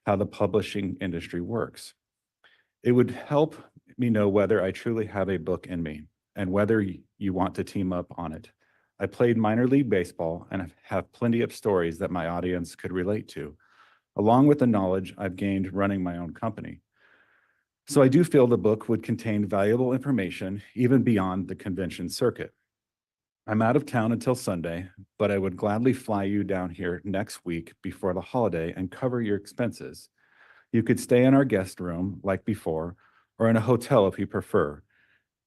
how the publishing industry works. It would help me know whether I truly have a book in me and whether you want to team up on it. I played minor league baseball and have plenty of stories that my audience could relate to, along with the knowledge I've gained running my own company. So I do feel the book would contain valuable information even beyond the convention circuit. I'm out of town until Sunday, but I would gladly fly you down here next week before the holiday and cover your expenses. You could stay in our guest room like before, or in a hotel if you prefer.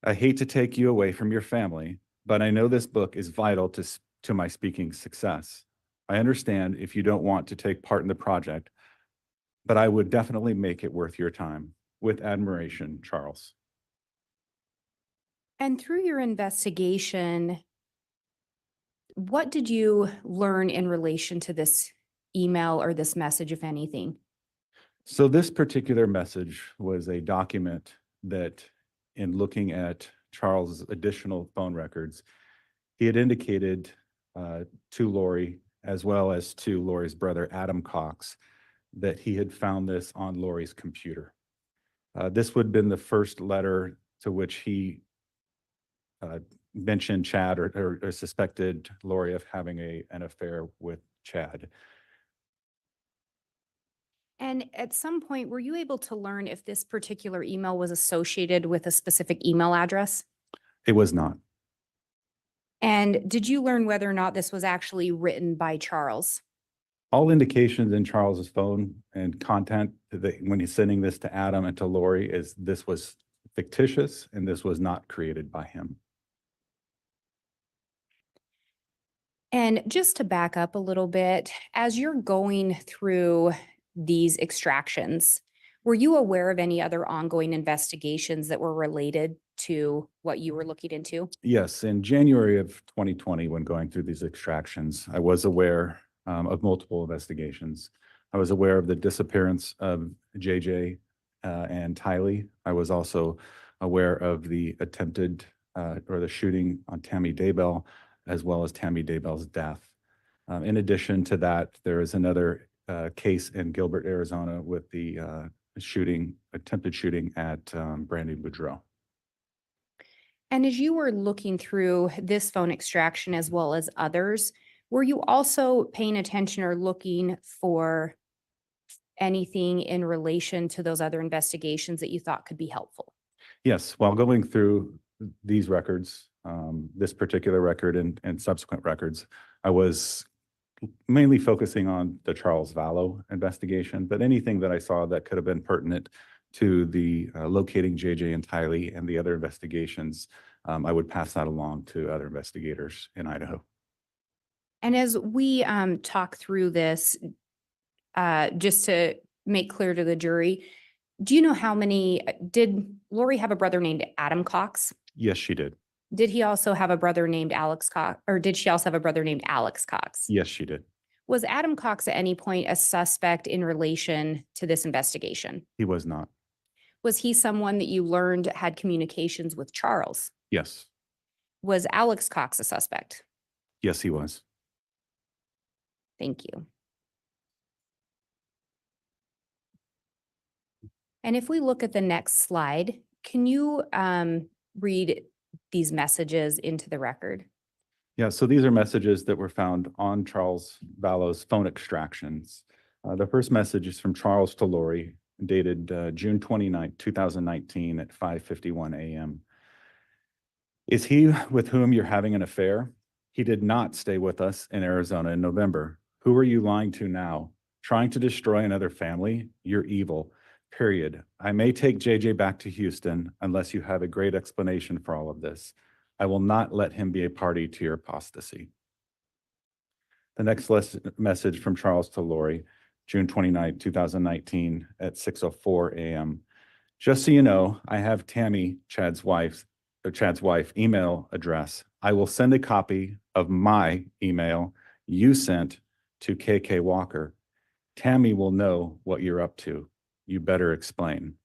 I hate to take you away from your family, but I know this book is vital to my speaking success. I understand if you don't want to take part in the project, but I would definitely make it worth your time. With admiration, Charles. And through your investigation, what did you learn in relation to this email or this message, if anything? So this particular message was a document that, in looking at Charles' additional phone records, he had indicated to Lori, as well as to Lori's brother, Adam Cox, that he had found this on Lori's computer. This would have been the first letter to which he mentioned Chad or suspected Lori of having an affair with Chad. And at some point, were you able to learn if this particular email was associated with a specific email address? It was not. And did you learn whether or not this was actually written by Charles? All indications in Charles's phone and content that when he's sending this to Adam and to Lori is this was fictitious and this was not created by him. And just to back up a little bit, as you're going through these extractions, were you aware of any other ongoing investigations that were related to what you were looking into? Yes, in January of 2020, when going through these extractions, I was aware of multiple investigations. I was aware of the disappearance of JJ and Tylee. I was also aware of the attempted or the shooting on Tammy Daybell, as well as Tammy Daybell's death. In addition to that, there is another case in Gilbert, Arizona with the attempted shooting at Brandy Boudreaux. And as you were looking through this phone extraction as well as others, were you also paying attention or looking for anything in relation to those other investigations that you thought could be helpful? Yes, while going through these records, this particular record and subsequent records, I was mainly focusing on the Charles Vallow investigation, but anything that I saw that could have been pertinent to the locating JJ and Tylee and the other investigations, I would pass that along to other investigators in Idaho. And as we talk through this, just to make clear to the jury, do you know how many, did Lori have a brother named Adam Cox? Yes, she did. Did he also have a brother named Alex Cox, or did she also have a brother named Alex Cox? Yes, she did. Was Adam Cox at any point a suspect in relation to this investigation? He was not. Was he someone that you learned had communications with Charles? Yes. Was Alex Cox a suspect? Yes, he was. Thank you. And if we look at the next slide, can you read these messages into the record? Yeah, so these are messages that were found on Charles Vallow's phone extractions. The first message is from Charles to Lori, dated June 29, 2019 at 5:51 a.m. Is he with whom you're having an affair? He did not stay with us in Arizona in November. Who are you lying to now? Trying to destroy another family? You're evil, period. I may take JJ back to Houston unless you have a great explanation for all of this. I will not let him be a party to your apostasy. The next message from Charles to Lori, June 29, 2019 at 6:04 a.m. Just so you know, I have Tammy, Chad's wife, email address. I will send a copy of my email you sent to KK Walker. Tammy will know what you're up to. You better explain.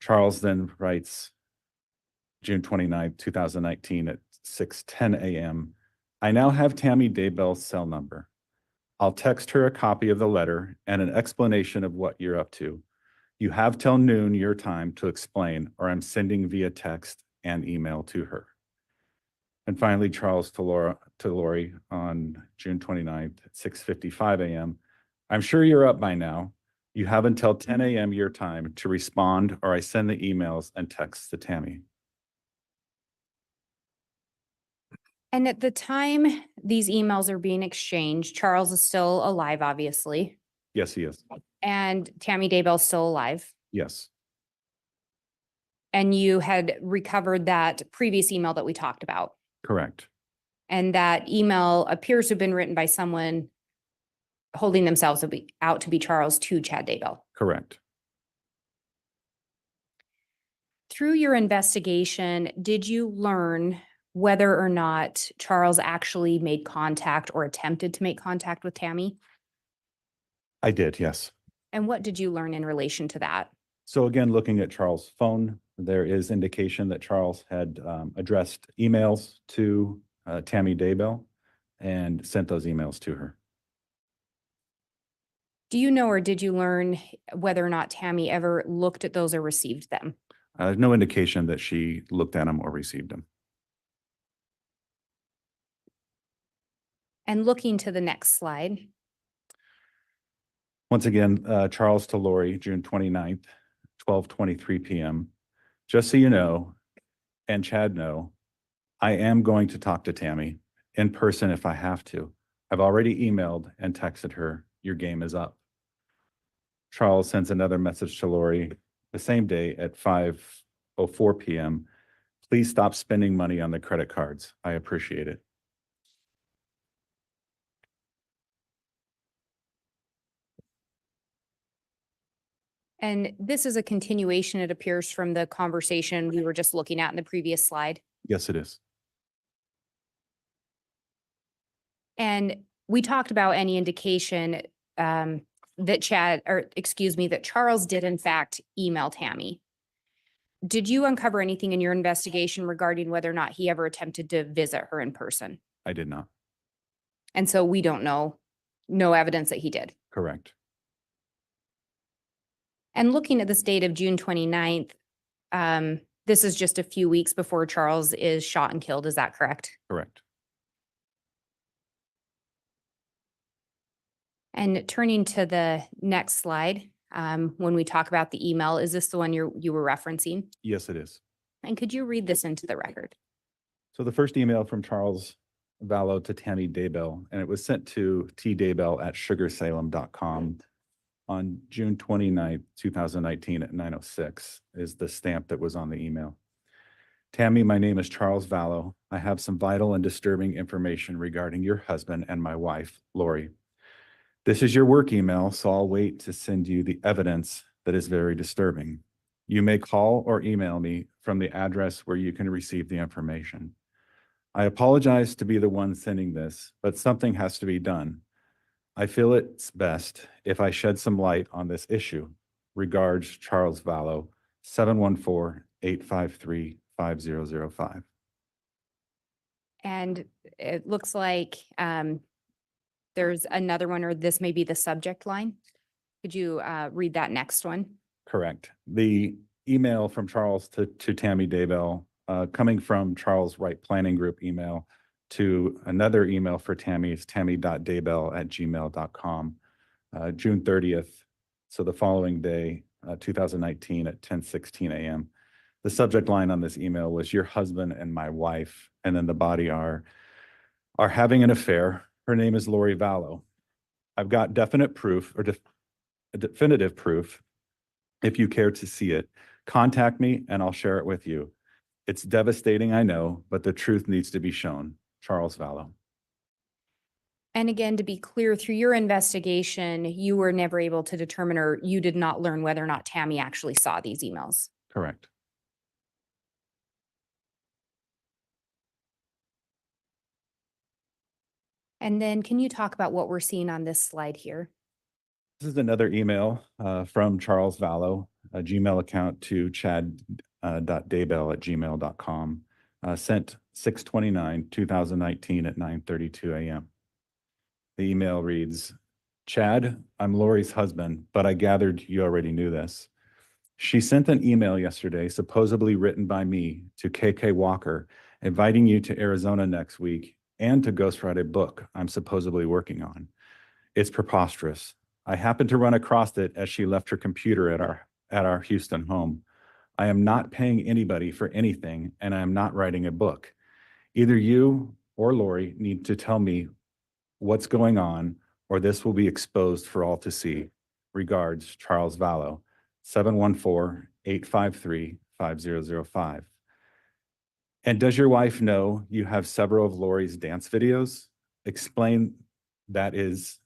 Charles then writes, June 29, 2019 at 6:10 a.m. I now have Tammy Daybell's cell number. I'll text her a copy of the letter and an explanation of what you're up to. You have till noon your time to explain, or I'm sending via text and email to her. And finally, Charles to Lori on June 29th at 6:55 a.m. I'm sure you're up by now. You have until 10 a.m. your time to respond, or I send the emails and texts to Tammy. And at the time these emails are being exchanged, Charles is still alive, obviously, Yes, he is. and Tammy Daybell's still alive. Yes, And you had recovered that previous email that we talked about. correct. And that email appears to have been written by someone holding themselves out to be Charles to Chad Daybell. Correct. Through your investigation, did you learn whether or not Charles actually made contact or attempted to make contact with Tammy? I did, yes. And what did you learn in relation to that? So again, looking at Charles' phone, there is indication that Charles had addressed emails to Tammy Daybell and sent those emails to her. Do you know, or did you learn whether or not Tammy ever looked at those or received them? No indication that she looked at them or received them. And looking to the next slide. Once again, Charles to Lori, June 29th, 12:23 p.m. Just so you know, and Chad know, I am going to talk to Tammy in person if I have to. I've already emailed and texted her, your game is up. Charles sends another message to Lori the same day at 5:04 p.m. Please stop spending money on the credit cards. I appreciate it. And this is a continuation, it appears, from the conversation we were just looking at in the previous slide. Yes, it is. And we talked about any indication that Charles did in fact email Tammy. Did you uncover anything in your investigation regarding whether or not he ever attempted to visit her in person? I did not. And so we don't know, no evidence that he did. Correct. And looking at this date of June 29th, this is just a few weeks before Charles is shot and killed. Is that correct? Correct. And turning to the next slide, when we talk about the email, is this the one you were referencing? Yes, it is. And could you read this into the record? So the first email from Charles Vallow to Tammy Daybell, and it was sent to tdaybell@sugarsalem.com on June 29th, 2019 at 9:06 is the stamp that was on the email. Tammy, my name is Charles Vallow. I have some vital and disturbing information regarding your husband and my wife, Lori. This is your work email, so I'll wait to send you the evidence that is very disturbing. You may call or email me from the address where you can receive the information. I apologize to be the one sending this, but something has to be done. I feel it's best if I shed some light on this issue. Regards, Charles Vallow, 714-853-5005. And it looks like there's another one, or this may be the subject line. Could you read that next one? Correct. The email from Charles to Tammy Daybell, coming from Charles Wright Planning Group email to another email for Tammy is tammy.daybell@gmail.com, June 30th. So the following day, 2019 at 10:16 a.m. The subject line on this email was your husband and my wife, and then the body are having an affair. Her name is Lori Vallow. I've got definite proof or definitive proof. If you care to see it, contact me and I'll share it with you. It's devastating, I know, but the truth needs to be shown. Charles Vallow. And again, to be clear, through your investigation, you were never able to determine, or you did not learn whether or not Tammy actually saw these emails. Correct. And then can you talk about what we're seeing on this slide here? This is another email from Charles Vallow, a Gmail account to chad.daybell@gmail.com, sent 6/29/2019 at 9:32 a.m. The email reads, Chad, I'm Lori's husband, but I gathered you already knew this. She sent an email yesterday, supposedly written by me, to KK Walker, inviting you to Arizona next week and to ghostwrite a book I'm supposedly working on. It's preposterous. I happened to run across it as she left her computer at our Houston home. I am not paying anybody for anything, and I am not writing a book. Either you or Lori need to tell me what's going on, or this will be exposed for all to see. Regards, Charles Vallow, 714-853-5005. And does your wife know you have several of Lori's dance videos? Explain how that is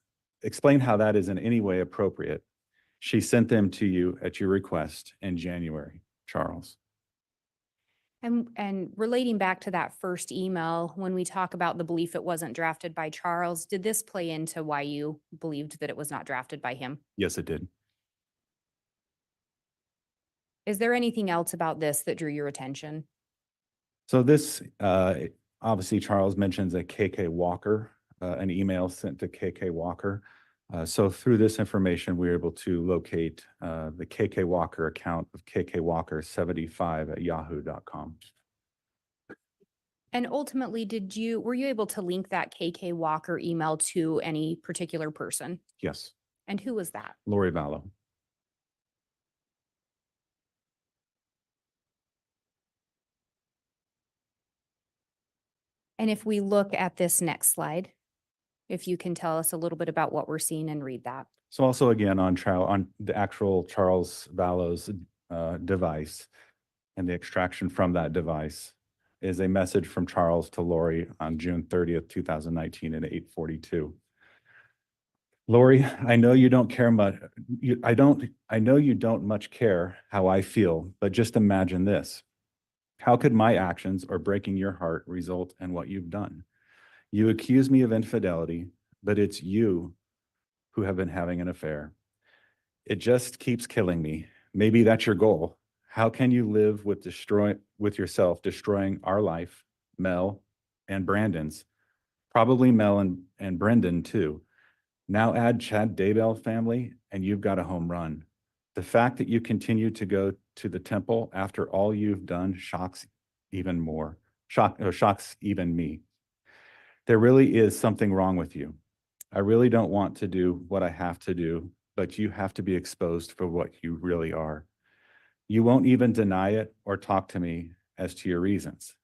in any way appropriate. She sent them to you at your request in January, Charles. And relating back to that first email, when we talk about the belief it wasn't drafted by Charles, did this play into why you believed that it was not drafted by him? Yes, it did. Is there anything else about this that drew your attention? So this, obviously Charles mentions a KK Walker, an email sent to KK Walker. So through this information, we were able to locate the KK Walker account of KK Walker 75 at yahoo.com. And ultimately, were you able to link that KK Walker email to any particular person? Yes, And who was that? Lori Vallow. And if we look at this next slide, if you can tell us a little bit about what we're seeing and read that. So also again on trial on the actual Charles Vallow's device and the extraction from that device is a message from Charles to Lori on June 30th, 2019 at 8:42. Lori, I know you don't care much. I know you don't much care how I feel, but just imagine this. How could my actions or breaking your heart result in what you've done? You accuse me of infidelity, but it's you who have been having an affair. It just keeps killing me. Maybe that's your goal. How can you live with yourself destroying our life, Mel and Brandon's, probably Mel and Brendan too. Now add Chad Daybell family and you've got a home run. The fact that you continue to go to the temple after all you've done shocks even me. There really is something wrong with you. I really don't want to do what I have to do, but you have to be exposed for what you really are. You won't even deny it or talk to me as to your reasons.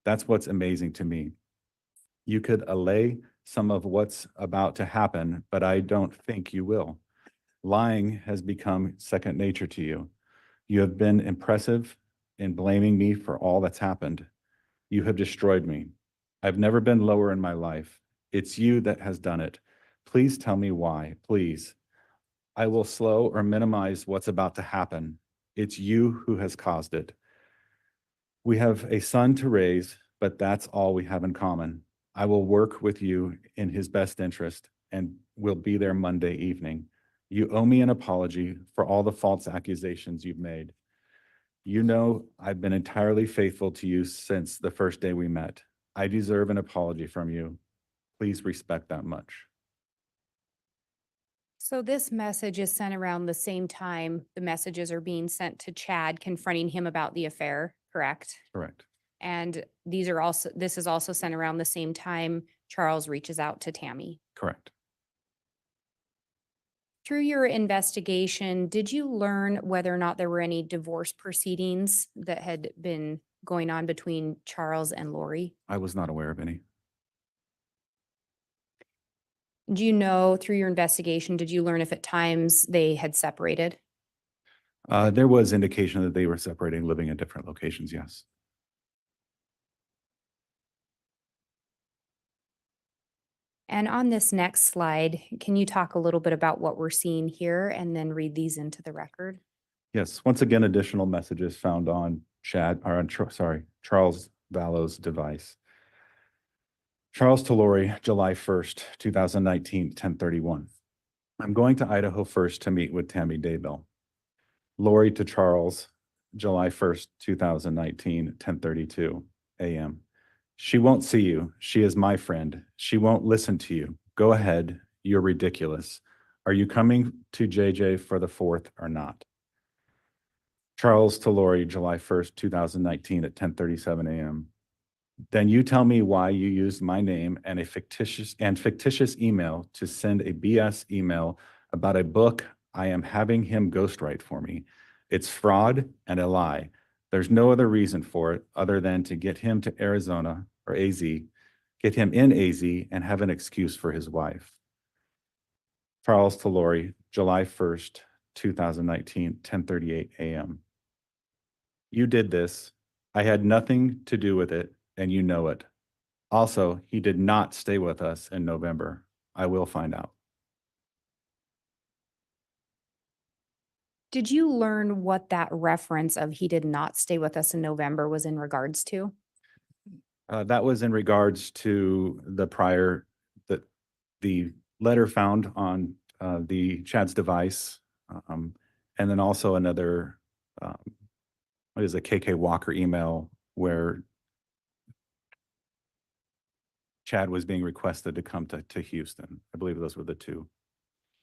That's what's amazing to me. You could allay some of what's about to happen, but I don't think you will. Lying has become second nature to you. You have been impressive in blaming me for all that's happened. You have destroyed me. I've never been lower in my life. It's you that has done it. Please tell me why, please. I will slow or minimize what's about to happen. It's you who has caused it. We have a son to raise, but that's all we have in common. I will work with you in his best interest and will be there Monday evening. You owe me an apology for all the false accusations you've made. You know I've been entirely faithful to you since the first day we met. I deserve an apology from you. Please respect that much. So this message is sent around the same time the messages are being sent to Chad confronting him about the affair, correct? Correct. And this is also sent around the same time Charles reaches out to Tammy. Correct. Through your investigation, did you learn whether or not there were any divorce proceedings that had been going on between Charles and Lori? I was not aware of any. Do you know through your investigation, did you learn if at times they had separated? There was indication that they were separating, living in different locations, yes. And on this next slide, can you talk a little bit about what we're seeing here and then read these into the record? Yes, once again, additional messages found on Charles Vallow's device. Charles to Lori, July 1st, 2019, 10:31. I'm going to Idaho first to meet with Tammy Daybell. Lori to Charles, July 1st, 2019, 10:32 a.m. She won't see you. She is my friend. She won't listen to you. Go ahead. You're ridiculous. Are you coming to JJ for the 4th or not? Charles to Lori, July 1st, 2019 at 10:37 a.m. Then you tell me why you used my name and a fictitious email to send a BS email about a book I am having him ghostwrite for me. It's fraud and a lie. There's no other reason for it other than to get him to Arizona or AZ, get him in AZ and have an excuse for his wife. Charles to Lori, July 1st, 2019, 10:38 a.m. You did this. I had nothing to do with it, and you know it. Also, he did not stay with us in November. I will find out. Did you learn what that reference of he did not stay with us in November was in regards to? That was in regards to the letter found on the Chad's device, and then also another, what is a KK Walker email where Chad was being requested to come to Houston. I believe those were the two.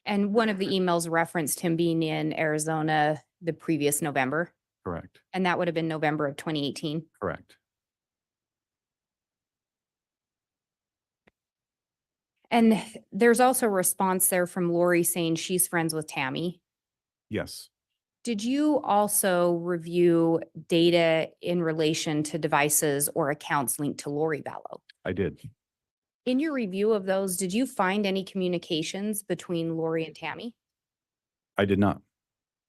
And one of the emails referenced him being in Arizona the previous November, Correct, and that would have been November of 2018. correct. And there's also a response there from Lori saying she's friends with Tammy. Yes, Did you also review data in relation to devices or accounts linked to Lori Vallow? I did. In your review of those, did you find any communications between Lori and Tammy? I did not.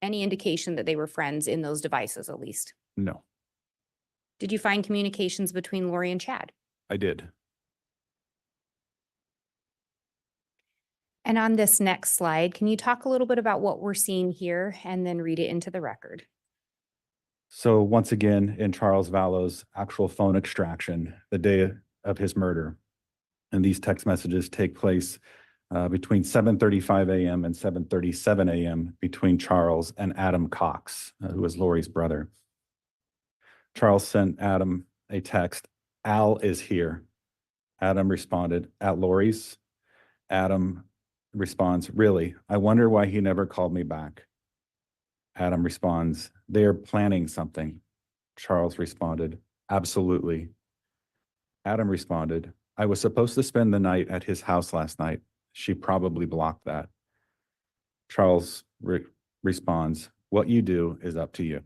Any indication that they were friends in those devices, at least? No, Did you find communications between Lori and Chad? I did. And on this next slide, can you talk a little bit about what we're seeing here and then read it into the record? So once again, in Charles Vallow's actual phone extraction, the day of his murder, and these text messages take place between 7:35 a.m. and 7:37 a.m. between Charles and Adam Cox, who was Lori's brother. Charles sent Adam a text, "Al is here." Adam responded, "At Lori's?" Adam responds, "Really? I wonder why he never called me back." Adam responds, "They are planning something." Charles responded, "Absolutely." Adam responded, "I was supposed to spend the night at his house last night. She probably blocked that." Charles responds, "What you do is up to you."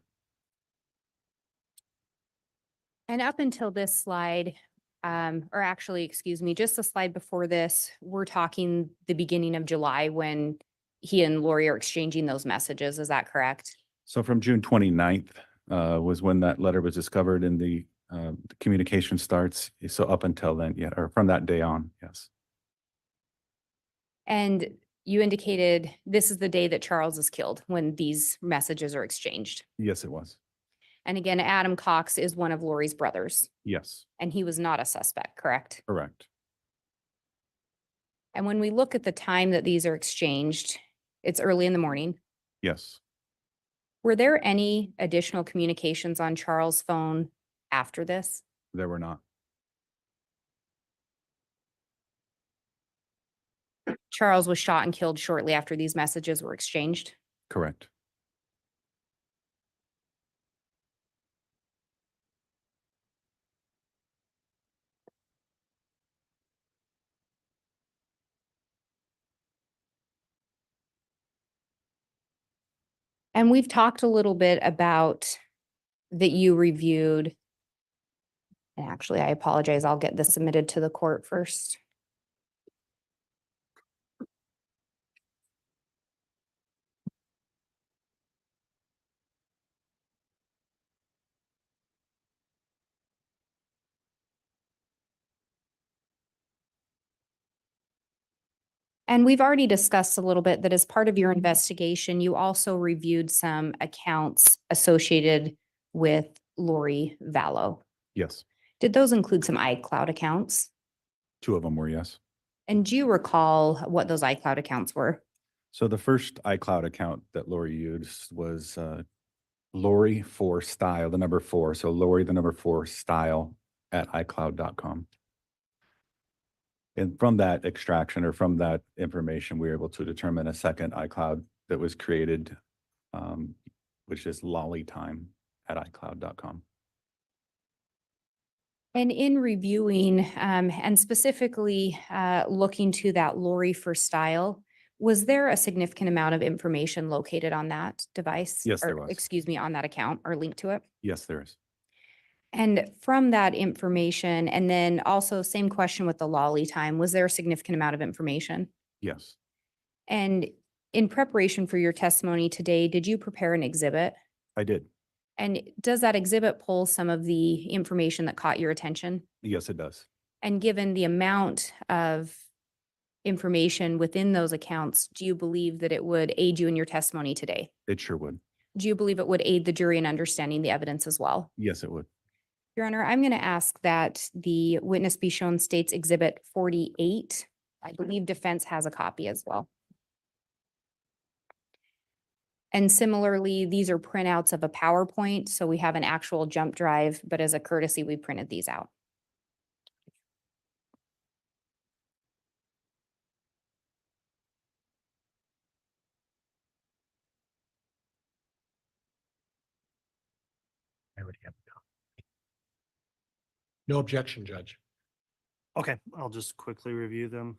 And up until this slide, or actually, excuse me, just the slide before this, we're talking the beginning of July when he and Lori are exchanging those messages. Is that correct? So from June 29th was when that letter was discovered and the communication starts. So up until then, yeah, or from that day on, yes. And you indicated this is the day that Charles is killed when these messages are exchanged. Yes, it was. And again, Adam Cox is one of Lori's brothers, Yes, and he was not a suspect, correct? correct. And when we look at the time that these are exchanged, it's early in the morning. Yes. Were there any additional communications on Charles' phone after this? There were not. Charles was shot and killed shortly after these messages were exchanged. Correct. And we've talked a little bit about that you reviewed. And actually, I apologize. I'll get this submitted to the court first. And we've already discussed a little bit that as part of your investigation, you also reviewed some accounts associated with Lori Vallow. Yes, Did those include some iCloud accounts? 2 of them were yes. And do you recall what those iCloud accounts were? So the first iCloud account that Lori used was Lori for style, the number 4. So Lori, the number 4 style at iCloud.com. And from that extraction or from that information, we were able to determine a second iCloud that was created, which is lollytime at iCloud.com. And in reviewing and specifically looking to that Lori for style, was there a significant amount of information located on that device? Yes, there Or, was. excuse me, on that account or linked to it? Yes, there is. And from that information, and then also same question with the lolly time, was there a significant amount of information? Yes, And in preparation for your testimony today, did you prepare an exhibit? I did. And does that exhibit pull some of the information that caught your attention? Yes, it does. And given the amount of information within those accounts, do you believe that it would aid you in your testimony today? It sure would. Do you believe it would aid the jury in understanding the evidence as well? Yes, it would. Your Honor, I'm going to ask that the witness be shown State's Exhibit 48. I believe defense has a copy as well. And similarly, these are printouts of a PowerPoint, so we have an actual jump drive, but as a courtesy, we printed these out. I already have a copy. No objection, Judge. Okay, I'll just quickly review them.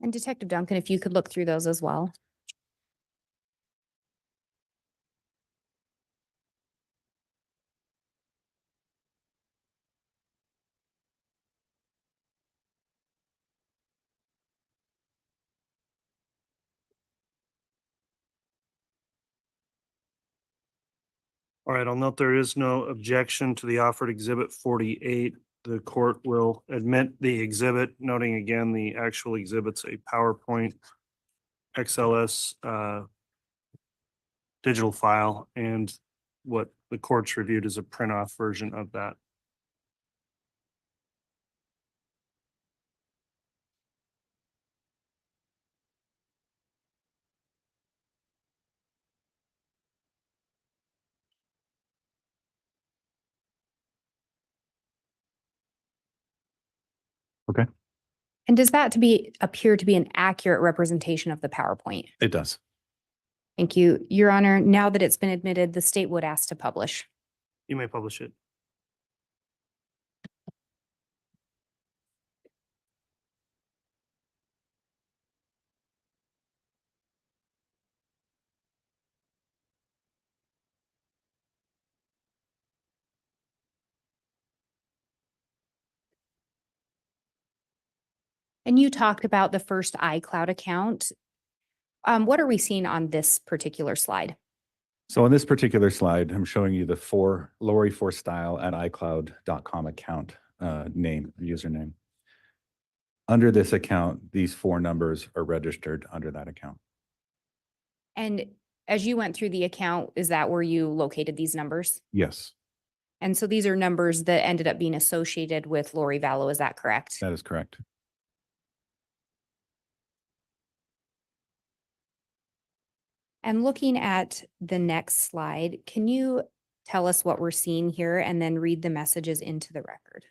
And Detective Duncan, if you could look through those as well. All right, I'll note there is no objection to the offered exhibit 48. The court will admit the exhibit, noting again, the actual exhibit's a PowerPoint XLS digital file, and what the court's reviewed is a print-off version of that. Okay. And does that appear to be an accurate representation of the PowerPoint? It does. Thank you. Your Honor, now that it's been admitted, the state would ask to publish. You may publish it. And you talked about the first iCloud account. What are we seeing on this particular slide? So on this particular slide, I'm showing you the Lori for style at iCloud.com account username. Under this account, these 4 numbers are registered under that account. And as you went through the account, is that where you located these numbers? Yes, And so these are numbers that ended up being associated with Lori Vallow, is that correct? that is correct. And looking at the next slide, can you tell us what we're seeing here and then read the messages into the record?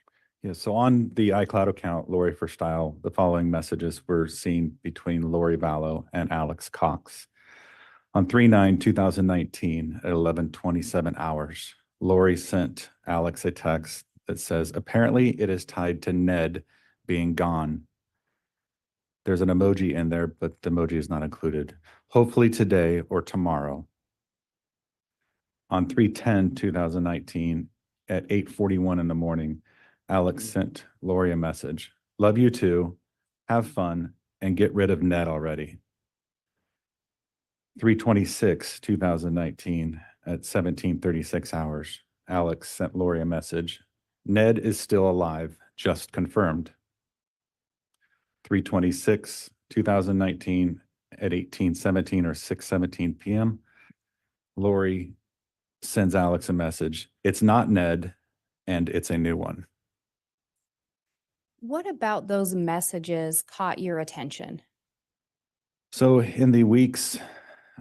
Yeah, so on the iCloud account, Lori for style, the following messages were seen between Lori Vallow and Alex Cox. On 3/9/2019 at 11:27 hours, Lori sent Alex a text that says, apparently it is tied to Ned being gone. There's an emoji in there, but the emoji is not included. Hopefully today or tomorrow. On 3/10/2019 at 8:41 in the morning, Alex sent Lori a message. Love you too. Have fun and get rid of Ned already. 3/26/2019 at 17:36 hours, Alex sent Lori a message. Ned is still alive, just confirmed. 3:26, 2019 at 18:17 or 6:17 PM. Lori sends Alex a message. It's not Ned and it's a new one. What about those messages caught your attention? So in the weeks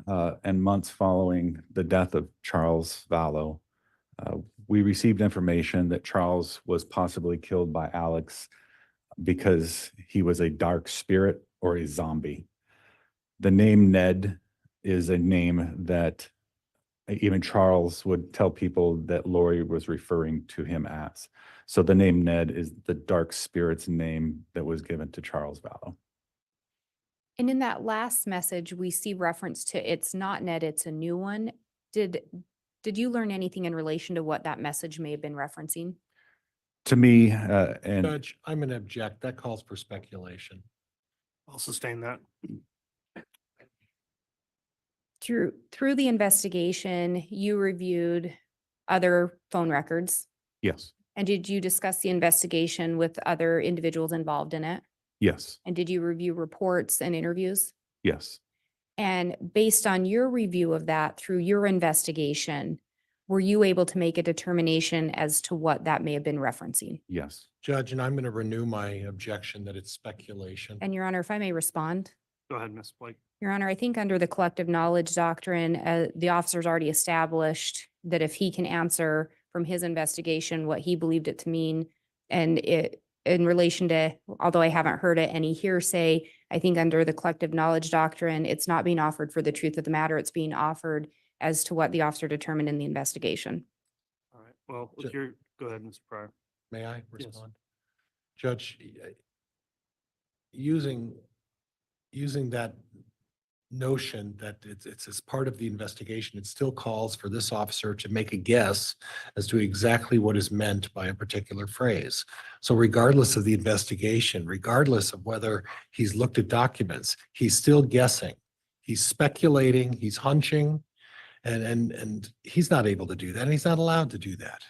and months following the death of Charles Vallow, we received information that Charles was possibly killed by Alex because he was a dark spirit or a zombie. The name Ned is a name that even Charles would tell people that Lori was referring to him as. So the name Ned is the dark spirit's name that was given to Charles Vallow. And in that last message, we see reference to it's not Ned, it's a new one. Did you learn anything in relation to what that message may have been referencing? To me, and Judge, I'm going to object. That calls for speculation. I'll sustain that. Through the investigation, you reviewed other phone records. yes, And did you discuss the investigation with other individuals involved in it? yes, And did you review reports and interviews? yes, And based on your review of that through your investigation, were you able to make a determination as to what that may have been referencing? yes. Judge, and I'm going to renew my objection that it's speculation. And Your Honor, if I may respond. Go ahead, Ms. Blake. Your Honor, I think under the collective knowledge doctrine, the officer's already established that if he can answer from his investigation what he believed it to mean, and it in relation to, although I haven't heard it, any hearsay, I think under the collective knowledge doctrine, it's not being offered for the truth of the matter. It's being offered as to what the officer determined in the investigation. All right, well, Ju- go ahead, Mr. Pryor. May I Yes. respond? Judge, using that notion that it's as part of the investigation, it still calls for this officer to make a guess as to exactly what is meant by a particular phrase. So regardless of the investigation, regardless of whether he's looked at documents, he's still guessing. He's speculating, he's hunching, and he's not able to do that, and he's not allowed to do that.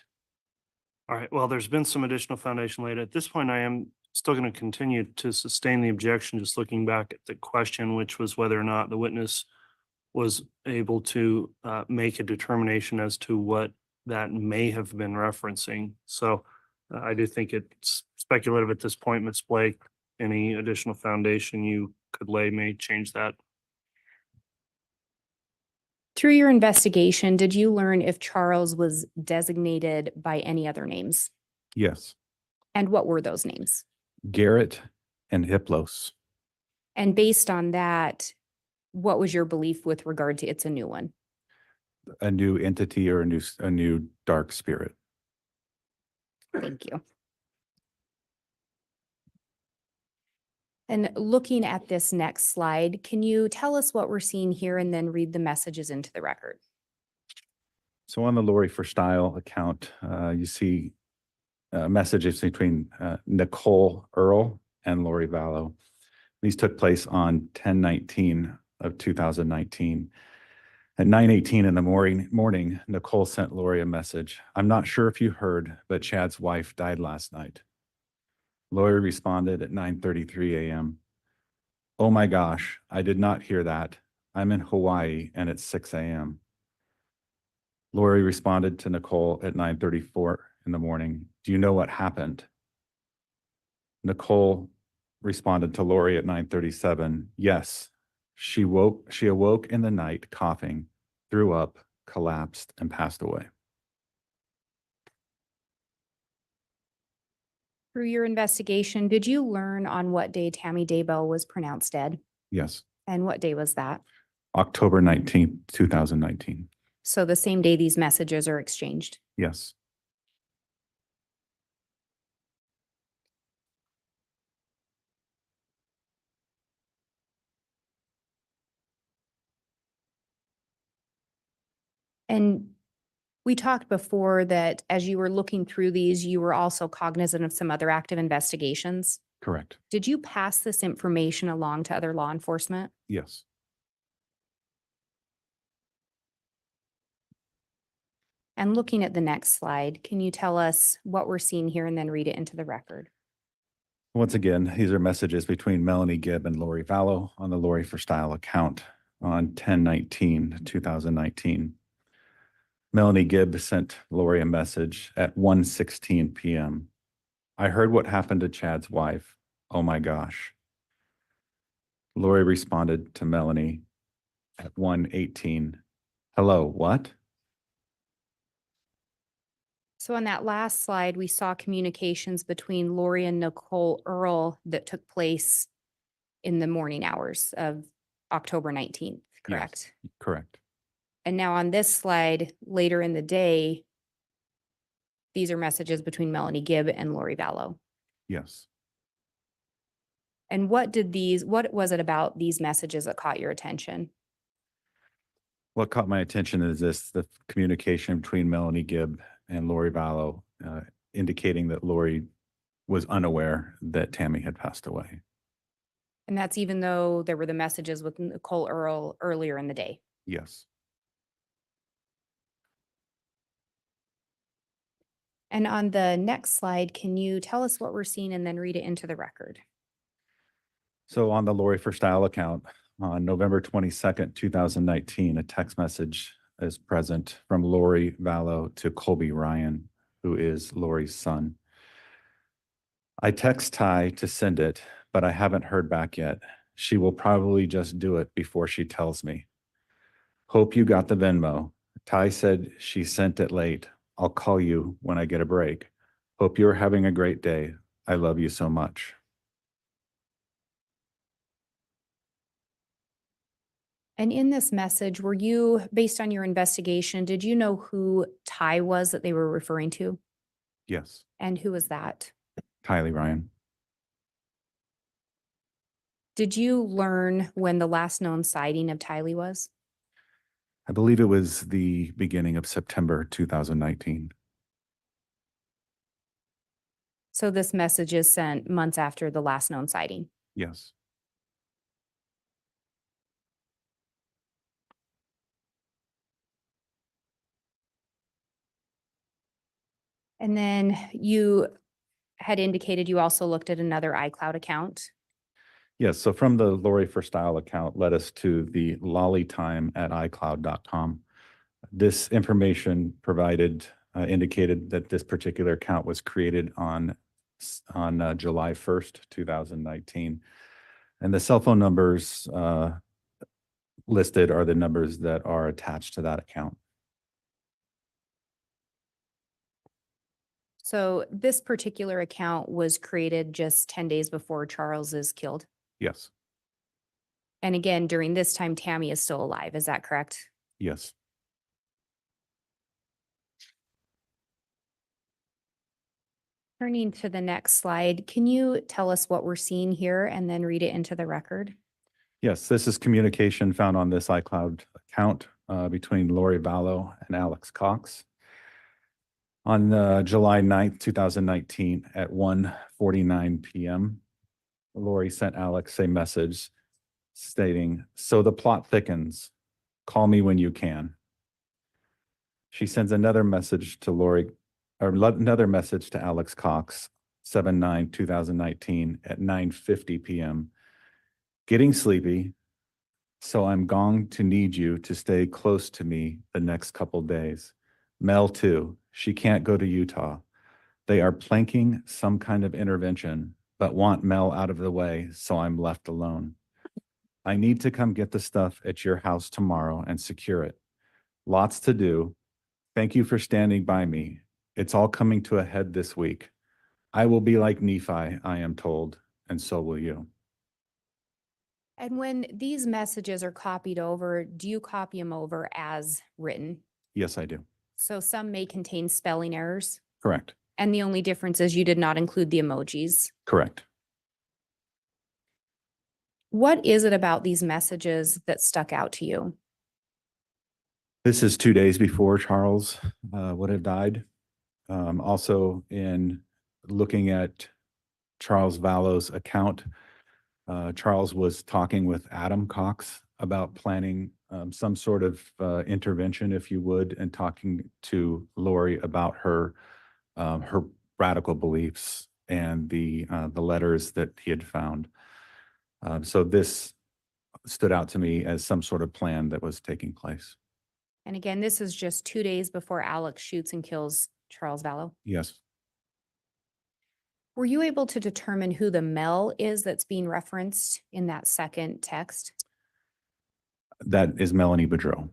All right, well, there's been some additional foundation laid. At this point, I am still going to continue to sustain the objection, just looking back at the question, which was whether or not the witness was able to make a determination as to what that may have been referencing. So I do think it's speculative at this point, Ms. Blake. Any additional foundation you could lay may change that. Through your investigation, did you learn if Charles was designated by any other names? Yes. And what were those names? Garrett and Hiplos. And based on that, what was your belief with regard to it's a new one? A new entity or a new dark spirit. Thank you. And looking at this next slide, can you tell us what we're seeing here and then read the messages into the record? So on the Lori for Style account, you see messages between Nicole Earl and Lori Vallow. These took place on 10/19 of 2019. At 9:18 in the morning, Nicole sent Lori a message. I'm not sure if you heard, but Chad's wife died last night. Lori responded at 9:33 a.m. Oh my gosh, I did not hear that. I'm in Hawaii and it's 6 a.m. Lori responded to Nicole at 9:34 in the morning. Do you know what happened? Nicole responded to Lori at 9:37. Yes, she awoke in the night coughing, threw up, collapsed, and passed away. Through your investigation, did you learn on what day Tammy Daybell was pronounced dead? Yes, And what day was that? October 19th, 2019. So the same day these messages are exchanged. Yes. And we talked before that as you were looking through these, you were also cognizant of some other active investigations. Correct. Did you pass this information along to other law enforcement? Yes. And looking at the next slide, can you tell us what we're seeing here and then read it into the record? Once again, these are messages between Melanie Gibb and Lori Vallow on the Lori for Style account on 10/19/2019. Melanie Gibb sent Lori a message at 1:16 p.m. I heard what happened to Chad's wife. Oh my gosh. Lori responded to Melanie at 1:18. Hello, what? So on that last slide, we saw communications between Lori and Nicole Earl that took place in the morning hours of October 19th, correct? Yes, correct. And now on this slide, later in the day, these are messages between Melanie Gibb and Lori Vallow. Yes. And what was it about these messages that caught your attention? What caught my attention is the communication between Melanie Gibb and Lori Vallow, indicating that Lori was unaware that Tammy had passed away. And that's even though there were the messages with Nicole Earl earlier in the day. Yes. And on the next slide, can you tell us what we're seeing and then read it into the record? So on the Lori for Style account, on November 22nd, 2019, a text message is present from Lori Vallow to Colby Ryan, who is Lori's son. I text Ty to send it, but I haven't heard back yet. She will probably just do it before she tells me. Hope you got the Venmo. Ty said she sent it late. I'll call you when I get a break. Hope you're having a great day. I love you so much. And in this message, were you, based on your investigation, did you know who Ty was that they were referring to? Yes, And who was that? Kylie Ryan. Did you learn when the last known sighting of Tylee was? I believe it was the beginning of September 2019. So this message is sent months after the last known sighting. Yes. And then you had indicated you also looked at another iCloud account. Yes, so from the Lori for Style account led us to the lollytime@icloud.com. This information provided indicated that this particular account was created on July 1st, 2019. And the cell phone numbers listed are the numbers that are attached to that account. So this particular account was created just 10 days before Charles is killed. Yes, And again, during this time, Tammy is still alive. Is that correct? yes. Turning to the next slide, can you tell us what we're seeing here and then read it into the record? Yes, this is communication found on this iCloud account between Lori Vallow and Alex Cox. On July 9th, 2019 at 1:49 p.m., Lori sent Alex a message stating, "So the plot thickens. Call me when you can." She sends another message to Lori, or another message to Alex Cox, 7/9/2019 at 9:50 p.m. Getting sleepy, so I'm going to need you to stay close to me the next couple days. Mel too. She can't go to Utah. They are planking some kind of intervention, but want Mel out of the way, so I'm left alone. I need to come get the stuff at your house tomorrow and secure it. Lots to do. Thank you for standing by me. It's all coming to a head this week. I will be like Nephi, I am told, and so will you. And when these messages are copied over, do you copy them over as written? Yes, I do. So some may contain spelling errors, Correct. and the only difference is you did not include the emojis. Correct. What is it about these messages that stuck out to you? This is 2 days before Charles would have died. Also in looking at Charles Vallow's account, Charles was talking with Adam Cox about planning some sort of intervention, if you would, and talking to Lori about her radical beliefs and the letters that he had found. So this stood out to me as some sort of plan that was taking place. And again, this is just 2 days before Alex shoots and kills Charles Vallow. Yes, Were you able to determine who the Mel is that's being referenced in that second text? that is Melanie Boudreau.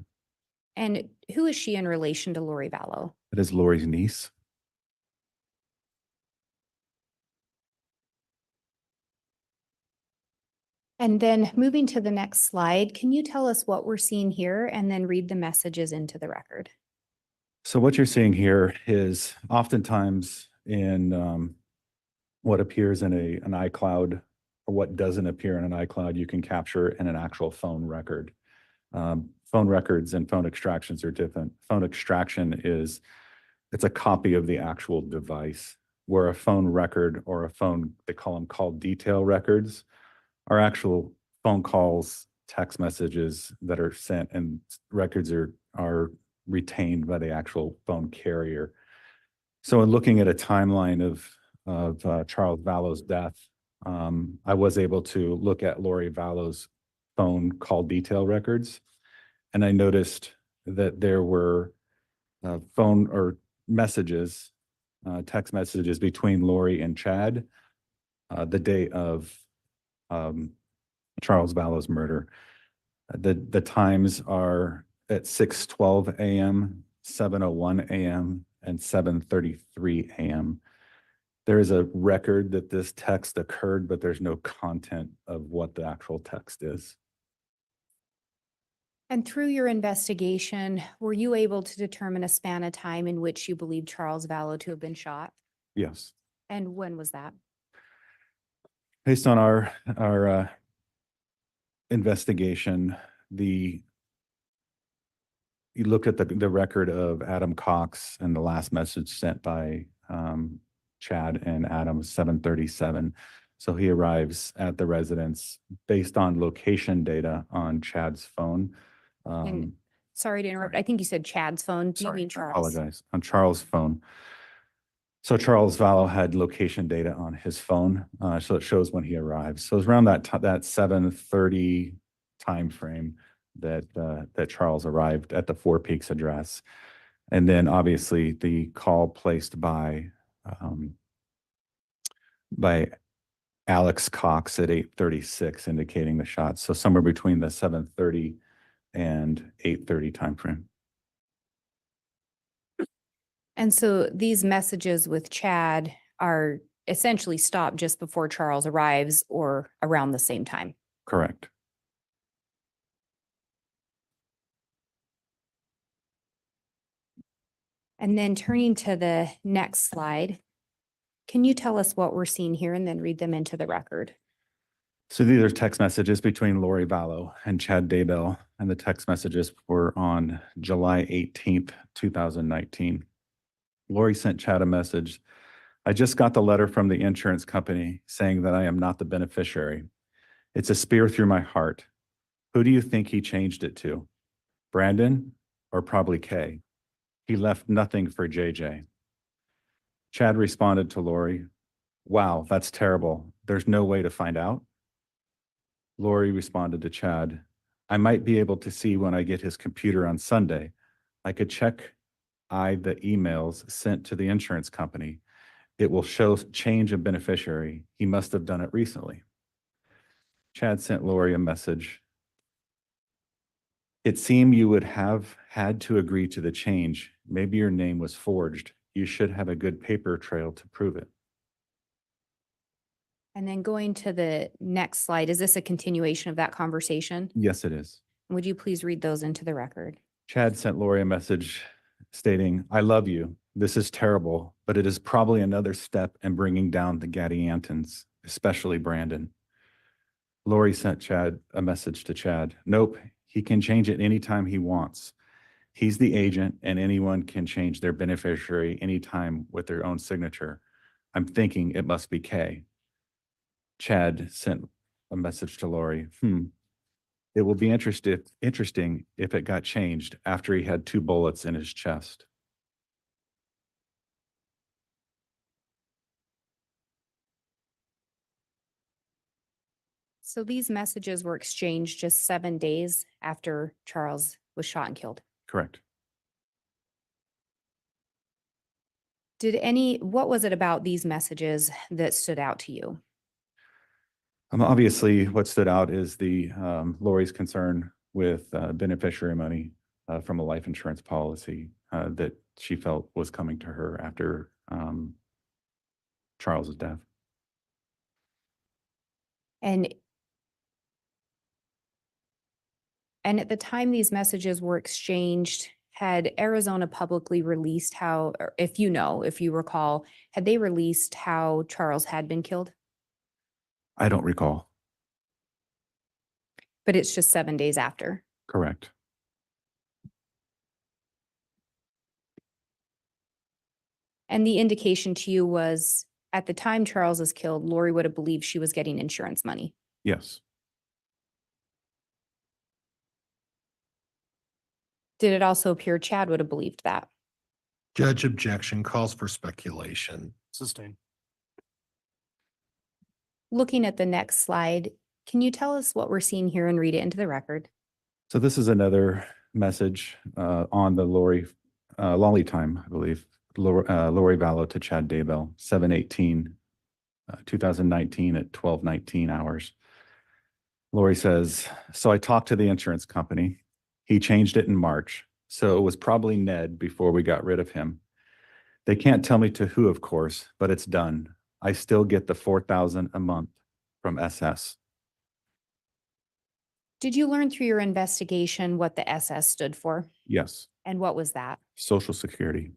And who is she in relation to Lori Vallow? That is Lori's niece. And then moving to the next slide, can you tell us what we're seeing here and then read the messages into the record? So what you're seeing here is oftentimes in what appears in an iCloud or what doesn't appear in an iCloud, you can capture in an actual phone record. Phone records and phone extractions are different. Phone extraction it's a copy of the actual device, where a phone record or a phone, they call them call detail records, are actual phone calls, text messages that are sent, and records are retained by the actual phone carrier. So in looking at a timeline of Charles Vallow's death, I was able to look at Lori Vallow's phone call detail records, and I noticed that there were phone or messages, text messages between Lori and Chad the day of Charles Vallow's murder. The times are at 6:12 a.m., 7:01 a.m., and 7:33 a.m. There is a record that this text occurred, but there's no content of what the actual text is. And through your investigation, were you able to determine a span of time in which you believe Charles Vallow to have been shot? Yes. And when was that? Based on our investigation, you look at the record of Adam Cox and the last message sent by Chad and Adam, 7:37. So he arrives at the residence based on location data on Chad's phone. And sorry to interrupt. I think you said Chad's phone. Do you Sorry, mean I Charles? apologize. On Charles' phone. So Charles Vallow had location data on his phone, so it shows when he arrives. So it's around that 7:30 timeframe that Charles arrived at the Four Peaks address, and then obviously the call placed by Alex Cox at 8:36, indicating the shots. So somewhere between the 7:30 and 8:30 timeframe. And so these messages with Chad are essentially stopped just before Charles arrives or around the same time. Correct. And then turning to the next slide, can you tell us what we're seeing here and then read them into the record? So these are text messages between Lori Vallow and Chad Daybell, and the text messages were on July 18th, 2019. Lori sent Chad a message. I just got the letter from the insurance company saying that I am not the beneficiary. It's a spear through my heart. Who do you think he changed it to? Brandon or probably Kay? He left nothing for JJ. Chad responded to Lori, wow, that's terrible. There's no way to find out. Lori responded to Chad, I might be able to see when I get his computer on Sunday. I could check the emails sent to the insurance company. It will show change of beneficiary. He must have done it recently. Chad sent Lori a message. It seemed you would have had to agree to the change. Maybe your name was forged. You should have a good paper trail to prove it. And then going to the next slide, is this a continuation of that conversation? Yes, it is. Would you please read those into the record? Chad sent Lori a message stating, I love you. This is terrible, but it is probably another step in bringing down the Gadiantons, especially Brandon. Lori sent Chad a message to Chad. Nope, he can change it anytime he wants. He's the agent and anyone can change their beneficiary anytime with their own signature. I'm thinking it must be Kay. Chad sent a message to Lori. It will be interesting if it got changed after he had 2 bullets in his chest. So these messages were exchanged just 7 days after Charles was shot and killed. Correct. What was it about these messages that stood out to you? Obviously, what stood out is the Lori's concern with beneficiary money from a life insurance policy that she felt was coming to her after Charles's death. And at the time these messages were exchanged, had Arizona publicly released how, or if you recall, had they released how Charles had been killed? I don't recall. But it's just 7 days after. Correct. And the indication to you was at the time Charles was killed, Lori would have believed she was getting insurance money. Yes. Did it also appear Chad would have believed that? Judge objection calls for speculation. Sustained. Looking at the next slide, can you tell us what we're seeing here and read it into the record? So this is another message on the Lori Lolly time, I believe. Lori Vallow to Chad Daybell, 7/18/2019 at 12:19 hours. Lori says, so I talked to the insurance company. He changed it in March, so it was probably Ned before we got rid of him. They can't tell me to who, of course, but it's done. I still get the $4,000 a month from SS. Did you learn through your investigation what the SS stood for? Yes, And what was that? Social Security.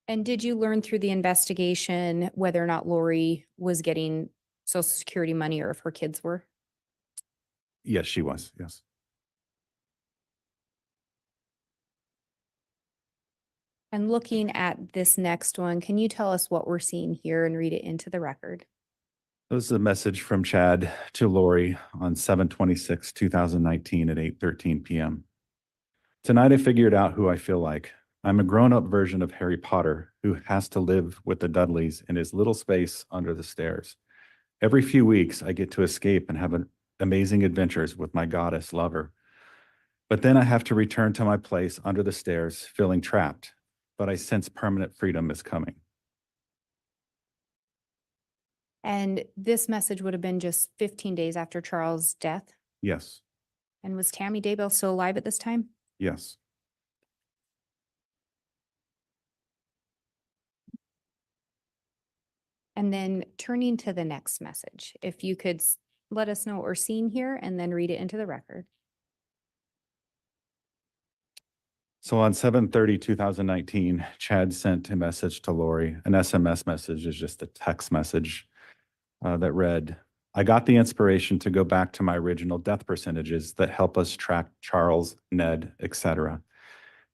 And did you learn through the investigation whether or not Lori was getting Social Security money or if her kids were? Yes, she was. Yes. And looking at this next one, can you tell us what we're seeing here and read it into the record? This is a message from Chad to Lori on 7/26/2019 at 8:13 p.m. Tonight I figured out who I feel like. I'm a grown-up version of Harry Potter who has to live with the Dudleys in his little space under the stairs. Every few weeks I get to escape and have amazing adventures with my goddess lover. But then I have to return to my place under the stairs feeling trapped, but I sense permanent freedom is coming. And this message would have been just 15 days after Charles' death. Yes, And was Tammy Daybell still alive at this time? yes. And then turning to the next message, if you could let us know what we're seeing here and then read it into the record. So on 7/30/2019, Chad sent a message to Lori. An SMS message is just a text message that read, I got the inspiration to go back to my original death percentages that help us track Charles, Ned, etc.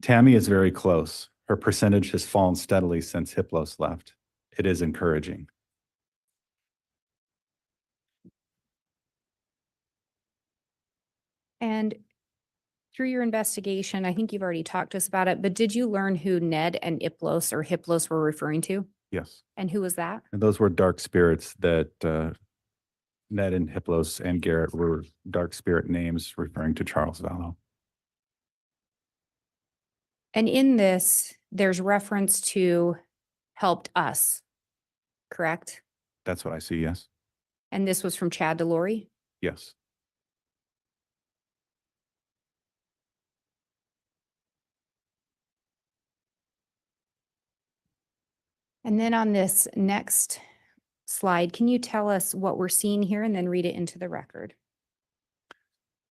Tammy is very close. Her percentage has fallen steadily since Hiplos left. It is encouraging. And through your investigation, I think you've already talked to us about it, but did you learn who Ned and Hiplos were referring to? Yes. And who was that? And those were dark spirits that Ned and Hiplos and Garrett were dark spirit names referring to Charles Vallow. And in this, there's reference to helped us, correct? That's what I see, yes. And this was from Chad to Lori? Yes. And then on this next slide, can you tell us what we're seeing here and then read it into the record?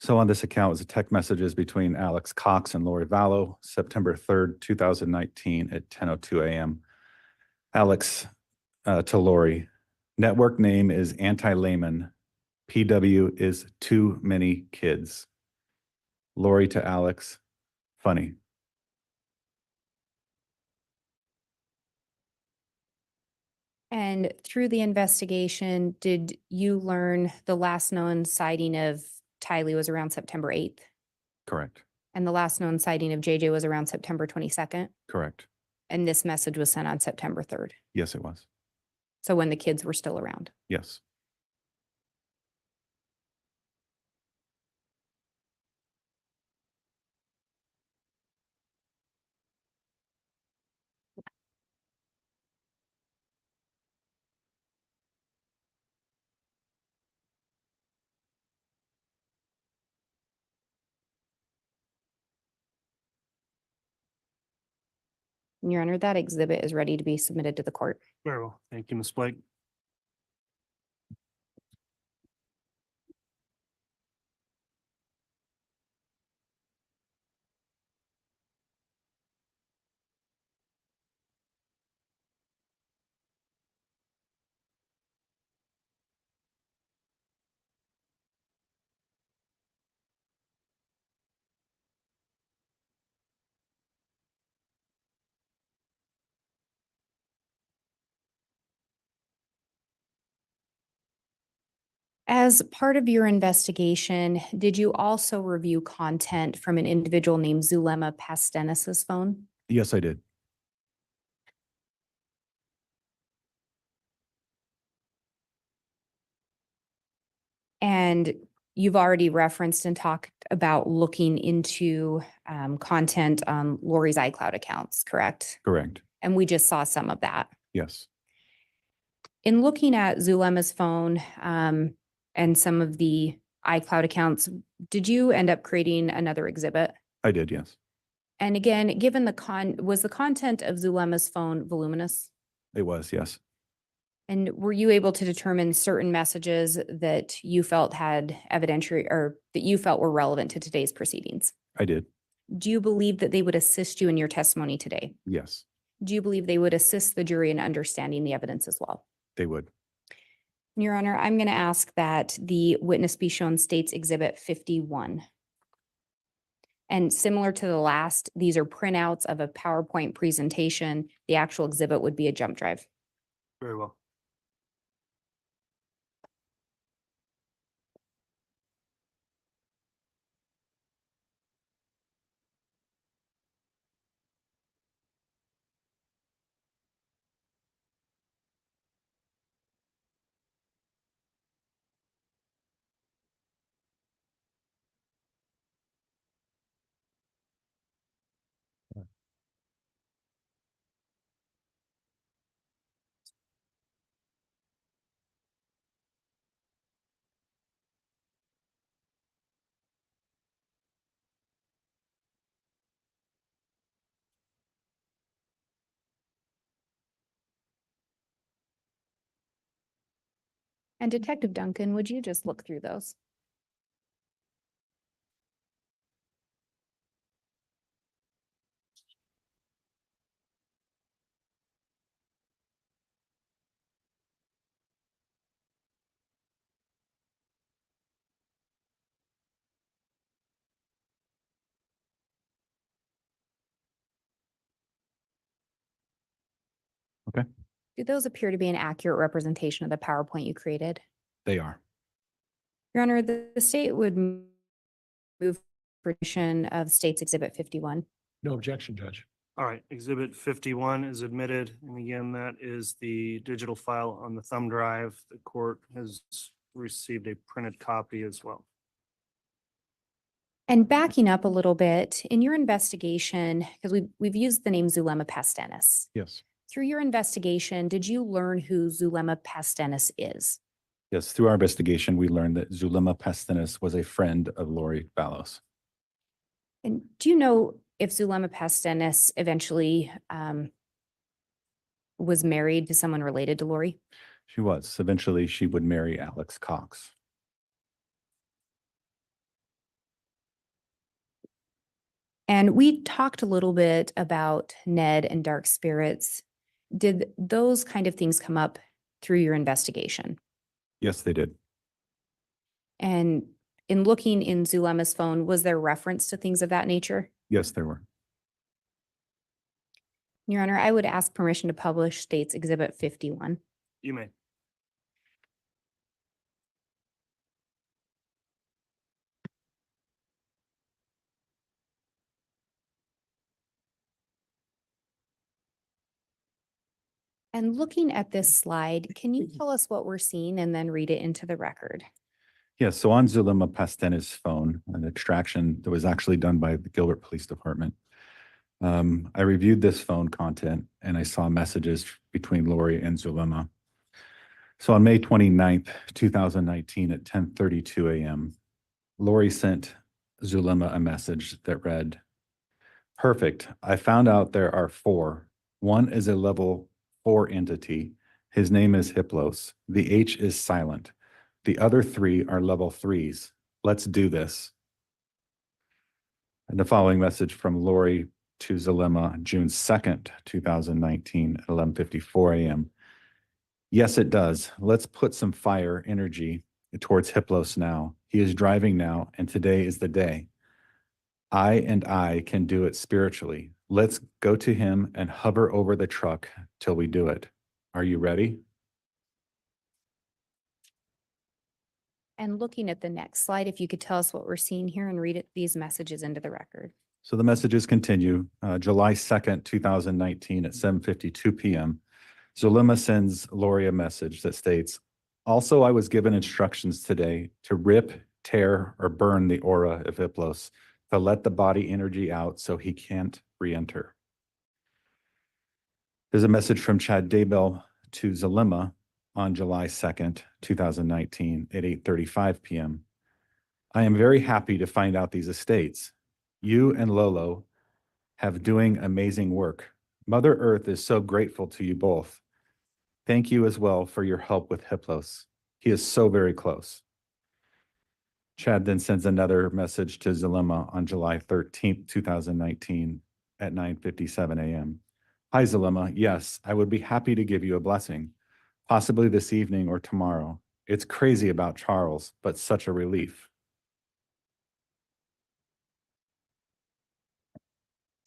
So on this account was a text messages between Alex Cox and Lori Vallow, September 3rd, 2019 at 10:02 a.m. Alex to Lori, network name is anti-layman. PW is too many kids. Lori to Alex, funny. And through the investigation, did you learn the last known sighting of Tylee was around September 8th? Correct. And the last known sighting of JJ was around September 22nd? Correct. And this message was sent on September 3rd. Yes, it was. So when the kids were still around. Yes. Your Honor, that exhibit is ready to be submitted to the court. Very well. Thank you, Ms. Blake. As part of your investigation, did you also review content from an individual named Zulema Pastenis's phone? Yes, I did. And you've already referenced and talked about looking into content on Lori's iCloud accounts, correct? Correct. And we just saw some of that. Yes. In looking at Zulema's phone and some of the iCloud accounts, did you end up creating another exhibit? I did. Yes. And again, given was the content of Zulema's phone voluminous? It was. Yes. And were you able to determine certain messages that you felt had evidentiary or that you felt were relevant to today's proceedings? I did. Do you believe that they would assist you in your testimony today? Yes, Do you believe they would assist the jury in understanding the evidence as well? they would. Your Honor, I'm going to ask that the witness be shown State's Exhibit 51. And similar to the last, these are printouts of a PowerPoint presentation. The actual exhibit would be a jump drive. Very well. And Detective Duncan, would you just look through those? Okay. Do those appear to be an accurate representation of the PowerPoint you created? They are. Your Honor, the state would move for of State's Exhibit 51. No objection, Judge. All right, Exhibit 51 is admitted. And again, that is the digital file on the thumb drive. The court has received a printed copy as well. And backing up a little bit, in your investigation, because we've used the name Zulema Pastenis. Yes. Through your investigation, did you learn who Zulema Pastenis is? Yes. Through our investigation, we learned that Zulema Pastenis was a friend of Lori Ballos. And do you know if Zulema Pastenis eventually was married to someone related to Lori? She was. Eventually, she would marry Alex Cox. And we talked a little bit about Ned and dark spirits. Did those kind of things come up through your investigation? Yes, they did. And in looking in Zulema's phone, was there reference to things of that nature? Yes, there were. Your Honor, I would ask permission to publish State's Exhibit 51. You may. And looking at this slide, can you tell us what we're seeing and then read it into the record? Yes, so on Zulema Pastena's phone, an extraction that was actually done by the Gilbert Police Department. I reviewed this phone content and I saw messages between Lori and Zulema. So on May 29th, 2019 at 10:32 a.m., Lori sent Zulema a message that read, "Perfect. I found out there are 4. One is a level 4 entity. His name is Hiplos. The H is silent. The other 3 are level 3s. Let's do this." And the following message from Lori to Zulema, June 2nd, 2019 at 11:54 a.m. "Yes, it does. Let's put some fire energy towards Hiplos now. He is driving now, and today is the day. I can do it spiritually. Let's go to him and hover over the truck till we do it. Are you ready?" And looking at the next slide, if you could tell us what we're seeing here and read these messages into the record. So the messages continue. July 2nd, 2019 at 7:52 p.m. Zulema sends Lori a message that states, "Also, I was given instructions today to rip, tear, or burn the aura of Hiplos to let the body energy out so he can't re-enter." There's a message from Chad Daybell to Zulema on July 2nd, 2019 at 8:35 p.m. "I am very happy to find out these estates. You and Lolo have doing amazing work. Mother Earth is so grateful to you both. Thank you as well for your help with Hiplos. He is so very close." Chad then sends another message to Zulema on July 13th, 2019 at 9:57 a.m. "Hi, Zulema. Yes, I would be happy to give you a blessing, possibly this evening or tomorrow. It's crazy about Charles, but such a relief."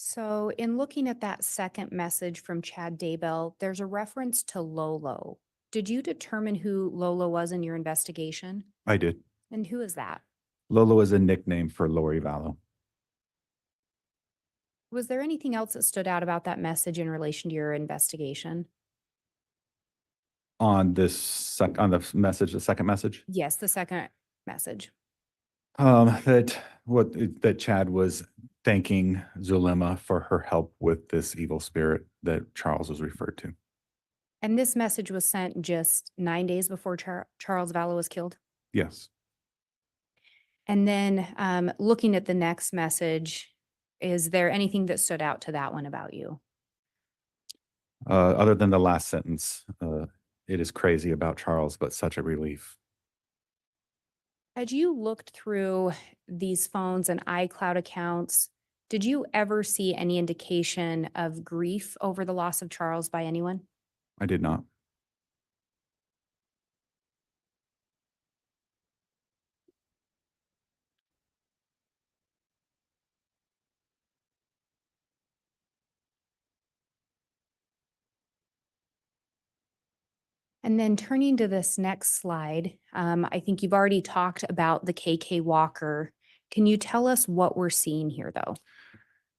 So in looking at that second message from Chad Daybell, there's a reference to Lolo. Did you determine who Lolo was in your investigation? I did. And who is that? Lolo is a nickname for Lori Vallow. Was there anything else that stood out about that message in relation to your investigation? On on the message, the second message, Yes, the second message. that Chad was thanking Zulema for her help with this evil spirit that Charles was referred to. And this message was sent just 9 days before Charles Vallow was killed? Yes. And then looking at the next message, is there anything that stood out to that one about you? Other than the last sentence, "It is crazy about Charles, but such a relief." Had you looked through these phones and iCloud accounts, did you ever see any indication of grief over the loss of Charles by anyone? I did not. And then turning to this next slide, I think you've already talked about the KK Walker. Can you tell us what we're seeing here, though?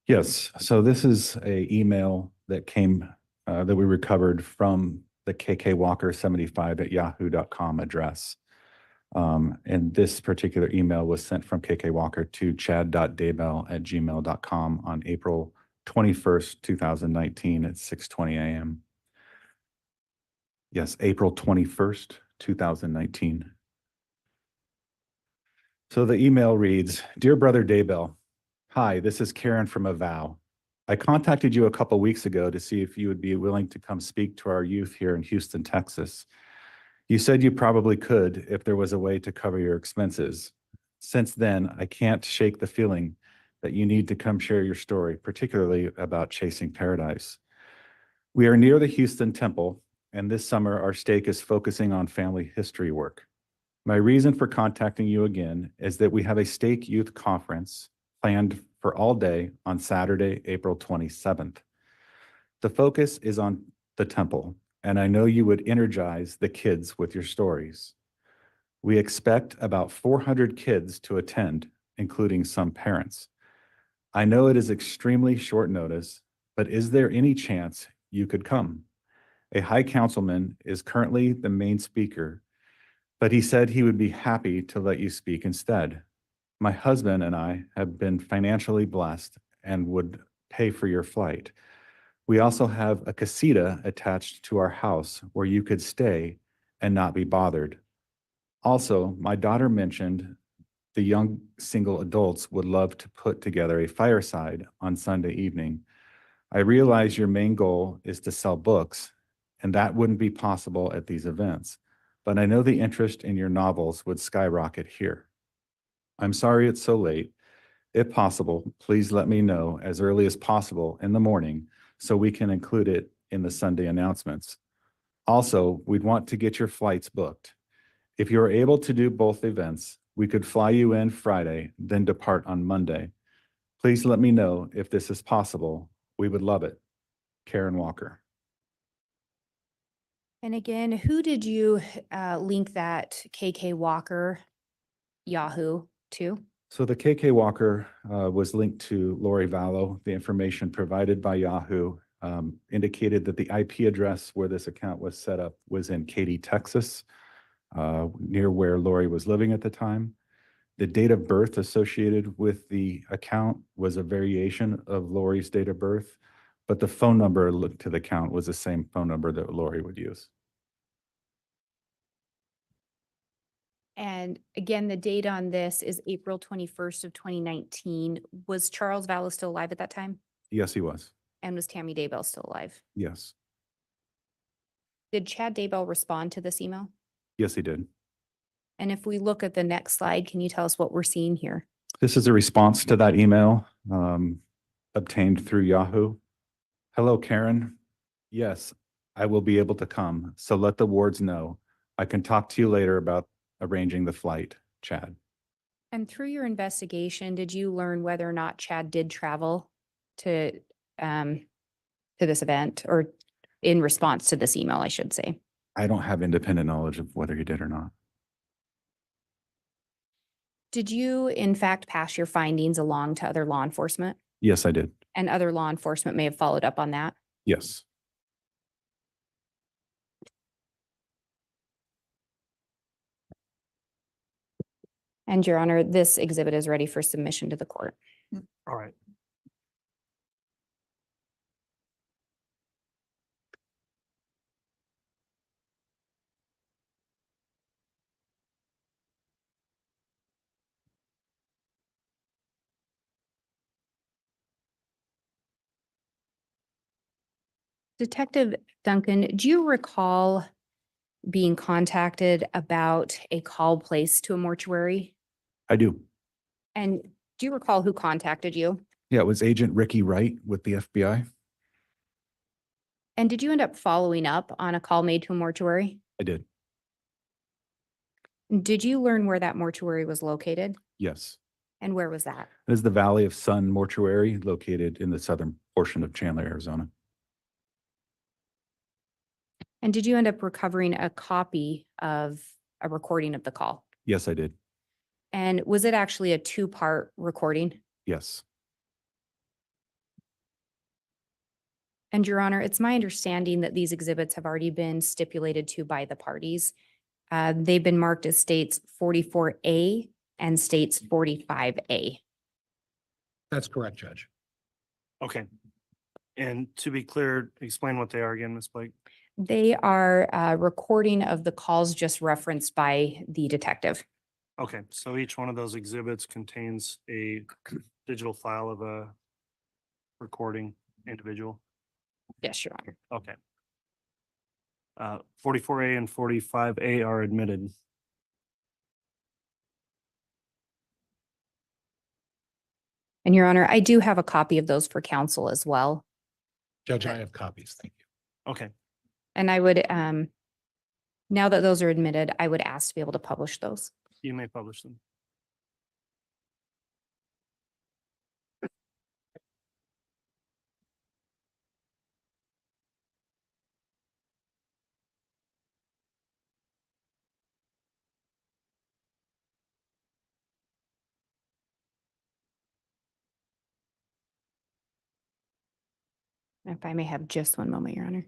Yes. So this is a email that came, that we recovered from the kkwalker75@yahoo.com address. And this particular email was sent from KK Walker to chad.daybell@gmail.com on April 21st, 2019 at 6:20 a.m. Yes, April 21st, 2019. So the email reads, "Dear Brother Daybell, hi, this is Karen from Avow. I contacted you a couple weeks ago to see if you would be willing to come speak to our youth here in Houston, Texas. You said you probably could if there was a way to cover your expenses. Since then, I can't shake the feeling that you need to come share your story, particularly about chasing paradise. We are near the Houston Temple, and this summer our stake is focusing on family history work. My reason for contacting you again is that we have a stake youth conference planned for all day on Saturday, April 27th. The focus is on the temple, and I know you would energize the kids with your stories. We expect about 400 kids to attend, including some parents. I know it is extremely short notice, but is there any chance you could come? A high councilman is currently the main speaker, but he said he would be happy to let you speak instead. My husband and I have been financially blessed and would pay for your flight. We also have a casita attached to our house where you could stay and not be bothered. Also, my daughter mentioned the young single adults would love to put together a fireside on Sunday evening. I realize your main goal is to sell books, and that wouldn't be possible at these events, but I know the interest in your novels would skyrocket here. I'm sorry it's so late. If possible, please let me know as early as possible in the morning so we can include it in the Sunday announcements. Also, we'd want to get your flights booked. If you are able to do both events, we could fly you in Friday, then depart on Monday. Please let me know if this is possible. We would love it. Karen Walker. And again, who did you link that KK Walker Yahoo to? So the KK Walker was linked to Lori Vallow. The information provided by Yahoo indicated that the IP address where this account was set up was in Katy, Texas, near where Lori was living at the time. The date of birth associated with the account was a variation of Lori's date of birth, but the phone number linked to the account was the same phone number that Lori would use. And again, the date on this is April 21st of 2019. Was Charles Vallow still alive at that time? Yes, he was. And was Tammy Daybell still alive? Yes. Did Chad Daybell respond to this email? Yes, he did. And if we look at the next slide, can you tell us what we're seeing here? This is a response to that email obtained through Yahoo. Hello, Karen. Yes, I will be able to come. So let the wards know. I can talk to you later about arranging the flight, Chad. And through your investigation, did you learn whether or not Chad did travel to this event, or in response to this email, I should say? I don't have independent knowledge of whether he did or not. Did you in fact pass your findings along to other law enforcement? Yes, I did. And other law enforcement may have followed up on that? Yes. And Your Honor, this exhibit is ready for submission to the court. All right. Detective Duncan, do you recall being contacted about a call placed to a mortuary? I do. And do you recall who contacted you? Yeah, it was Agent Ricky Wright with the FBI. And did you end up following up on a call made to a mortuary? I did. Did you learn where that mortuary was located? Yes. And where was that? It is the Valley of Sun Mortuary located in the southern portion of Chandler, Arizona. And did you end up recovering a copy of a recording of the call? Yes, I did. And was it actually a two-part recording? Yes. And Your Honor, it's my understanding that these exhibits have already been stipulated to by the parties. They've been marked as states 44A and states 45A. That's correct, Judge. Okay. And to be clear, explain what they are again, Ms. Blake. They are a recording of the calls just referenced by the detective. Okay, so each one of those exhibits contains a digital file of a recording individual. Yes, Your Honor. Okay. 44A and 45A are admitted. And Your Honor, I do have a copy of those for counsel as well. Judge, I have copies. Thank you. Okay, And I would, now that those are admitted, I would ask to be able to publish those. you may publish them. If I may have just one moment, Your Honor.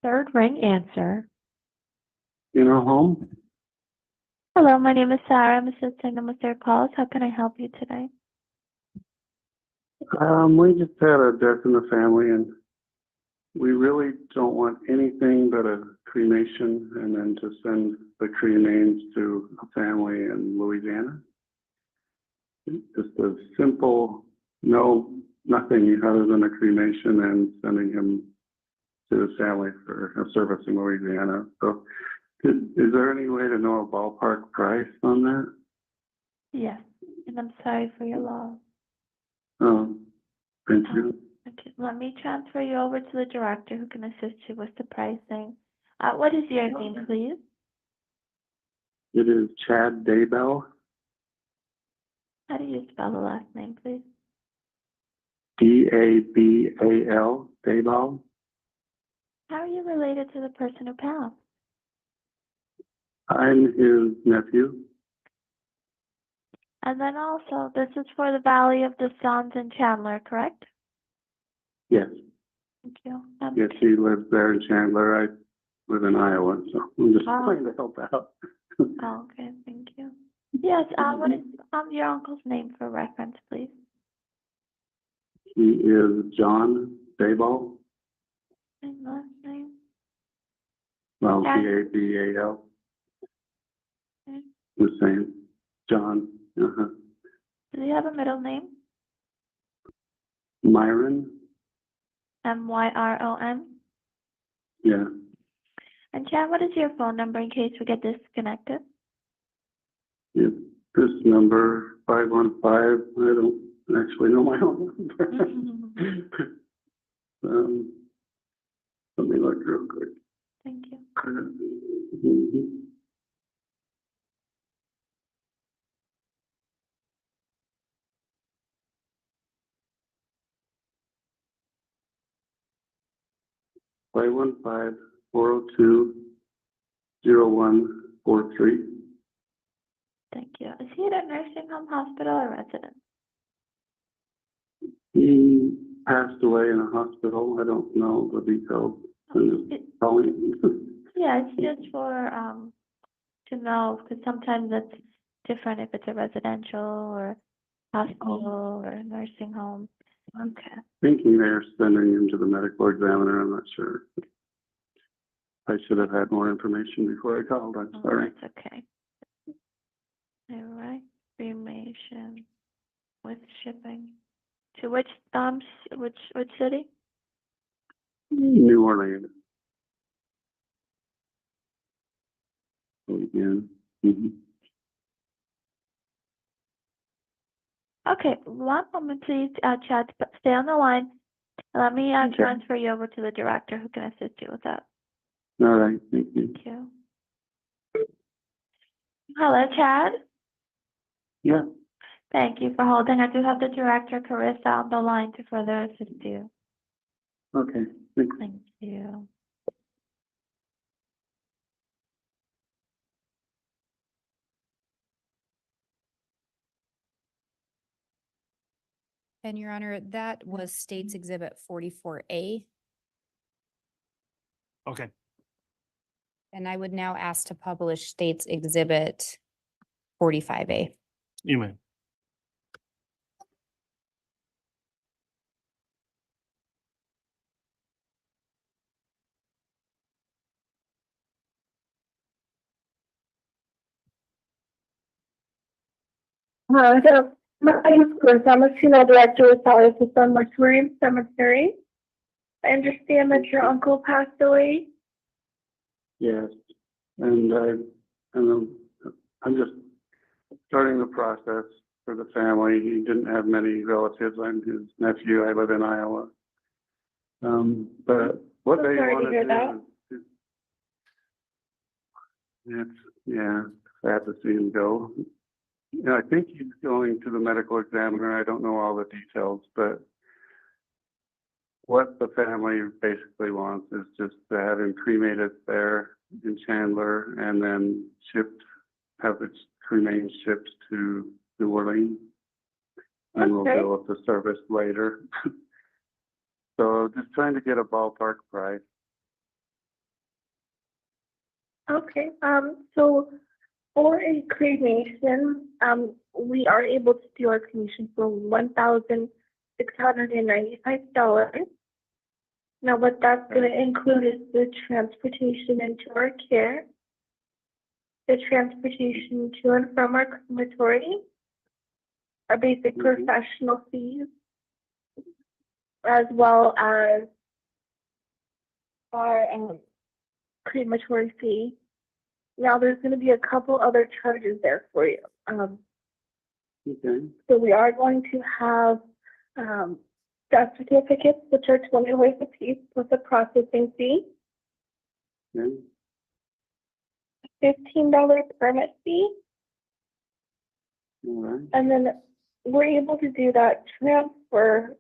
Third ring answer. Funeral home. Hello, my name is Sarah. I'm assisting them with their calls. How can I help you today? We just had a death in the family, and we really don't want anything but a cremation, and then to send the cremains to a family in Louisiana. Just a simple, nothing other than a cremation and sending him to his family for a service in Louisiana. So, is there any way to know a ballpark price on that? Yes, and I'm sorry for your loss. Thank you. Okay, let me transfer you over to the director who can assist you with the pricing. What is your name, please? It is Chad Daybell. How do you spell the last name, please? Dabal, Daybell. How are you related to the person who passed? I'm his nephew. And then also, this is for the Valley of the Suns in Chandler, correct? Yes. Thank you. Yes, he lives there in Chandler. I live in Iowa, so I'm just Oh. trying to help out. Oh, okay, thank you. Yes, what is your uncle's name for reference, please? He is John Daybell. And last name? Well, Yeah. Dabal. Okay. The same. John. Does he have a middle name? Myron. Myron? Yeah. And Chad, what is your phone number in case we get disconnected? It's this number 515. I don't actually know my own number. Let me look real quick. Thank you. Mhm. 515-402-0143. Thank you. Is he at a nursing home, hospital, or residence? He passed away in a hospital. I don't know the details. I'm just calling. Yeah, it's just for to know, because sometimes it's different if it's a residential or hospital or nursing home. Okay. Thinking they're sending him to the medical examiner. I'm not sure. I should have had more information before I called. I'm sorry. That's okay. All right. Cremation with shipping. To which which city? New Orleans. Again. Okay, one moment please, Chad, stay on the line. Let me transfer you over to the director who can assist you with that. All right. Thank you. Thank you. Hello, Chad. Yeah. Thank you for holding. I do have the director, Carissa, on the line to further assist you. Okay. Thanks. Thank you. And Your Honor, that was State's Exhibit 44A. Okay. And I would now ask to publish State's Exhibit 45A. You may. So my name is Chris. I'm a funeral director with Palace Sun Mortuary and Cemetery. I understand that your uncle passed away. Yes, and I'm just starting the process for the family. He didn't have many relatives. I'm his nephew. I live in Iowa. But what I'm they sorry to want to hear do that. is, yeah, sad to see him go. Yeah, I think he's going to the medical examiner. I don't know all the details, but what the family basically wants is just to have him cremated there in Chandler and then have its cremains shipped to New Orleans. And we'll Okay. bill at the service later. So just trying to get a ballpark price. Okay, so for a cremation, we are able to do our cremation for $1,695. Now, what that's gonna include is the transportation into our care, the transportation to and from our crematory, our basic professional fees, as well as our crematory fee. Now, there's going to be a couple other charges there for you. Okay. So we are going to have death certificates, which are $20 a piece with a processing fee, Okay. $15 permit fee, All right. and then we're able to do that transfer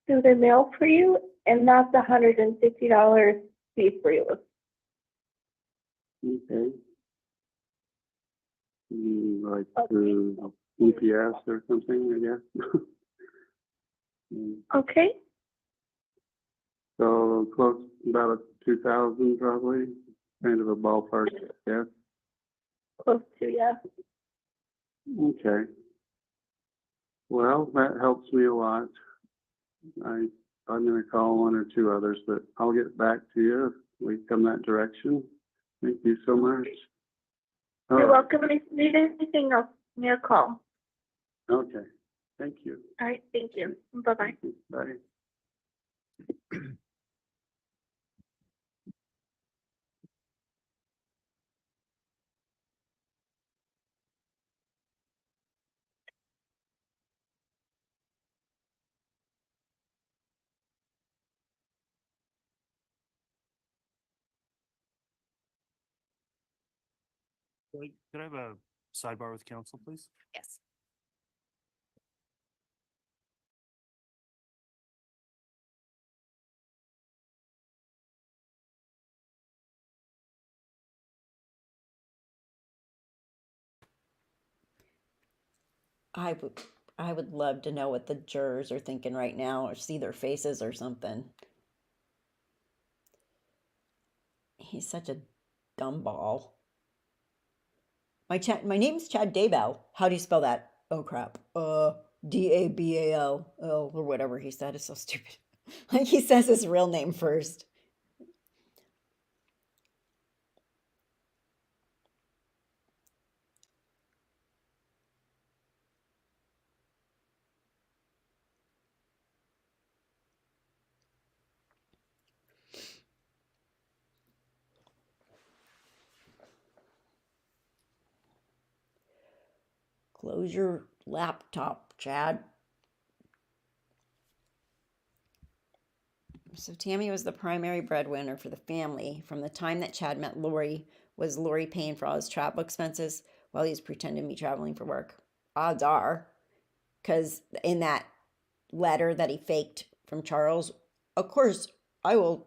through the mail for you, and that's $150 fee for you. Okay. Like through UPS or something, I guess. Okay, So close, about 2,000 probably, kind of a ballpark, yeah. close to, yeah. Okay. Well, that helps me a lot. I'm gonna call one or two others, but I'll get back to you if we come that direction. Thank you so much. You're Oh, welcome. And if you need anything else, give me a call. okay. Thank you. All right, thank you. Bye-bye. Bye. Could I have a sidebar with council, please? Yes. I would love to know what the jurors are thinking right now, or see their faces or something. He's such a dumb ball. My name's Chad Daybell. How do you spell that? Oh crap. Dabal. Oh, or whatever he said. It's so stupid. Like he says his real name first. Close your laptop, Chad. So Tammy was the primary breadwinner for the family. From the time that Chad met Lori, was Lori paying for all his travel expenses while he was pretending to be traveling for work? Odds are, because in that letter that he faked from Charles, of course, I will,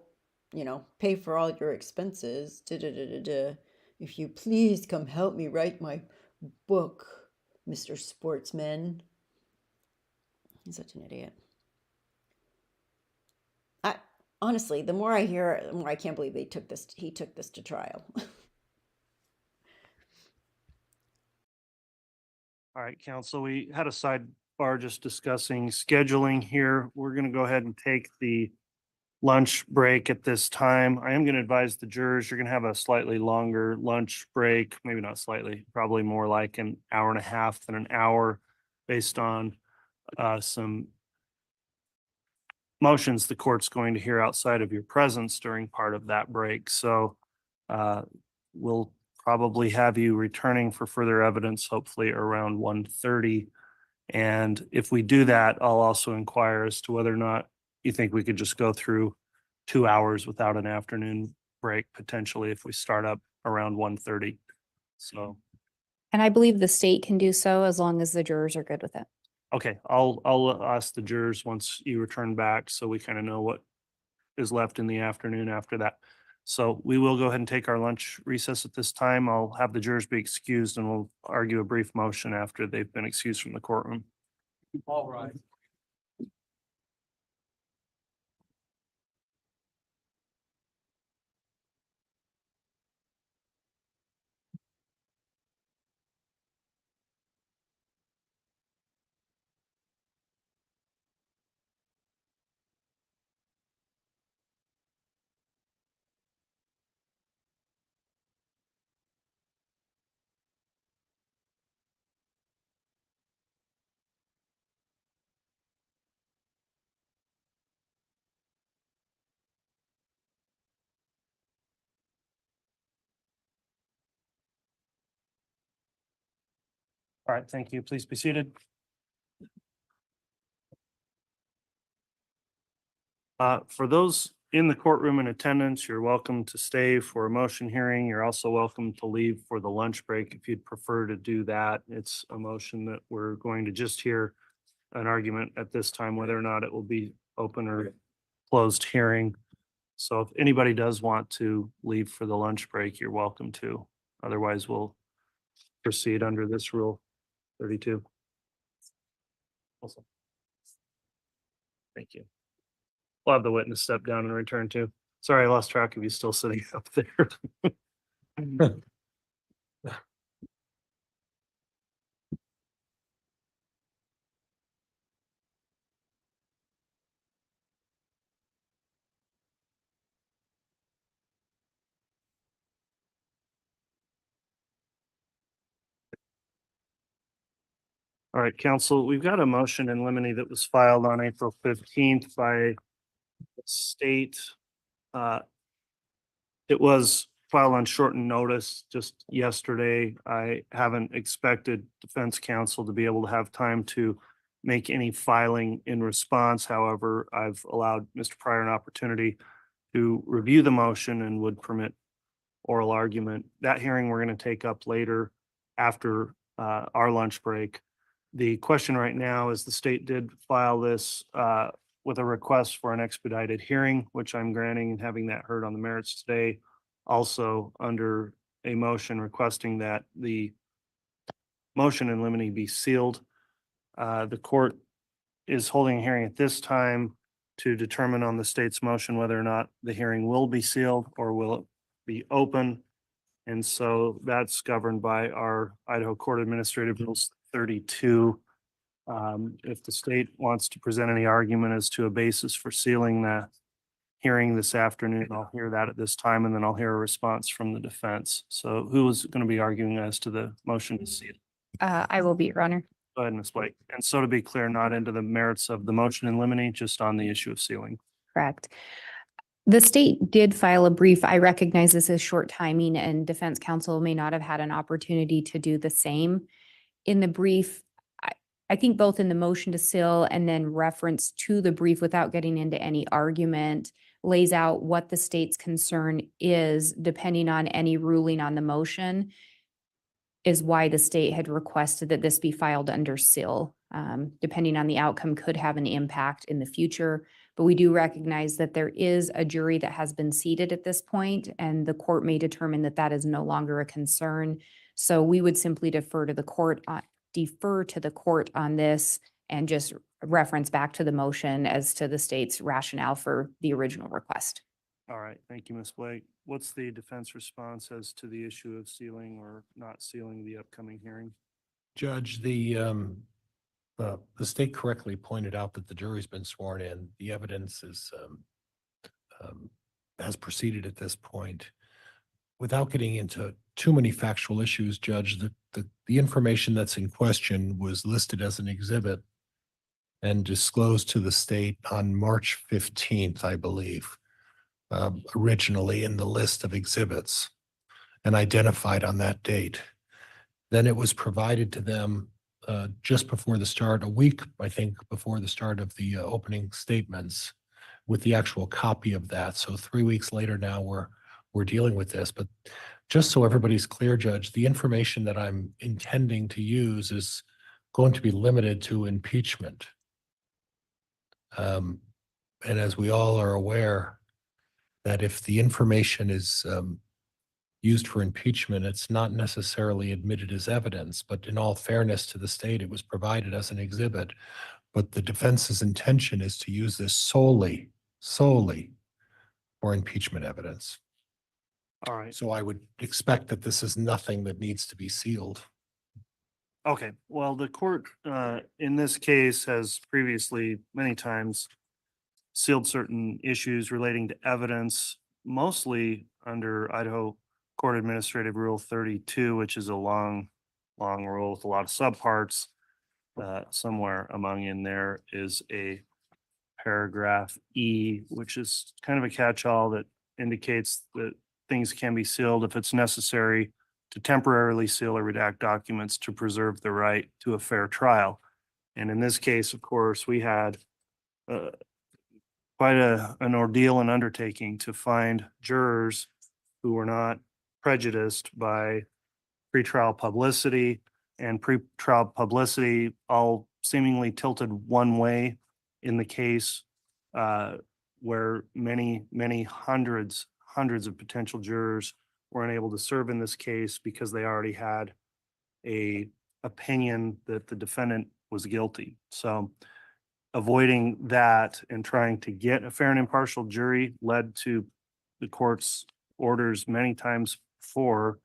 pay for all your expenses. Da-da-da-da-da. If you please come help me write my book, Mr. Sportsman. He's such an idiot. Honestly, the more I hear, the more I can't believe he took this to trial. All right, council, we had a sidebar just discussing scheduling here. We're going to go ahead and take the lunch break at this time. I am going to advise the jurors, you're going to have a slightly longer lunch break, maybe not slightly, probably more like an hour and a half than an hour based on some motions the court's going to hear outside of your presence during part of that break. So we'll probably have you returning for further evidence, hopefully around 1:30. And if we do that, I'll also inquire as to whether or not you think we could just go through 2 hours without an afternoon break, potentially if we start up around 1:30. So, And I believe the state can do so as long as the jurors are good with it. okay, I'll ask the jurors once you return back so we kind of know what is left in the afternoon after that. So we will go ahead and take our lunch recess at this time. I'll have the jurors be excused and we'll argue a brief motion after they've been excused from the courtroom. All right. All right, thank you. Please be seated. For those in the courtroom in attendance, you're welcome to stay for a motion hearing. You're also welcome to leave for the lunch break if you'd prefer to do that. It's a motion that we're going to just hear an argument at this time, whether or not it will be open or closed hearing. So if anybody does want to leave for the lunch break, you're welcome to. Otherwise, we'll proceed under this rule 32. Awesome. Thank you. We'll have the witness step down and return too. Sorry, I lost track of you still sitting up there. All right, council, we've got a motion in limine that was filed on April 15th by the state. It was filed on shortened notice just yesterday. I haven't expected defense counsel to be able to have time to make any filing in response. However, I've allowed Mr. Pryor an opportunity to review the motion and would permit oral argument. That hearing we're going to take up later after our lunch break. The question right now is the state did file this with a request for an expedited hearing, which I'm granting and having that heard on the merits today. Also under a motion requesting that the motion in limine be sealed. The court is holding a hearing at this time to determine on the state's motion whether or not the hearing will be sealed or will it be open. And so that's governed by our Idaho Court Administrative Rules 32. If the state wants to present any argument as to a basis for sealing the hearing this afternoon, I'll hear that at this time, and then I'll hear a response from the defense. So who is going to be arguing as to the motion to seal? I will be, Your Honor. Go ahead, Ms. Blake. And so to be clear, not into the merits of the motion in limine, just on the issue of sealing. Correct. The state did file a brief. I recognize this is short timing and defense counsel may not have had an opportunity to do the same. In the brief, I think both in the motion to seal and then reference to the brief without getting into any argument lays out what the state's concern is depending on any ruling on the motion is why the state had requested that this be filed under seal. Depending on the outcome could have an impact in the future, but we do recognize that there is a jury that has been seated at this point and the court may determine that that is no longer a concern. So we would simply defer to the court on this and just reference back to the motion as to the state's rationale for the original request. All right, thank you, Ms. Blake. What's the defense response as to the issue of sealing or not sealing the upcoming hearing? Judge, the state correctly pointed out that the jury's been sworn in. The evidence is has proceeded at this point. Without getting into too many factual issues, Judge, the information that's in question was listed as an exhibit and disclosed to the state on March 15th, I believe, originally in the list of exhibits and identified on that date. Then it was provided to them just before the start, a week, I think, before the start of the opening statements with the actual copy of that. So 3 weeks later now we're dealing with this. But just so everybody's clear, Judge, the information that I'm intending to use is going to be limited to impeachment. And as we all are aware, that if the information is used for impeachment, it's not necessarily admitted as evidence, but in all fairness to the state, it was provided as an exhibit. But the defense's intention is to use this solely for impeachment evidence. All right. So I would expect that this is nothing that needs to be sealed. Okay, well, the court in this case has previously many times sealed certain issues relating to evidence, mostly under Idaho Court Administrative Rule 32, which is a long rule with a lot of subparts. Somewhere among in there is a paragraph E, which is kind of a catch-all that indicates that things can be sealed if it's necessary to temporarily seal or redact documents to preserve the right to a fair trial. And in this case, of course, we had quite an ordeal and undertaking to find jurors who were not prejudiced by pretrial publicity, and pretrial publicity all seemingly tilted one way in the case, where many hundreds of potential jurors were unable to serve in this case because they already had a opinion that the defendant was guilty. So avoiding that and trying to get a fair and impartial jury led to the court's orders many times before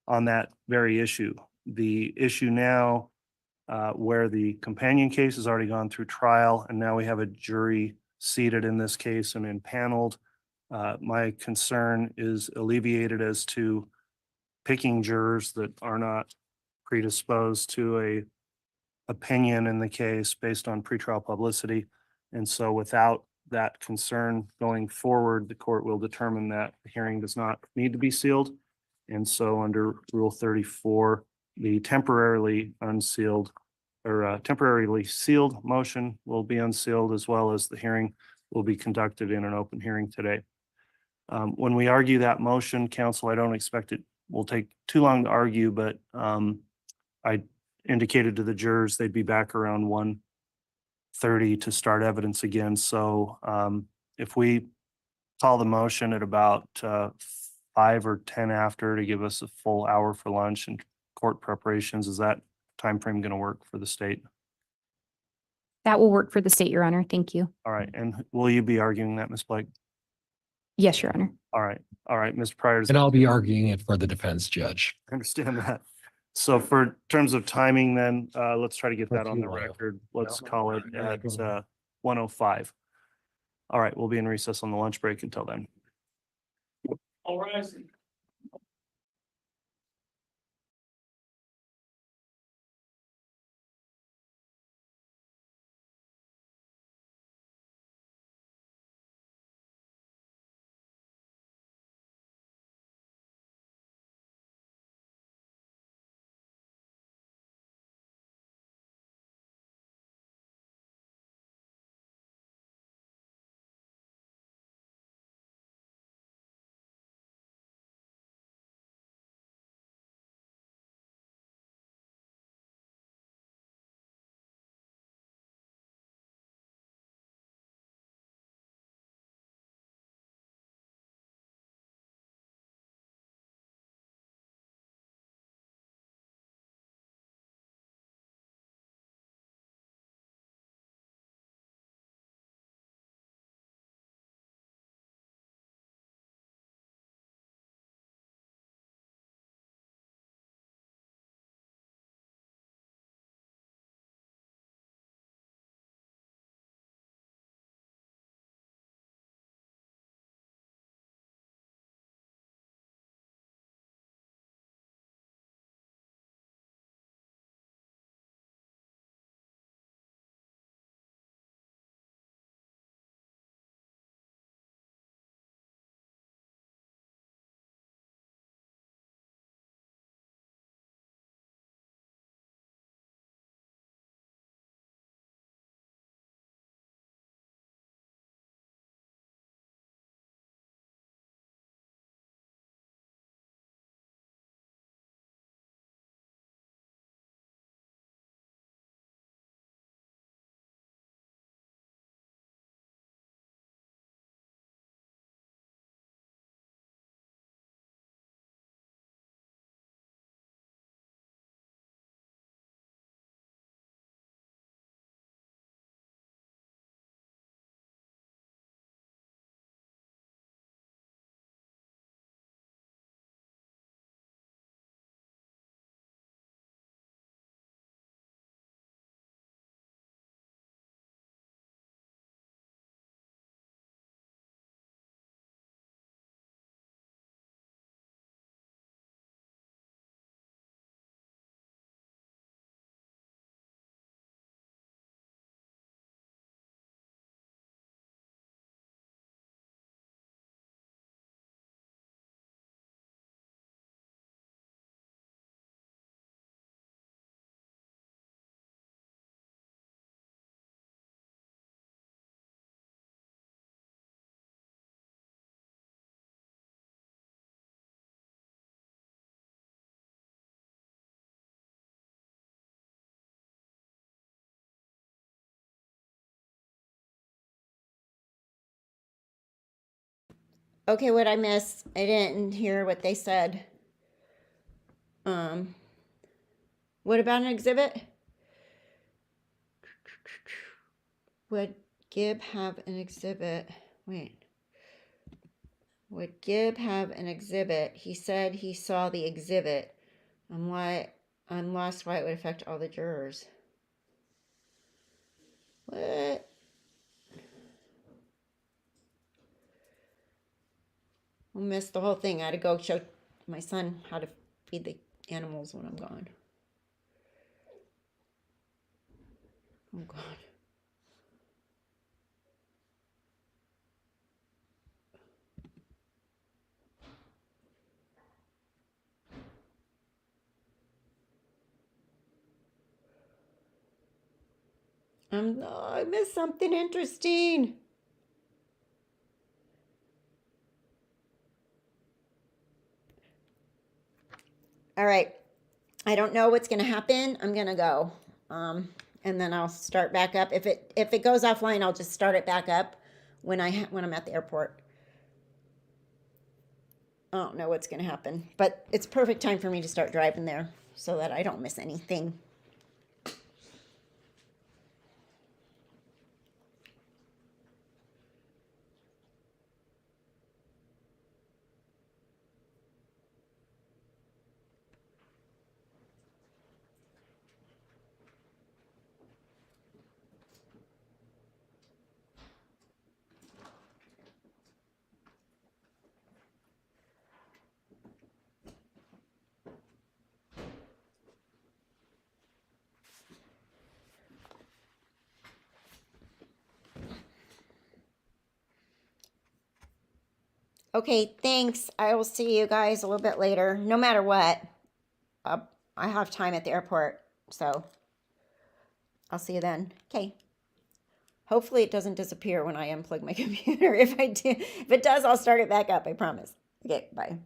on that very issue. The issue now, where the companion case has already gone through trial, and now we have a jury seated in this case and impaneled. My concern is alleviated as to picking jurors that are not predisposed to a opinion in the case based on pretrial publicity. And so without that concern going forward, the court will determine that the hearing does not need to be sealed. And so under Rule 34, the temporarily unsealed or temporarily sealed motion will be unsealed, as well as the hearing will be conducted in an open hearing today. When we argue that motion, counsel, I don't expect it will take too long to argue, but I indicated to the jurors they'd be back around 1:30 to start evidence again. So if we call the motion at about 5 or 10 after to give us a full hour for lunch and court preparations, is that time frame going to work for the state? That will work for the state, Your Honor. Thank you. All right. And will you be arguing that, Ms. Blake? Yes, Your Honor. All right. All right, Ms. Pryor. And I'll be arguing it for the defense, Judge. I understand that. So for terms of timing, then let's try to get that That's on the you, Lyle. record. Let's call it at 1:05. All right, we'll be in recess on the lunch break until then. All rise. Okay, what I missed? I didn't hear what they said. What about an exhibit? Would Gibb have an exhibit? Wait. Would Gibb have an exhibit? He said he saw the exhibit. I'm lost why it would affect all the jurors. What? I missed the whole thing. I had to go show my son how to feed the animals when I'm gone. Oh, God. I missed something interesting. All right. I don't know what's going to happen. I'm going to go. And then I'll start back up. If it goes offline, I'll just start it back up when I'm at the airport. I don't know what's going to happen, but it's perfect time for me to start driving there so that I don't miss anything. Okay, thanks. I will see you guys a little bit later. No matter what, I have time at the airport, so I'll see you then. Okay. Hopefully it doesn't disappear when I unplug my computer. If it does, I'll start it back up. I promise. Okay, bye.